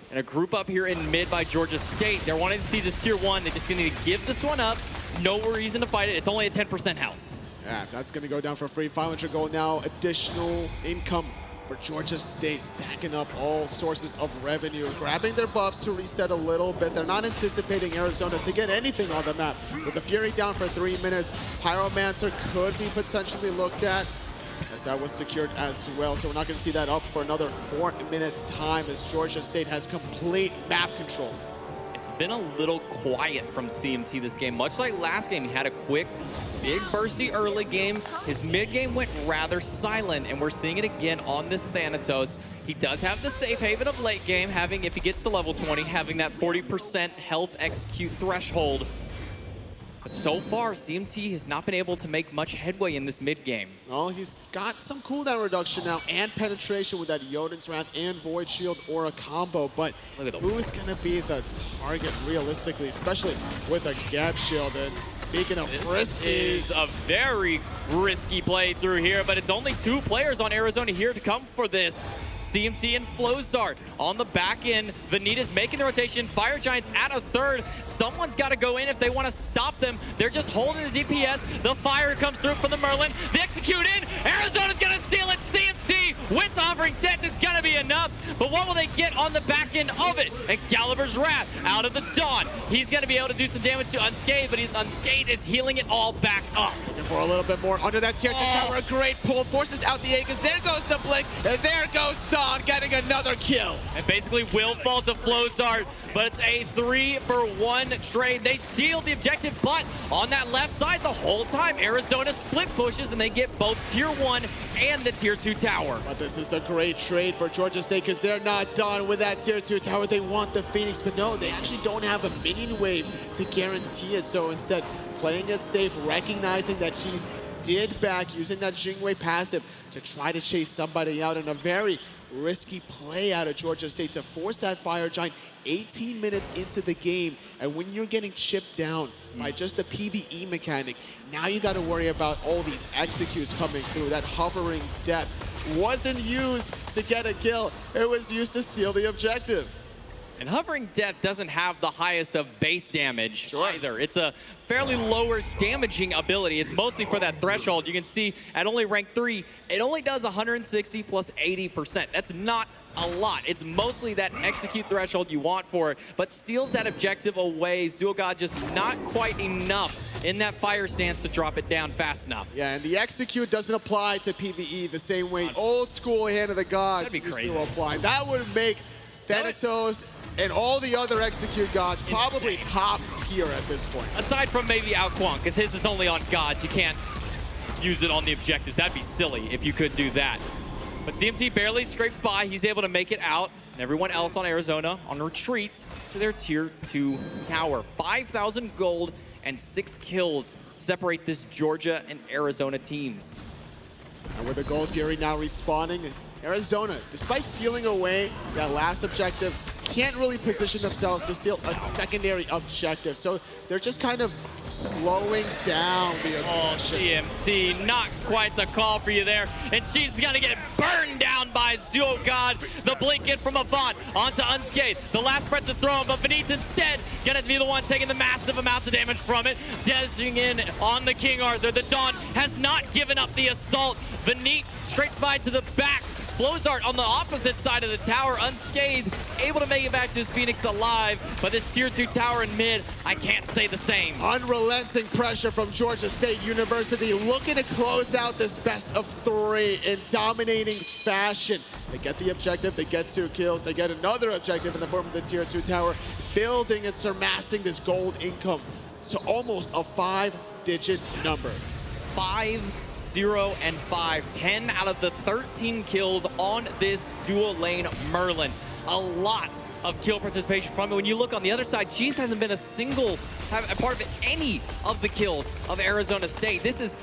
Speaker 15: And a group up here in mid by Georgia State. They're wanting to see this tier 1. They're just going to need to give this one up. No reason to fight it. It's only at 10% health.
Speaker 5: Yeah, that's going to go down for free. 500 gold now. Additional income for Georgia State, stacking up all sources of revenue, grabbing their buffs to reset a little bit. They're not anticipating Arizona to get anything on the map. With the Fury down for 3 minutes, Pyromancer could be potentially looked at, as that was secured as well. So we're not going to see that up for another 4 minutes time, as Georgia State has complete map control.
Speaker 15: It's been a little quiet from CMT this game. Much like last game, he had a quick, big, bursty early game. His mid game went rather silent, and we're seeing it again on this Thanatos. He does have the safe haven of late game, having, if he gets to level 20, having that 40% health execute threshold. But so far, CMT has not been able to make much headway in this mid game.
Speaker 5: Well, he's got some cooldown reduction now and penetration with that Jotun's Wrath and Void Shield Aura combo, but who's going to be the target realistically, especially with a Gap Shield? And speaking of risky,
Speaker 15: This is a very risky play through here, but it's only 2 players on Arizona here to come for this. CMT and Flowzart on the back end. Vanitas making the rotation. Fire Giants at a third. Someone's got to go in if they want to stop them. They're just holding the DPS. The fire comes through from the Merlin. The execute in. Arizona's going to steal it. CMT with Offering Death is going to be enough. But what will they get on the back end of it? Excalibur's Wrath out of the Dawn. He's going to be able to do some damage to Unscathed, but Unscathed is healing it all back up.
Speaker 5: Looking for a little bit more under that tier 2 tower. A great pull. Forces out the Aegis. There goes the Blink. And there goes Dawn getting another kill.
Speaker 15: And basically will fall to Flowzart, but it's a 3-for-1 trade. They steal the objective, but on that left side the whole time, Arizona split pushes and they get both tier 1 and the tier 2 tower.
Speaker 5: But this is a great trade for Georgia State because they're not done with that tier 2 tower. They want the Phoenix, but no, they actually don't have a minion wave to guarantee it. So instead, playing it safe, recognizing that she's did back, using that Jingwei passive to try to chase somebody out in a very risky play out of Georgia State to force that Fire Giant 18 minutes into the game. And when you're getting chipped down by just a PvE mechanic, now you got to worry about all these executes coming through. That hovering death wasn't used to get a kill. It was used to steal the objective.
Speaker 15: And Hovering Death doesn't have the highest of base damage either. It's a fairly lower damaging ability. It's mostly for that threshold. You can see at only rank 3, it only does 160 plus 80%. That's not a lot. It's mostly that execute threshold you want for it, but steals that objective away. Zul'God just not quite enough in that fire stance to drop it down fast enough.
Speaker 5: Yeah, and the execute doesn't apply to PvE the same way old school Hand of the Gods used to apply. That would make Thanatos and all the other execute gods probably top tier at this point.
Speaker 15: Aside from maybe Alquan, because his is only on gods. You can't use it on the objectives. That'd be silly if you could do that. But CMT barely scrapes by. He's able to make it out. And everyone else on Arizona on retreat to their tier 2 tower. 5,000 gold and 6 kills separate this Georgia and Arizona teams.
Speaker 5: And with the Gold Fury now respawning, Arizona, despite stealing away that last objective, can't really position themselves to steal a secondary objective. So they're just kind of slowing down the aggression.
Speaker 15: CMT, not quite the call for you there. And she's gonna get burned down by Zul'God. The blink in from Avant onto Unscathed. The last breath to throw him, but Benita instead gonna be the one taking the massive amounts of damage from it. Dashing in on the King Arthur. The Dawn has not given up the assault. Benita scrapes by to the back. Flowzart on the opposite side of the tower, Unscathed, able to make it back to his Phoenix alive, but this tier 2 tower in mid, I can't say the same.
Speaker 5: Unrelenting pressure from Georgia State University, looking to close out this best of 3 in dominating fashion. They get the objective, they get 2 kills, they get another objective in the form of the tier 2 tower, building and surpassing this gold income to almost a 5-digit number.
Speaker 15: 5-0 and 5. 10 out of the 13 kills on this dual lane Merlin. A lot of kill participation from it. When you look on the other side, Cheese hasn't been a part of any of the kills of Arizona State. This is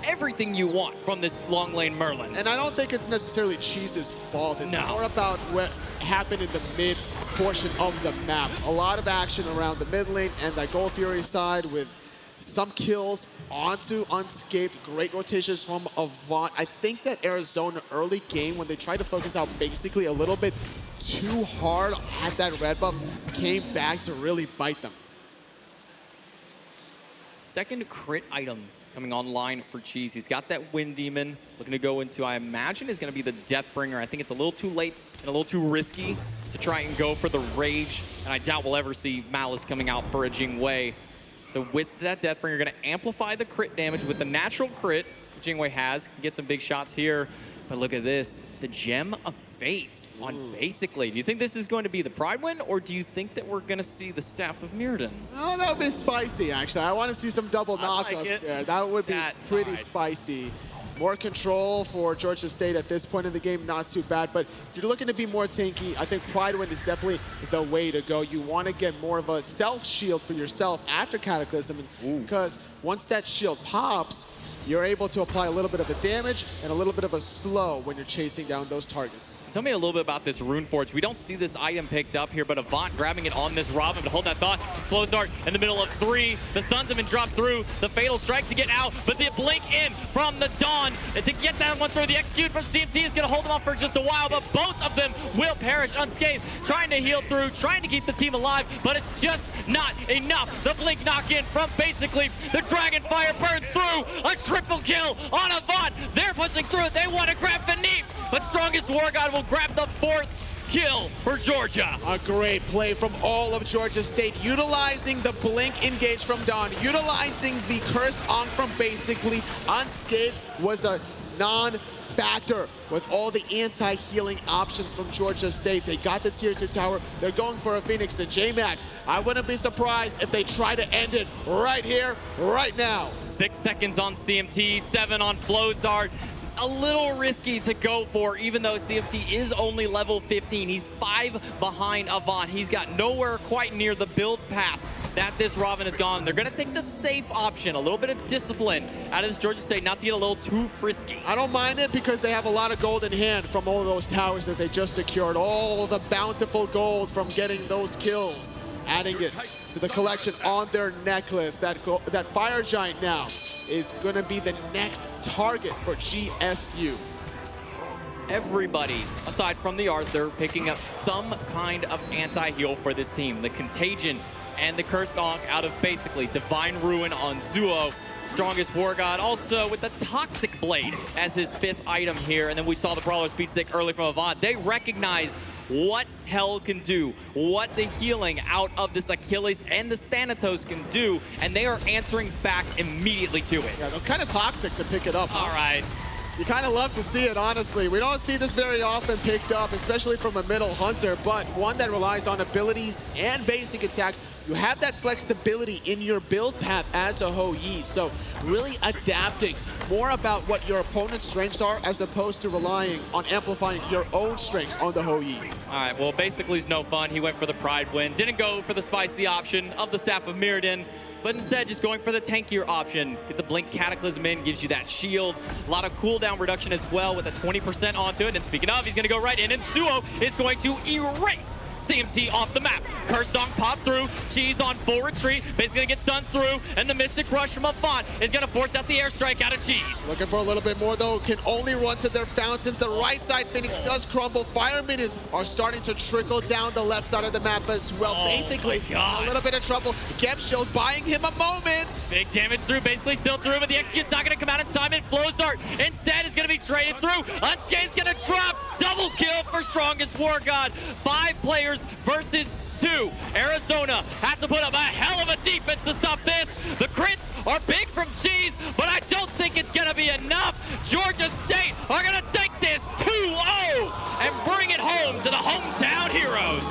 Speaker 15: everything you want from this long lane Merlin.
Speaker 5: And I don't think it's necessarily Cheese's fault. It's more about what happened in the mid portion of the map. A lot of action around the mid lane and that Gold Fury side with some kills onto Unscathed, great rotations from Avant. I think that Arizona early game, when they tried to focus out basically a little bit too hard at that red buff, came back to really bite them.
Speaker 15: Second crit item coming online for Cheese. He's got that Wind Demon, looking to go into, I imagine, is going to be the Deathbringer. I think it's a little too late and a little too risky to try and go for the Rage, and I doubt we'll ever see Malice coming out for a Jingwei. So with that Deathbringer, you're going to amplify the crit damage with the natural crit Jingwei has. Get some big shots here, but look at this. The Gem of Fate on basically. Do you think this is going to be the Pride win, or do you think that we're going to see the Staff of Mirrodin?
Speaker 5: Oh, that would be spicy, actually. I want to see some double knockups there. That would be pretty spicy. More control for Georgia State at this point in the game, not too bad. But if you're looking to be more tanky, I think Pride win is definitely the way to go. You want to get more of a self-shield for yourself after Cataclysm, because once that shield pops, you're able to apply a little bit of a damage and a little bit of a slow when you're chasing down those targets.
Speaker 15: Tell me a little bit about this Rune Forge. We don't see this item picked up here, but Avant grabbing it on this Robin to hold that thought. Flowzart in the middle of 3. The Suns have been dropped through. The Fatal Strike to get out, but the Blink in from the Dawn to get that one through. The Execute from CMT is going to hold them off for just a while, but both of them will perish unscathed. Trying to heal through, trying to keep the team alive, but it's just not enough. The Blink knock in from basically the Dragon Fire burns through. A triple kill on Avant. They're pushing through it. They want to grab Beneath, but Strongest War God will grab the 4th kill for Georgia.
Speaker 5: A great play from all of Georgia State, utilizing the Blink engage from Dawn, utilizing the Cursed Ankh from basically unscathed was a non-factor with all the anti-healing options from Georgia State. They got the tier 2 tower. They're going for a Phoenix and J-Mac. I wouldn't be surprised if they try to end it right here, right now.
Speaker 15: 6 seconds on CMT, 7 on Flowzart. A little risky to go for, even though CMT is only level 15. He's 5 behind Avant. He's got nowhere quite near the build path that this Robin has gone. They're going to take the safe option, a little bit of discipline out of this Georgia State, not to get a little too frisky.
Speaker 5: I don't mind it because they have a lot of gold in hand from all of those towers that they just secured. All the bountiful gold from getting those kills. Adding it to the collection on their necklace. That Fire Giant now is going to be the next target for GSU.
Speaker 15: Everybody, aside from the Arthur, picking up some kind of anti-heal for this team. The Contagion and the Cursed Ankh out of basically Divine Ruin on Zuo. Strongest War God also with the Toxic Blade as his 5th item here. And then we saw the Brawler Speed Stick early from Avant. They recognize what Hell can do, what the healing out of this Achilles and this Thanatos can do, and they are answering back immediately to it.
Speaker 5: Yeah, that's kind of toxic to pick it up.
Speaker 15: All right.
Speaker 5: You kind of love to see it, honestly. We don't see this very often picked up, especially from a middle hunter, but one that relies on abilities and basic attacks. You have that flexibility in your build path as a Hou Yi, so really adapting more about what your opponent's strengths are as opposed to relying on amplifying your own strengths on the Hou Yi.
Speaker 15: All right, well, basically it's no fun. He went for the Pride win. Didn't go for the spicy option of the Staff of Mirrodin, but instead just going for the tankier option. Get the Blink Cataclysm in, gives you that shield. A lot of cooldown reduction as well with a 20% onto it. And speaking of, he's going to go right in, and Zuo is going to erase CMT off the map. Cursed Ankh pop through. Cheese on full retreat. Basically gonna get stunned through. And the Mystic Rush from Avant is gonna force out the airstrike out of Cheese.
Speaker 5: Looking for a little bit more though. Can only run to their fountains. The right side Phoenix does crumble. Fire minions are starting to trickle down the left side of the map as well. Basically, a little bit of trouble. Gem Shield buying him a moment.
Speaker 15: Big damage through, basically still through, but the Execute's not gonna come out in time, and Flowzart instead is gonna be traded through. Unscathed gonna drop. Double kill for Strongest War God. 5 players versus 2. Arizona has to put up a hell of a defense to stop this. The crits are big from Cheese, but I don't think it's gonna be enough. Georgia State are gonna take this 2-0 and bring it home to the hometown heroes.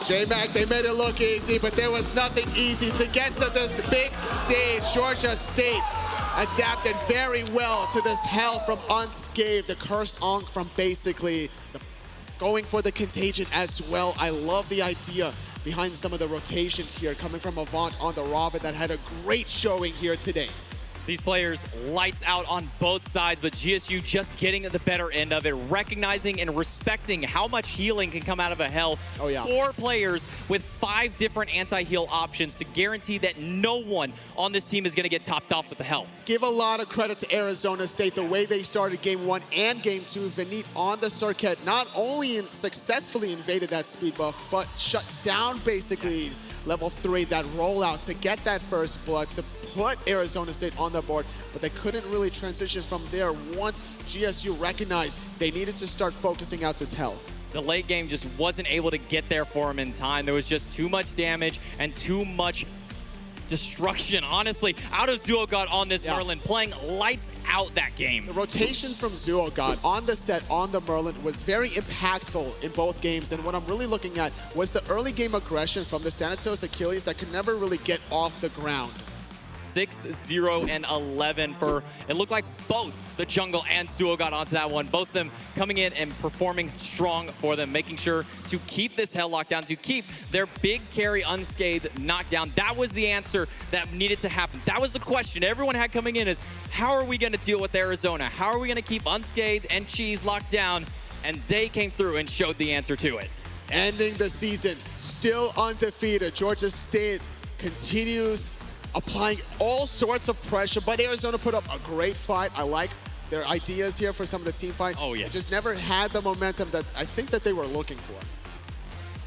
Speaker 5: J-Mac, they made it look easy, but there was nothing easy to get to this big stage. Georgia State adapted very well to this hell from Unscathed, the Cursed Ankh from basically going for the Contagion as well. I love the idea behind some of the rotations here coming from Avant on the Robin that had a great showing here today.
Speaker 15: These players lights out on both sides, but GSU just getting the better end of it, recognizing and respecting how much healing can come out of a hell.
Speaker 5: Oh, yeah.
Speaker 15: 4 players with 5 different anti-heal options to guarantee that no one on this team is going to get topped off with the health.
Speaker 5: Give a lot of credit to Arizona State, the way they started Game 1 and Game 2. Vinit on the circuit not only successfully invaded that speed buff, but shut down basically level 3, that rollout to get that first blood, to put Arizona State on the board, but they couldn't really transition from there once GSU recognized they needed to start focusing out this hell.
Speaker 15: The late game just wasn't able to get there for him in time. There was just too much damage and too much destruction, honestly, out of Zoogod on this Merlin, playing lights out that game.
Speaker 5: The rotations from Zoogod on the set, on the Merlin, was very impactful in both games, and what I'm really looking at was the early game aggression from the Thanatos Achilles that could never really get off the ground.
Speaker 15: 6-0 and 11 for, it looked like both the jungle and Suo got onto that one. Both of them coming in and performing strong for them, making sure to keep this hell locked down, to keep their big carry unscathed, knocked down. That was the answer that needed to happen. That was the question everyone had coming in is, how are we going to deal with Arizona? How are we going to keep unscathed and Cheese locked down? And they came through and showed the answer to it.
Speaker 5: Ending the season, still undefeated. Georgia State continues applying all sorts of pressure, but Arizona put up a great fight. I like their ideas here for some of the team fight.
Speaker 15: Oh, yeah.
Speaker 5: They just never had the momentum that I think that they were looking for.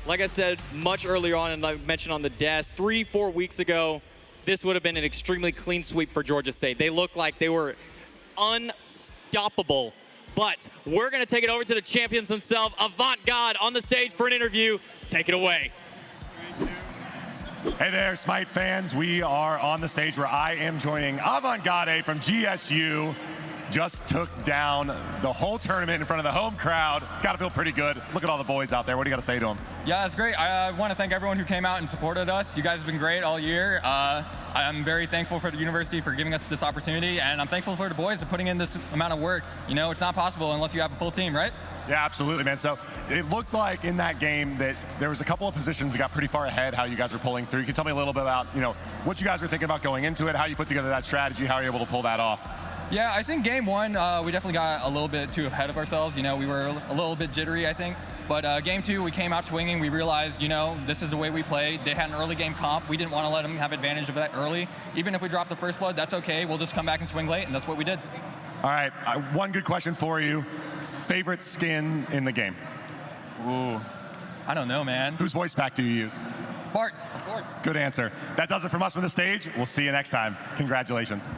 Speaker 15: Like I said much earlier on, and I mentioned on the desk, 3-4 weeks ago, this would have been an extremely clean sweep for Georgia State. They looked like they were unstoppable. But we're going to take it over to the champions themselves, Avant God, on the stage for an interview. Take it away.
Speaker 18: Hey there, Smite fans. We are on the stage where I am joining Avant-Garde from GSU. Just took down the whole tournament in front of the home crowd. It's got to feel pretty good. Look at all the boys out there. What do you got to say to them?
Speaker 19: Yeah, it's great. I want to thank everyone who came out and supported us. You guys have been great all year. I'm very thankful for the university for giving us this opportunity, and I'm thankful for the boys for putting in this amount of work. You know, it's not possible unless you have a full team, right?
Speaker 18: Yeah, absolutely, man. So it looked like in that game that there was a couple of positions that got pretty far ahead, how you guys were pulling through. Can you tell me a little bit about, you know, what you guys were thinking about going into it, how you put together that strategy, how you're able to pull that off?
Speaker 19: Yeah, I think game one, we definitely got a little bit too ahead of ourselves. You know, we were a little bit jittery, I think. But game two, we came out swinging. We realized, you know, this is the way we play. They had an early game comp. We didn't want to let them have advantage of that early. Even if we drop the first blood, that's okay. We'll just come back and swing late, and that's what we did.
Speaker 18: All right, one good question for you. Favorite skin in the game?
Speaker 19: Ooh, I don't know, man.
Speaker 18: Whose voice pack do you use?
Speaker 19: Bart, of course.
Speaker 18: Good answer. That does it from us from the stage. We'll see you next time. Congratulations.